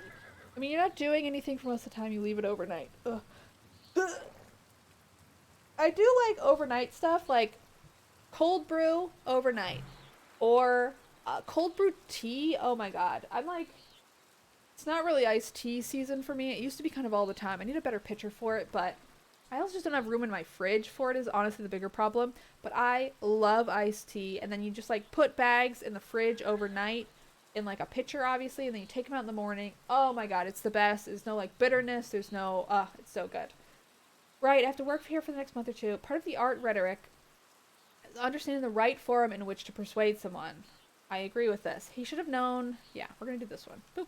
I mean, you're not doing anything for most of the time. You leave it overnight. Ugh. I do like overnight stuff, like cold brew overnight. Or cold brew tea. Oh my god. I'm like... It's not really iced tea season for me. It used to be kind of all the time. I need a better pitcher for it, but I also just don't have room in my fridge for it is honestly the bigger problem. But I love iced tea, and then you just like put bags in the fridge overnight in like a pitcher, obviously, and then you take them out in the morning. Oh my god, it's the best. There's no like bitterness. There's no, it's so good. Right, I have to work here for the next month or two. Part of the art rhetoric is understanding the right forum in which to persuade someone. I agree with this. He should have known. Yeah, we're going to do this one. Boop.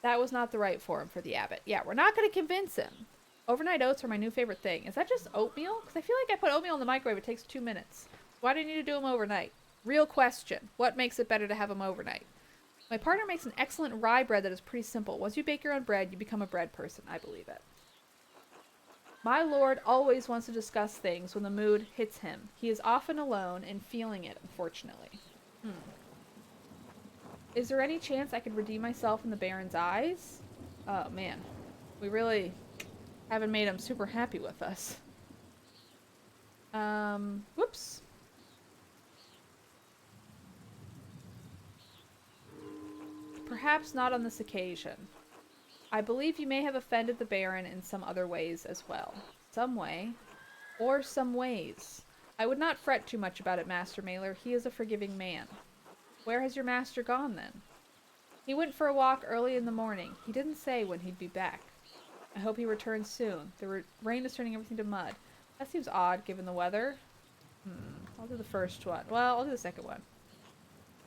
That was not the right forum for the abbot. Yeah, we're not going to convince him. Overnight oats are my new favorite thing. Is that just oatmeal? Because I feel like I put oatmeal in the microwave. It takes 2 minutes. Why do you need to do them overnight? Real question. What makes it better to have them overnight? My partner makes an excellent rye bread that is pretty simple. Once you bake your own bread, you become a bread person. I believe it. My lord always wants to discuss things when the mood hits him. He is often alone and feeling it, unfortunately. Is there any chance I could redeem myself in the Baron's eyes? Oh, man. We really haven't made him super happy with us. Whoops. Perhaps not on this occasion. I believe you may have offended the Baron in some other ways as well. Some way. Or some ways. I would not fret too much about it, Master Mailer. He is a forgiving man. Where has your master gone, then? He went for a walk early in the morning. He didn't say when he'd be back. I hope he returns soon. The rain is turning everything to mud. That seems odd, given the weather. I'll do the first one. Well, I'll do the second one.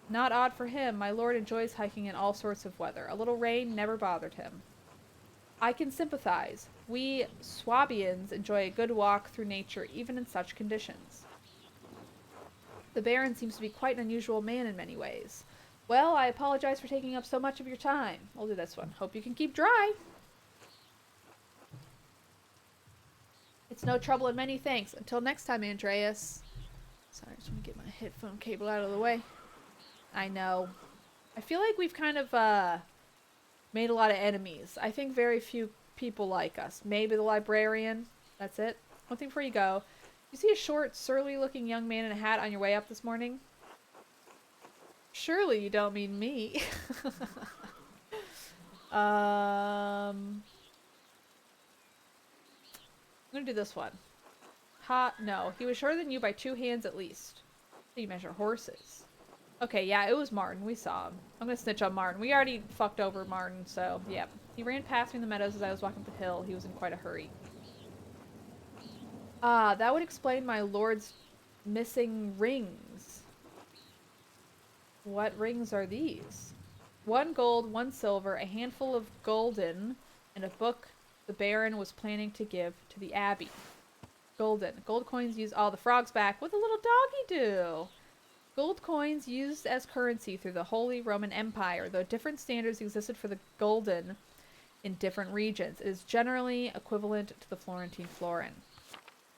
Not odd for him. My lord enjoys hiking in all sorts of weather. A little rain never bothered him. I can sympathize. We Swabians enjoy a good walk through nature, even in such conditions. The Baron seems to be quite an unusual man in many ways. Well, I apologize for taking up so much of your time. I'll do this one. Hope you can keep dry. It's no trouble and many thanks. Until next time, Andreas. Sorry, I just want to get my headphone cable out of the way. I know. I feel like we've kind of made a lot of enemies. I think very few people like us. Maybe the librarian. That's it. One thing before you go. You see a short, surly-looking young man in a hat on your way up this morning? Surely you don't mean me. I'm gonna do this one. No. He was shorter than you by 2 hands at least. So you measure horses. Okay, yeah, it was Martin. We saw him. I'm gonna snitch on Martin. We already fucked over Martin, so, yeah. He ran past me in the meadows as I was walking up the hill. He was in quite a hurry. Ah, that would explain my lord's missing rings. What rings are these? 1 gold, 1 silver, a handful of golden, and a book the Baron was planning to give to the Abbey. Golden. Gold coins used... Oh, the frog's back. What the little doggy do? Gold coins used as currency through the Holy Roman Empire, though different standards existed for the golden in different regions. It is generally equivalent to the Florentine florin.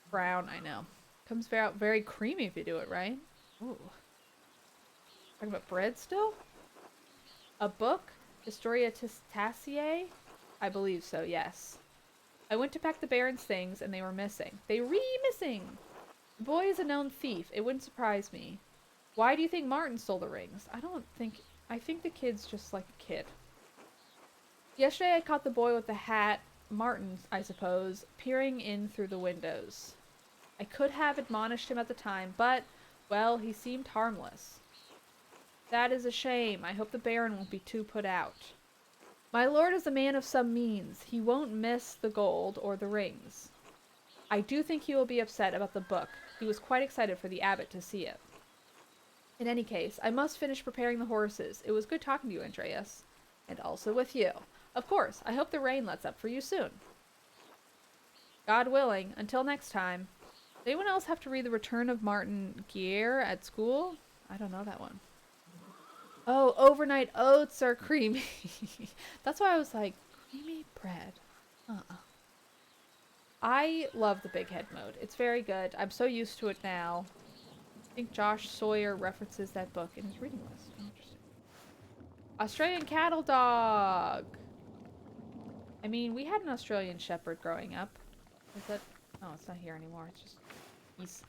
Brown, I know. Comes out very creamy if you do it right. Ooh. Talking about bread still? A book? Historia Testaceae? I believe so, yes. I went to pack the Baron's things, and they were missing. They missing! The boy is a known thief. It wouldn't surprise me. Why do you think Martin stole the rings? I don't think I think the kid's just like a kid. Yesterday I caught the boy with the hat, Martin, I suppose, peering in through the windows. I could have admonished him at the time, but, well, he seemed harmless. That is a shame. I hope the Baron won't be too put out. My lord is a man of some means. He won't miss the gold or the rings. I do think he will be upset about the book. He was quite excited for the abbot to see it. In any case, I must finish preparing the horses. It was good talking to you, Andreas. And also with you. Of course, I hope the rain lets up for you soon. God willing, until next time. Does anyone else have to read The Return of Martin Guerre at school? I don't know that one. Oh, overnight oats are creamy. That's why I was like, creamy bread. I love the big head mode. It's very good. I'm so used to it now. I think Josh Sawyer references that book in his reading list. Interesting. Australian cattle dog. I mean, we had an Australian shepherd growing up. Is that... Oh, it's not here anymore. It's just...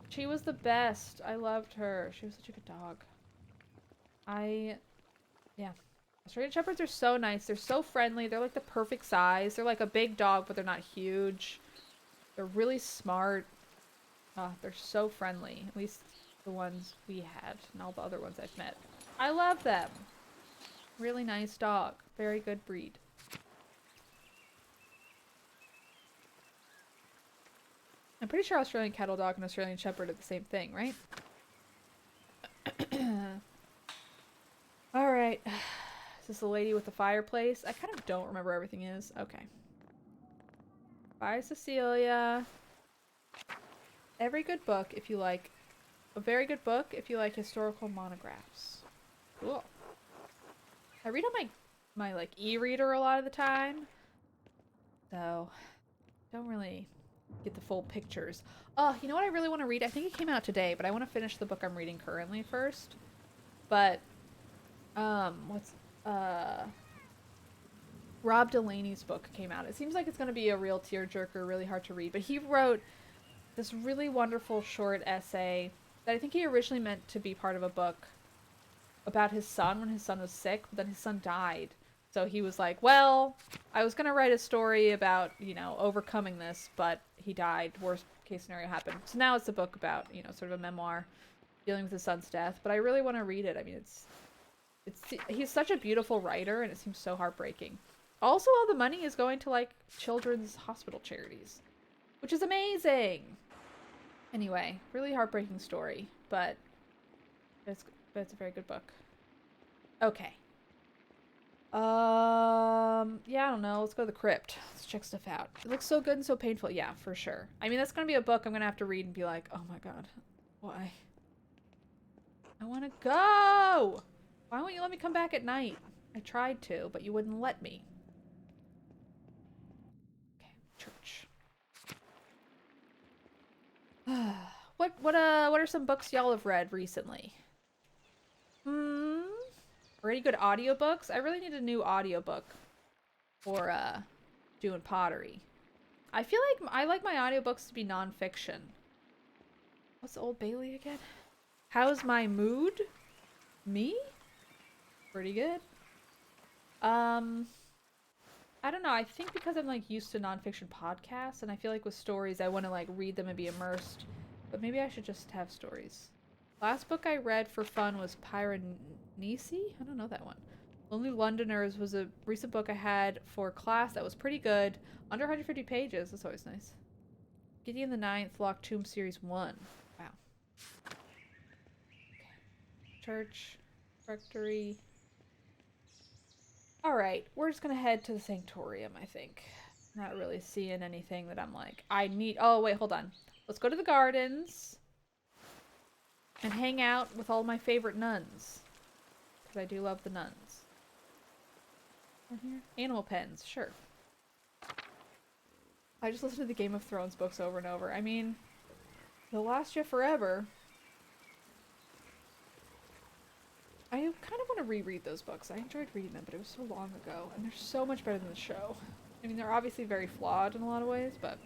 She was the best. I loved her. She was such a good dog. Yeah. Australian Shepherds are so nice. They're so friendly. They're like the perfect size. They're like a big dog, but they're not huge. They're really smart. They're so friendly. At least the ones we had and all the other ones I've met. I love them. Really nice dog. Very good breed. I'm pretty sure Australian Cattle Dog and Australian Shepherd are the same thing, right? Alright. Is this the lady with the fireplace? I kind of don't remember where everything is. Okay. Bye, Cecilia. Every good book if you like... A very good book if you like historical monographs. Cool. I read on my like, e-reader a lot of the time. So, don't really get the full pictures. Oh, you know what I really want to read? I think it came out today, but I want to finish the book I'm reading currently first. But... Rob Delaney's book came out. It seems like it's going to be a real tearjerker, really hard to read. But he wrote this really wonderful short essay that I think he originally meant to be part of a book about his son when his son was sick, but then his son died. So he was like, well, I was going to write a story about, you know, overcoming this, but he died. Worst case scenario happened. So now it's a book about, you know, sort of a memoir dealing with his son's death. But I really want to read it. I mean, he's such a beautiful writer, and it seems so heartbreaking. Also, all the money is going to, like, children's hospital charities, which is amazing. Anyway, really heartbreaking story, but it's a very good book. Okay. Yeah, I don't know. Let's go to the crypt. Let's check stuff out. It looks so good and so painful. Yeah, for sure. I mean, that's gonna be a book I'm gonna have to read and be like, oh my god, why? I want to go! Why won't you let me come back at night? I tried to, but you wouldn't let me. Okay, church. What are some books y'all have read recently? Or any good audiobooks? I really need a new audiobook for doing pottery. I feel like I like my audiobooks to be nonfiction. What's Old Bailey again? How's my mood? Me? Pretty good. I don't know. I think because I'm like used to nonfiction podcasts, and I feel like with stories I want to like read them and be immersed. But maybe I should just have stories. Last book I read for fun was Piranesi? I don't know that one. Lonely Londoners was a recent book I had for class that was pretty good. Under 150 pages. That's always nice. Gideon the Ninth, Locked Tomb Series 1. Wow. Okay. Church. Rectory. Alright, we're just gonna head to the Sanctorium, I think. Not really seeing anything that I'm like, I need... Oh, wait, hold on. Let's go to the gardens. And hang out with all my favorite nuns. Because I do love the nuns. Here? Animal pens, sure. I just listened to the Game of Thrones books over and over. I mean, they'll last you forever. I kind of want to reread those books. I enjoyed reading them, but it was so long ago. And they're so much better than the show. I mean, they're obviously very flawed in a lot of ways, but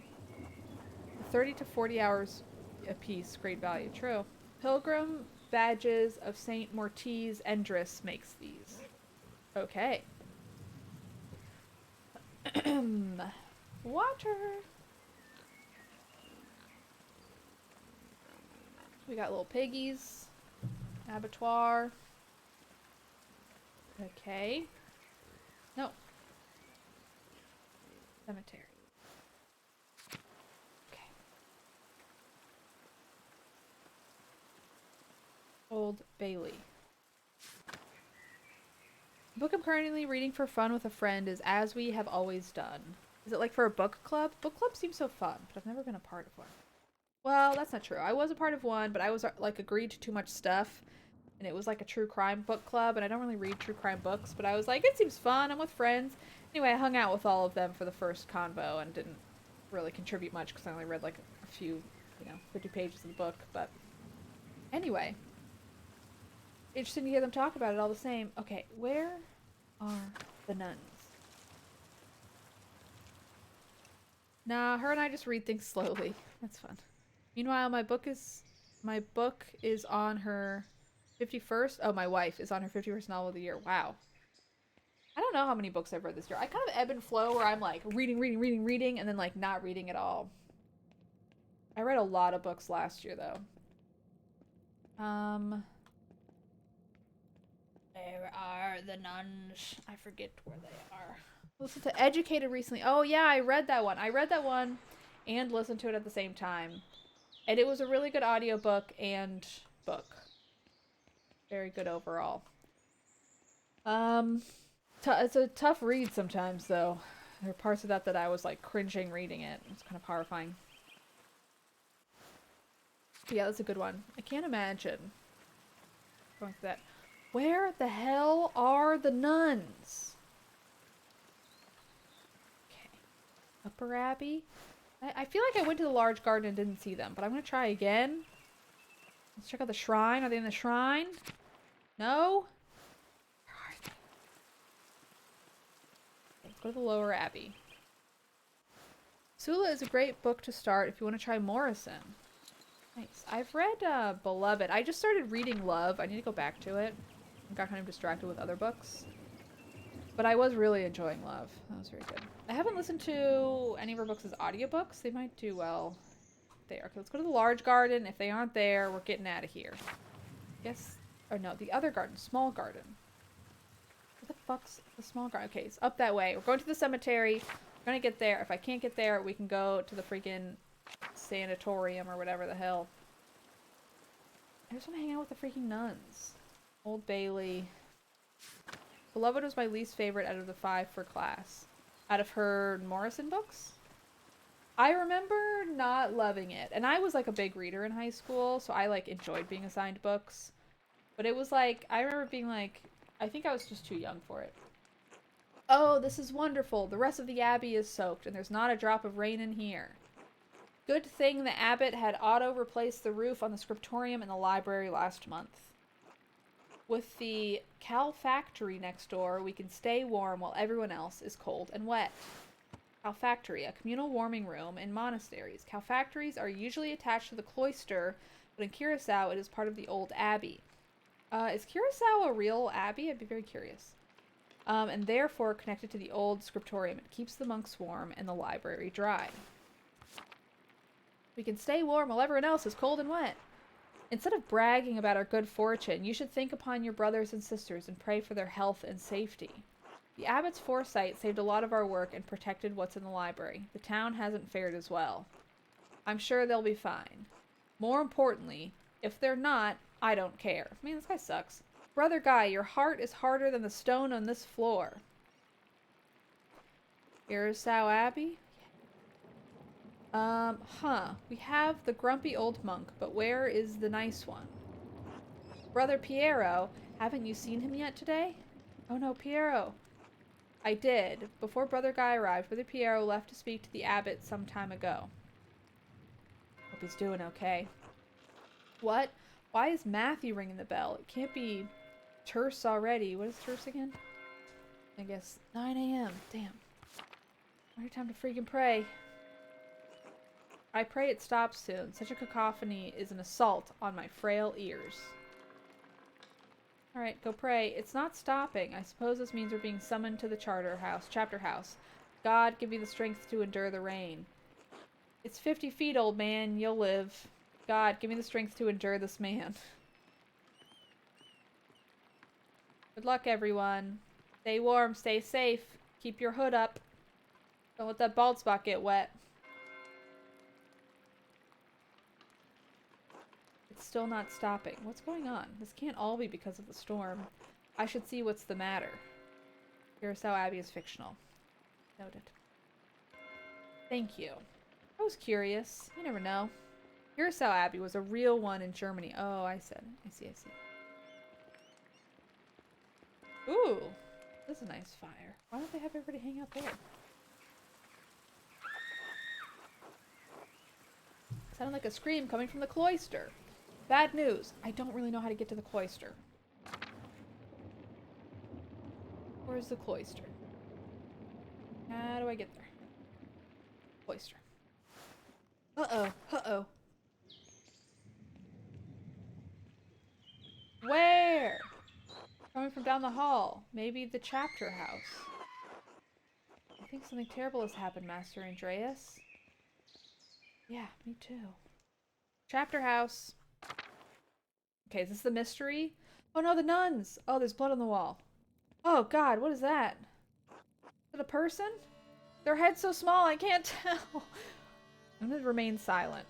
30 to 40 hours a piece, great value. True. Pilgrim badges of Saint Mortiz Endris makes these. Okay. Water. We got little piggies. Abattoir. Okay. No. Cemetery. Okay. Old Bailey. The book I'm currently reading for fun with a friend is As We Have Always Done. Is it like for a book club? Book clubs seem so fun, but I've never been a part of one. Well, that's not true. I was a part of one, but I was like agreed to too much stuff. And it was like a true crime book club, and I don't really read true crime books, but I was like, it seems fun. I'm with friends. Anyway, I hung out with all of them for the first convo and didn't really contribute much because I only read like a few, 50 pages of the book. But anyway, interesting to hear them talk about it all the same. Okay, where are the nuns? Nah, her and I just read things slowly. That's fun. Meanwhile, my book is on her 51st. Oh, my wife is on her 51st novel of the year. Wow. I don't know how many books I've read this year. I kind of ebb and flow where I'm like reading, and then like not reading at all. I read a lot of books last year though. Where are the nuns? I forget where they are. Listen to Educated recently. Oh yeah, I read that one. I read that one and listened to it at the same time. And it was a really good audiobook and book. Very good overall. It's a tough read sometimes, though. There are parts of that I was, like, cringing reading it. It's kind of horrifying. But yeah, that's a good one. I can't imagine going through that. Where the hell are the nuns? Okay. Upper Abbey? I feel like I went to the large garden and didn't see them, but I'm going to try again. Let's check out the shrine. Are they in the shrine? No? Where are they? Let's go to the Lower Abbey. Sula is a great book to start if you want to try Morrison. Nice. I've read Beloved. I just started reading Love. I need to go back to it. I got kind of distracted with other books. But I was really enjoying Love. That was very good. I haven't listened to any of her books as audiobooks. They might do well there. Okay, let's go to the large garden. If they aren't there, we're getting out of here. Yes. Or no, the other garden. Small garden. What the fuck's the small garden? Okay, it's up that way. We're going to the cemetery. We're gonna get there. If I can't get there, we can go to the freaking sanatorium or whatever the hell. I just want to hang out with the freaking nuns. Old Bailey. Beloved was my least favorite out of the 5 for class. Out of her Morrison books? I remember not loving it. And I was like a big reader in high school, so I like enjoyed being assigned books. But it was like, I remember being like, I think I was just too young for it. Oh, this is wonderful. The rest of the abbey is soaked, and there's not a drop of rain in here. Good thing the abbot had auto-replaced the roof on the scriptorium in the library last month. With the calfactory next door, we can stay warm while everyone else is cold and wet. Calfactory, a communal warming room in monasteries. Calfactories are usually attached to the cloister, but in Curacao it is part of the old abbey. Is Curacao a real abbey? I'd be very curious. And therefore connected to the old scriptorium. It keeps the monks warm and the library dry. We can stay warm while everyone else is cold and wet. Instead of bragging about our good fortune, you should think upon your brothers and sisters and pray for their health and safety. The abbot's foresight saved a lot of our work and protected what's in the library. The town hasn't fared as well. I'm sure they'll be fine. More importantly, if they're not, I don't care. Man, this guy sucks. Brother Guy, your heart is harder than the stone on this floor. Curacao Abbey? We have the grumpy old monk, but where is the nice one? Brother Piero, haven't you seen him yet today? Oh no, Piero. I did. Before Brother Guy arrived, Brother Piero left to speak to the abbot some time ago. Hope he's doing okay. What? Why is Matthew ringing the bell? It can't be terse already. What is terse again? I guess 9 a.m. Damn. What time to freaking pray? I pray it stops soon. Such a cacophony is an assault on my frail ears. Alright, go pray. It's not stopping. I suppose this means we're being summoned to the chapter house. God, give me the strength to endure the rain. It's 50 feet, old man. You'll live. God, give me the strength to endure this man. Good luck, everyone. Stay warm, stay safe. Keep your hood up. Don't let that bald spot get wet. It's still not stopping. What's going on? This can't all be because of the storm. I should see what's the matter. Curacao Abbey is fictional. Noted. Thank you. I was curious. You never know. Curacao Abbey was a real one in Germany. Oh, I see. Ooh, this is a nice fire. Why don't they have everybody hang out there? Sounded like a scream coming from the cloister. Bad news. I don't really know how to get to the cloister. Where's the cloister? How do I get there? Cloister. Uh-oh. Uh-oh. Where? Coming from down the hall. Maybe the chapter house. I think something terrible has happened, Master Andreas. Yeah, me too. Chapter house. Okay, is this the mystery? Oh no, the nuns! Oh, there's blood on the wall. Oh god, what is that? Is it a person? Their head's so small, I can't tell. I'm gonna remain silent.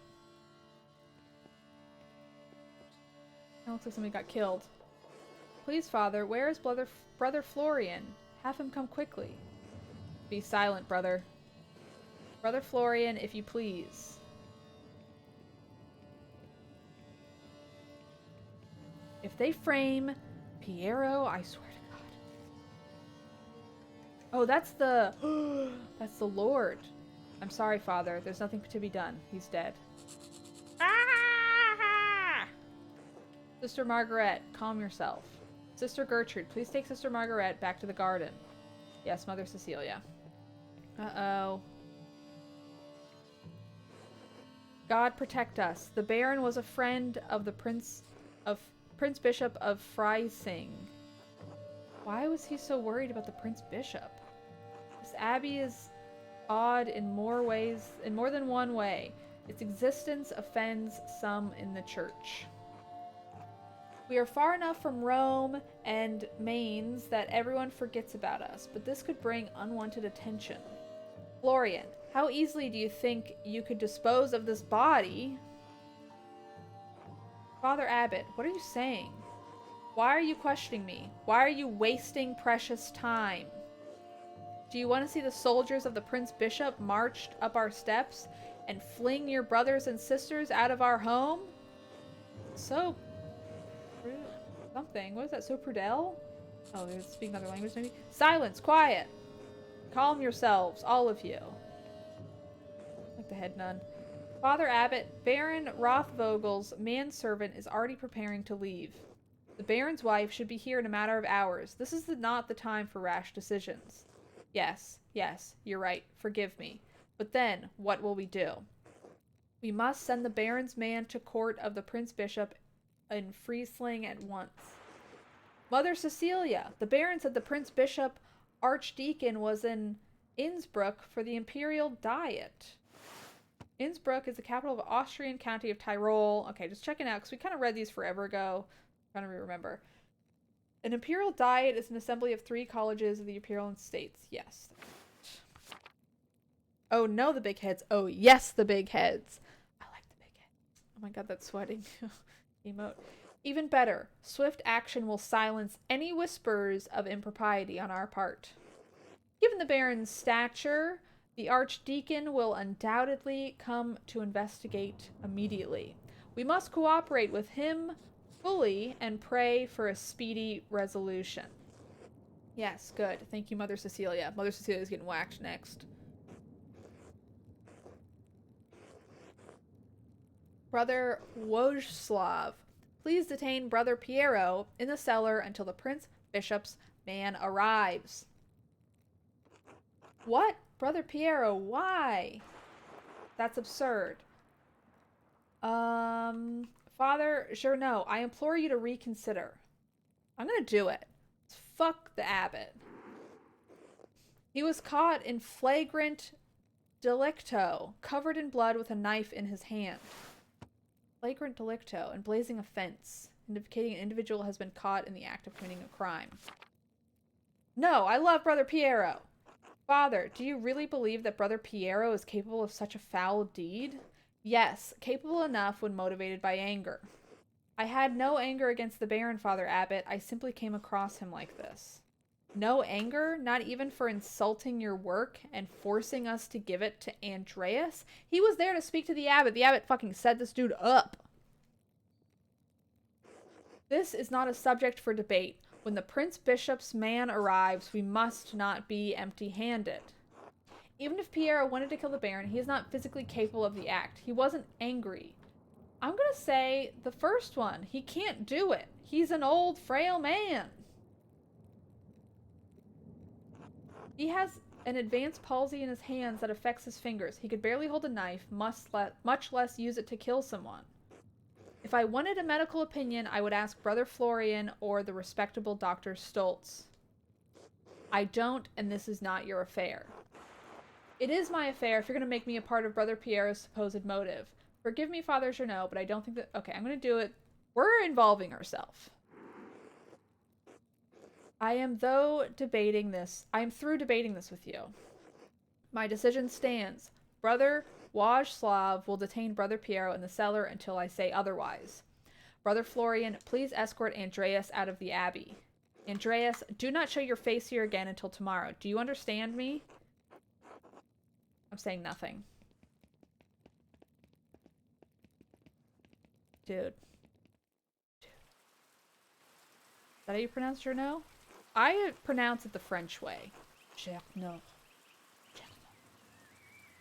It looks like somebody got killed. Please, Father, where is Brother Florian? Have him come quickly. Be silent, brother. Brother Florian, if you please. If they frame Piero, I swear to God. Oh, that's the... that's the Lord. I'm sorry, Father. There's nothing to be done. He's dead. Ah! Sister Margaret, calm yourself. Sister Gertrude, please take Sister Margaret back to the garden. Yes, Mother Cecilia. Uh-oh. God protect us. The Baron was a friend of the Prince Bishop of Freising. Why was he so worried about the Prince Bishop? This abbey is odd in more than one way. Its existence offends some in the church. We are far enough from Rome and Mainz that everyone forgets about us, but this could bring unwanted attention. Florian, how easily do you think you could dispose of this body? Father Abbot, what are you saying? Why are you questioning me? Why are you wasting precious time? Do you want to see the soldiers of the Prince Bishop marched up our steps and fling your brothers and sisters out of our home? So... something. What is that? So Prudel? Oh, they're speaking other language maybe? Silence! Quiet! Calm yourselves, all of you. Like the head nun. Father Abbot, Baron Rothvogel's manservant is already preparing to leave. The Baron's wife should be here in a matter of hours. This is not the time for rash decisions. Yes, you're right. Forgive me. But then, what will we do? We must send the Baron's man to court of the Prince Bishop in Friesling at once. Mother Cecilia, the Baron said the Prince Bishop Archdeacon was in Innsbruck for the Imperial Diet. Innsbruck is the capital of Austrian county of Tyrol. Okay, just checking out, because we kind of read these forever ago. I'm trying to remember. An Imperial Diet is an assembly of 3 colleges of the Imperial States. Yes. Oh no, the big heads. Oh yes, the big heads. I like the big heads. Oh my god, that's sweating. Emote. Even better, swift action will silence any whispers of impropriety on our part. Given the Baron's stature, the Archdeacon will undoubtedly come to investigate immediately. We must cooperate with him fully and pray for a speedy resolution. Yes, good. Thank you, Mother Cecilia. Mother Cecilia's getting whacked next. Brother Wojslav, please detain Brother Piero in the cellar until the Prince Bishop's man arrives. What? Brother Piero, why? That's absurd. Father Journeau, I implore you to reconsider. I'm gonna do it. Fuck the abbot. He was caught in flagrant delicto, covered in blood with a knife in his hand. Flagrant delicto and blazing offense, indicating an individual has been caught in the act of committing a crime. No, I love Brother Piero. Father, do you really believe that Brother Piero is capable of such a foul deed? Yes, capable enough when motivated by anger. I had no anger against the Baron, Father Abbot. I simply came across him like this. No anger? Not even for insulting your work and forcing us to give it to Andreas? He was there to speak to the abbot. The abbot fucking set this dude up. This is not a subject for debate. When the Prince Bishop's man arrives, we must not be empty-handed. Even if Piero wanted to kill the Baron, he is not physically capable of the act. He wasn't angry. I'm gonna say the first one. He can't do it. He's an old, frail man. He has an advanced palsy in his hands that affects his fingers. He could barely hold a knife, much less use it to kill someone. If I wanted a medical opinion, I would ask Brother Florian or the respectable Dr. Stoltz. I don't, and this is not your affair. It is my affair if you're going to make me a part of Brother Pierre's supposed motive. Forgive me, Father Journeau, but I don't think that... Okay, I'm going to do it. We're involving ourselves. I am through debating this with you. My decision stands. Brother Wajslav will detain Brother Piero in the cellar until I say otherwise. Brother Florian, please escort Andreas out of the abbey. Andreas, do not show your face here again until tomorrow. Do you understand me? I'm saying nothing. Dude. Is that how you pronounce Journeau? I pronounce it the French way. Journeau.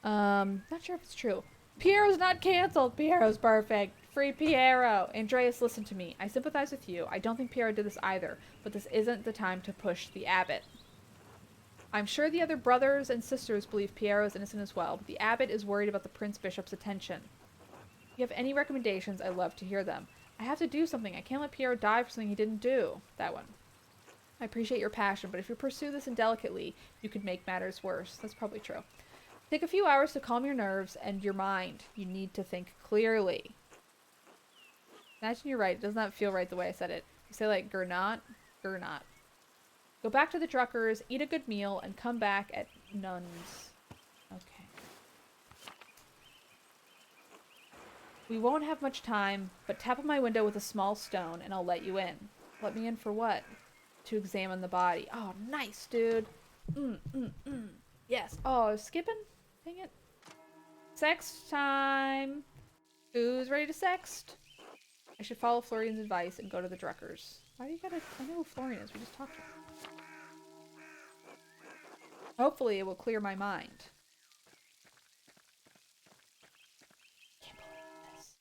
Not sure if it's true. Piero's not cancelled. Piero's perfect. Free Piero. Andreas, listen to me. I sympathize with you. I don't think Piero did this either, but this isn't the time to push the abbot. I'm sure the other brothers and sisters believe Piero is innocent as well, but the abbot is worried about the Prince Bishop's attention. If you have any recommendations, I'd love to hear them. I have to do something. I can't let Piero die for something he didn't do. That one. I appreciate your passion, but if you pursue this indelicately, you could make matters worse. That's probably true. Take a few hours to calm your nerves and your mind. You need to think clearly. Imagine you're right. It does not feel right the way I said it. You say like, Gernot. Go back to the Druckers, eat a good meal, and come back at nuns. Okay. We won't have much time, but tap on my window with a small stone and I'll let you in. Let me in for what? To examine the body. Oh, nice, dude. Yes. Oh, I was skipping? Dang it. Sext time. Who's ready to sext? I should follow Florian's advice and go to the Druckers. Why do you gotta... I know who Florian is. We just talked to him. Hopefully it will clear my mind. Can't believe this.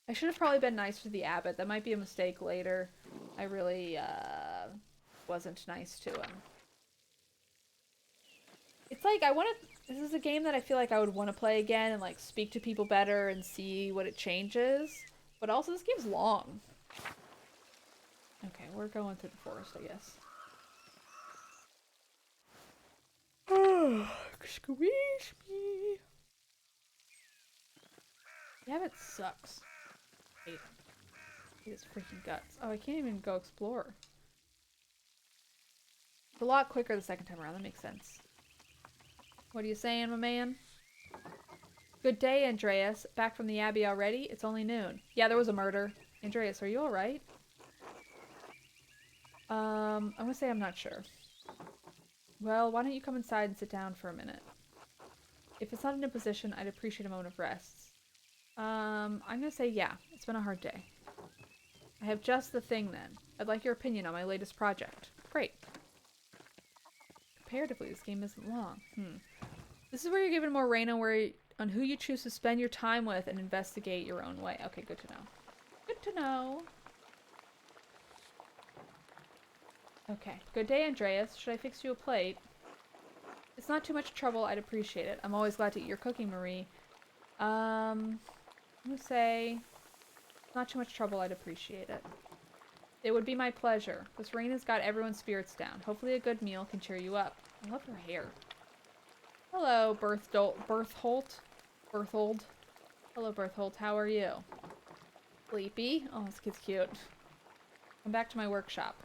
I should have probably been nice to the abbot. That might be a mistake later. I really, wasn't nice to him. It's like, this is a game that I feel like I would want to play again and, like, speak to people better and see what it changes. But also, this game's long. Okay, we're going through the forest, I guess. Oh, squeeze me. Yeah, it sucks. I hate him. I hate his freaking guts. Oh, I can't even go explore. It's a lot quicker the second time around. That makes sense. What are you saying, my man? Good day, Andreas. Back from the Abbey already? It's only noon. Yeah, there was a murder. Andreas, are you alright? I'm gonna say I'm not sure. Well, why don't you come inside and sit down for a minute? If it's not an imposition, I'd appreciate a moment of rest. I'm gonna say yeah. It's been a hard day. I have just the thing then. I'd like your opinion on my latest project. Great. Comparatively, this game isn't long. This is where you're given more reign on who you choose to spend your time with and investigate your own way. Okay, good to know. Good to know. Okay. Good day, Andreas. Should I fix you a plate? It's not too much trouble. I'd appreciate it. I'm always glad to eat your cooking, Marie. I'm gonna say... Not too much trouble. I'd appreciate it. It would be my pleasure. This rain has got everyone's spirits down. Hopefully a good meal can cheer you up. I love her hair. Hello, Berthold. Hello, Berthold. How are you? Sleepy? Oh, this kid's cute. Come back to my workshop.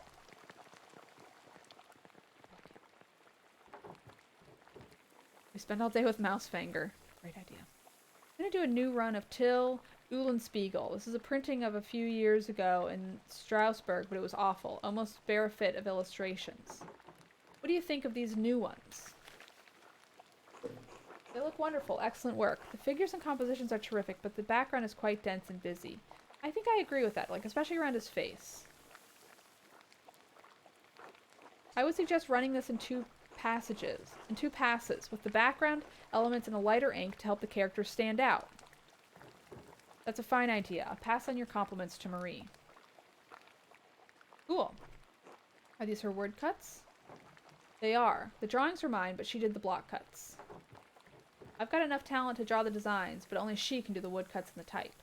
We spend all day with Mousefanger. Great idea. I'm gonna do a new run of Till Eulenspiegel. This is a printing of a few years ago in Strasbourg, but it was awful. Almost bare fit of illustrations. What do you think of these new ones? They look wonderful. Excellent work. The figures and compositions are terrific, but the background is quite dense and busy. I think I agree with that, like especially around his face. I would suggest running this in two passes, with the background elements in a lighter ink to help the characters stand out. That's a fine idea. I'll pass on your compliments to Marie. Cool. Are these her word cuts? They are. The drawings were mine, but she did the block cuts. I've got enough talent to draw the designs, but only she can do the wood cuts and the type.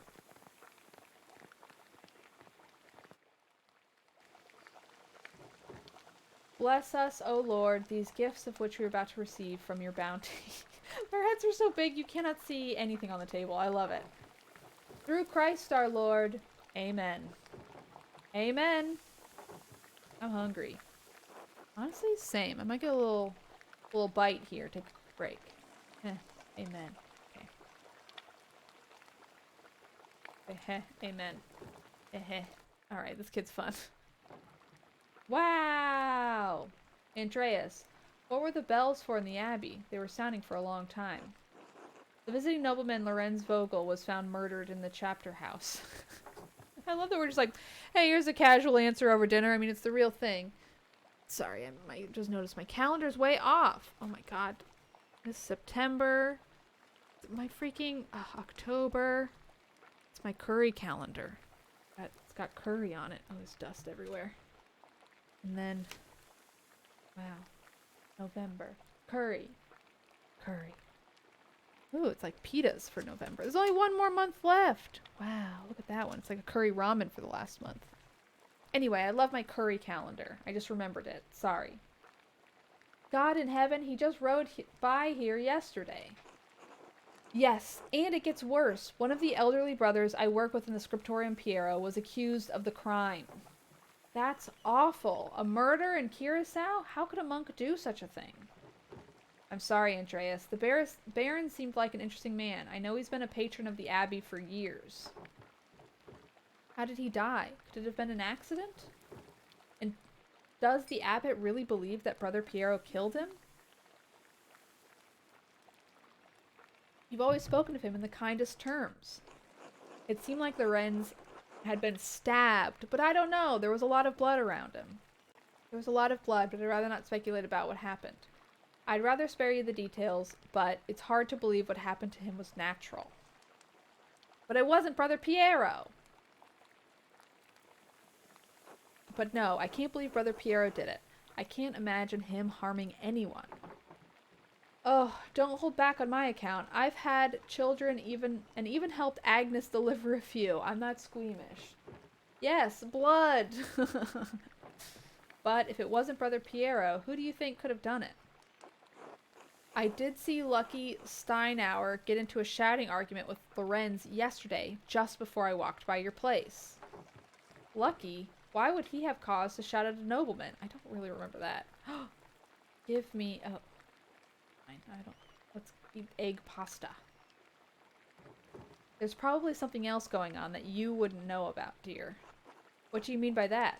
Bless us, O Lord, these gifts of which we are about to receive from your bounty. Their heads are so big you cannot see anything on the table. I love it. Through Christ our Lord. Amen. Amen. I'm hungry. Honestly, same. I might get a little bite here. Take a break. Amen. Okay. Amen. Alright, this kid's fun. Wow! Andreas, what were the bells for in the Abbey? They were sounding for a long time. The visiting nobleman Lorenz Vogel was found murdered in the chapter house. I love that we're just like, hey, here's a casual answer over dinner. I mean, it's the real thing. Sorry, I might just notice my calendar's way off. Oh my god. It's September. My freaking October. It's my curry calendar. It's got curry on it. Oh, there's dust everywhere. And then, wow, November. Curry. Ooh, it's like pitas for November. There's only one more month left. Wow, look at that one. It's like a curry ramen for the last month. Anyway, I love my curry calendar. I just remembered it. Sorry. God in heaven, he just rode by here yesterday. Yes, and it gets worse. One of the elderly brothers I work with in the Scriptorium Piero was accused of the crime. That's awful. A murder in Curacao? How could a monk do such a thing? I'm sorry, Andreas. The Baron seemed like an interesting man. I know he's been a patron of the Abbey for years. How did he die? Could it have been an accident? And does the abbot really believe that Brother Piero killed him? You've always spoken of him in the kindest terms. It seemed like the Wrens had been stabbed, but I don't know. There was a lot of blood around him. There was a lot of blood, but I'd rather not speculate about what happened. I'd rather spare you the details, but it's hard to believe what happened to him was natural. But it wasn't Brother Piero! But no, I can't believe Brother Piero did it. I can't imagine him harming anyone. Oh, don't hold back on my account. I've had children and even helped Agnes deliver a few. I'm not squeamish. Yes, blood! But if it wasn't Brother Piero, who do you think could have done it? I did see Lucky Steinauer get into a shouting argument with Lorenz yesterday, just before I walked by your place. Lucky? Why would he have cause to shout at a nobleman? I don't really remember that. Give me... Oh. I don't... Let's eat egg pasta. There's probably something else going on that you wouldn't know about, dear. What do you mean by that?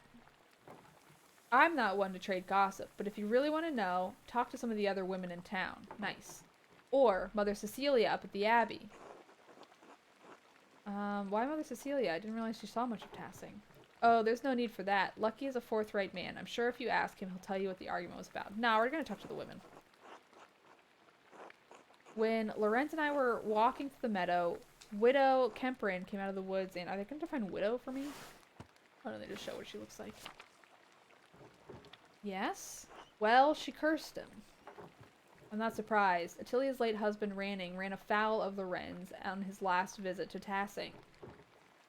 I'm not one to trade gossip, but if you really want to know, talk to some of the other women in town. Nice. Or Mother Cecilia up at the Abbey. Why Mother Cecilia? I didn't realize she saw much of Tassing. Oh, there's no need for that. Lucky is a forthright man. I'm sure if you ask him, he'll tell you what the argument was about. No, we're going to talk to the women. When Lorenz and I were walking through the meadow, Widow Kemperin came out of the woods, and are they going to find Widow for me? Oh no, they just show what she looks like. Yes? Well, she cursed him. I'm not surprised. Attilia's late husband, Ranning, ran afoul of Lorenz on his last visit to Tassing.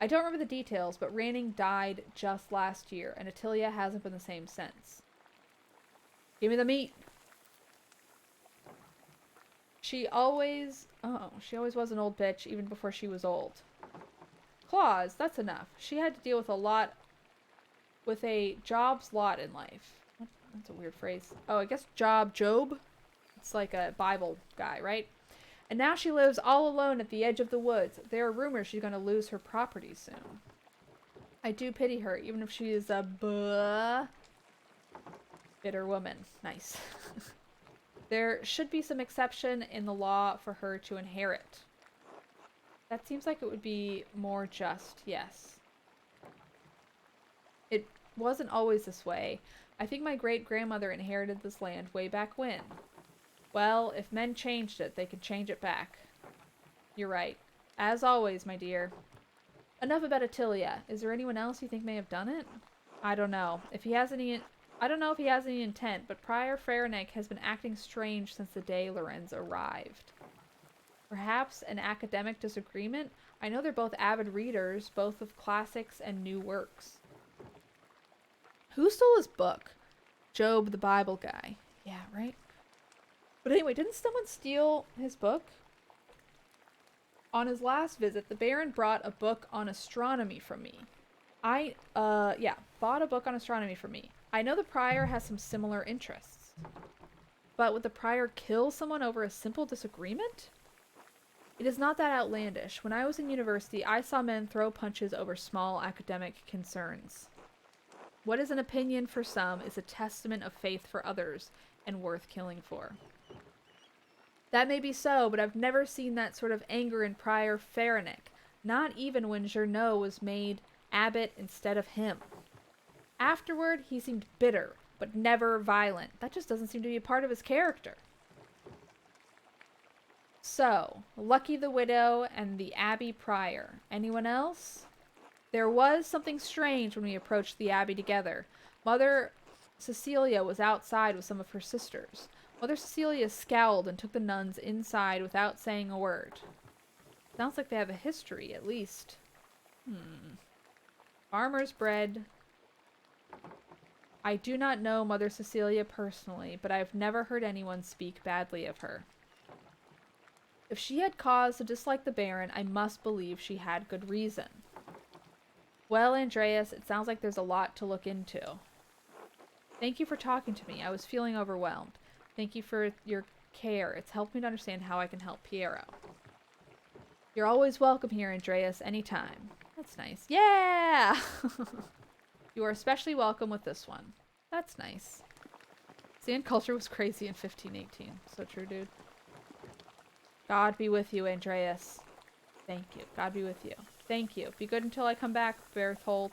I don't remember the details, but Ranning died just last year, and Attilia hasn't been the same since. Give me the meat! She always was an old bitch, even before she was old. Claws, that's enough. She had to deal with a Job's lot in life. That's a weird phrase. Oh, I guess Job? It's like a Bible guy, right? And now she lives all alone at the edge of the woods. There are rumors she's going to lose her property soon. I do pity her, even if she is a bitter woman. Nice. There should be some exception in the law for her to inherit. That seems like it would be more just, yes. It wasn't always this way. I think my great-grandmother inherited this land way back when. Well, if men changed it, they could change it back. You're right. As always, my dear. Enough about Attilia. Is there anyone else you think may have done it? I don't know. I don't know if he has any intent, but Prior Faranek has been acting strange since the day Lorenz arrived. Perhaps an academic disagreement? I know they're both avid readers, both of classics and new works. Who stole his book? Job, the Bible guy. Yeah, right? But anyway, didn't someone steal his book? On his last visit, the Baron brought a book on astronomy from me. Bought a book on astronomy from me. I know the Prior has some similar interests. But would the Prior kill someone over a simple disagreement? It is not that outlandish. When I was in university, I saw men throw punches over small academic concerns. What is an opinion for some is a testament of faith for others, and worth killing for. That may be so, but I've never seen that sort of anger in Prior Faranek, not even when Journeau was made abbot instead of him. Afterward, he seemed bitter, but never violent. That just doesn't seem to be a part of his character. So, Lucky the Widow and the Abbey Prior. Anyone else? There was something strange when we approached the Abbey together. Mother Cecilia was outside with some of her sisters. Mother Cecilia scowled and took the nuns inside without saying a word. Sounds like they have a history, at least. Farmer's bread. I do not know Mother Cecilia personally, but I have never heard anyone speak badly of her. If she had cause to dislike the Baron, I must believe she had good reason. Well, Andreas, it sounds like there's a lot to look into. Thank you for talking to me. I was feeling overwhelmed. Thank you for your care. It's helped me to understand how I can help Piero. You're always welcome here, Andreas, anytime. That's nice. Yeah! You are especially welcome with this one. That's nice. Sand culture was crazy in 1518. So true, dude. God be with you, Andreas. Thank you. God be with you. Thank you. Be good until I come back, Berthold.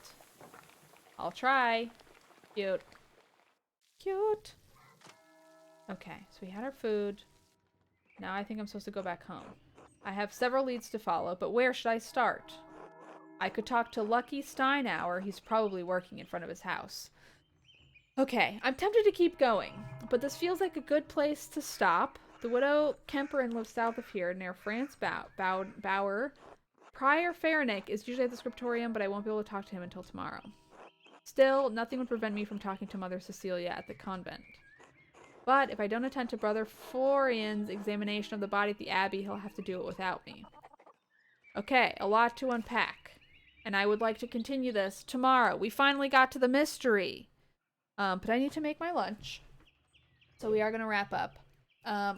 I'll try. Cute. Cute. Okay, so we had our food. Now I think I'm supposed to go back home. I have several leads to follow, but where should I start? I could talk to Lucky Steinauer. He's probably working in front of his house. Okay, I'm tempted to keep going, but this feels like a good place to stop. The widow Kemperin lives south of here, near Franz Bauer. Prior Faranek is usually at the scriptorium, but I won't be able to talk to him until tomorrow. Still, nothing would prevent me from talking to Mother Cecilia at the convent. But if I don't attend to Brother Florian's examination of the body at the Abbey, he'll have to do it without me. Okay, a lot to unpack. And I would like to continue this tomorrow. We finally got to the mystery. But I need to make my lunch. So we are going to wrap up.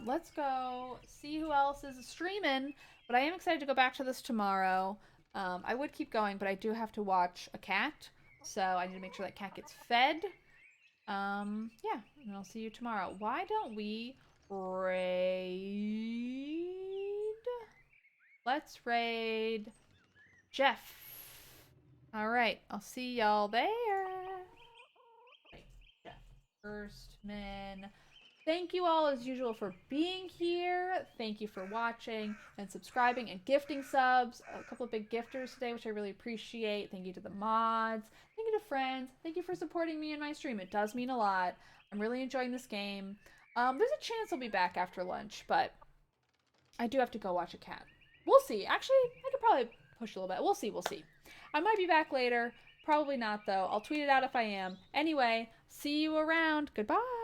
Let's go see who else is streaming. But I am excited to go back to this tomorrow. I would keep going, but I do have to watch a cat. So I need to make sure that cat gets fed. Yeah, and I'll see you tomorrow. Why don't we raid? Let's raid Jeff. Alright, I'll see y'all there. Jeff Firstman. Thank you all, as usual, for being here. Thank you for watching and subscribing and gifting subs. A couple of big gifters today, which I really appreciate. Thank you to the mods. Thank you to friends. Thank you for supporting me in my stream. It does mean a lot. I'm really enjoying this game. There's a chance I'll be back after lunch, but I do have to go watch a cat. We'll see. Actually, I could probably push a little bit. We'll see. I might be back later. Probably not, though. I'll tweet it out if I am. Anyway, see you around. Goodbye.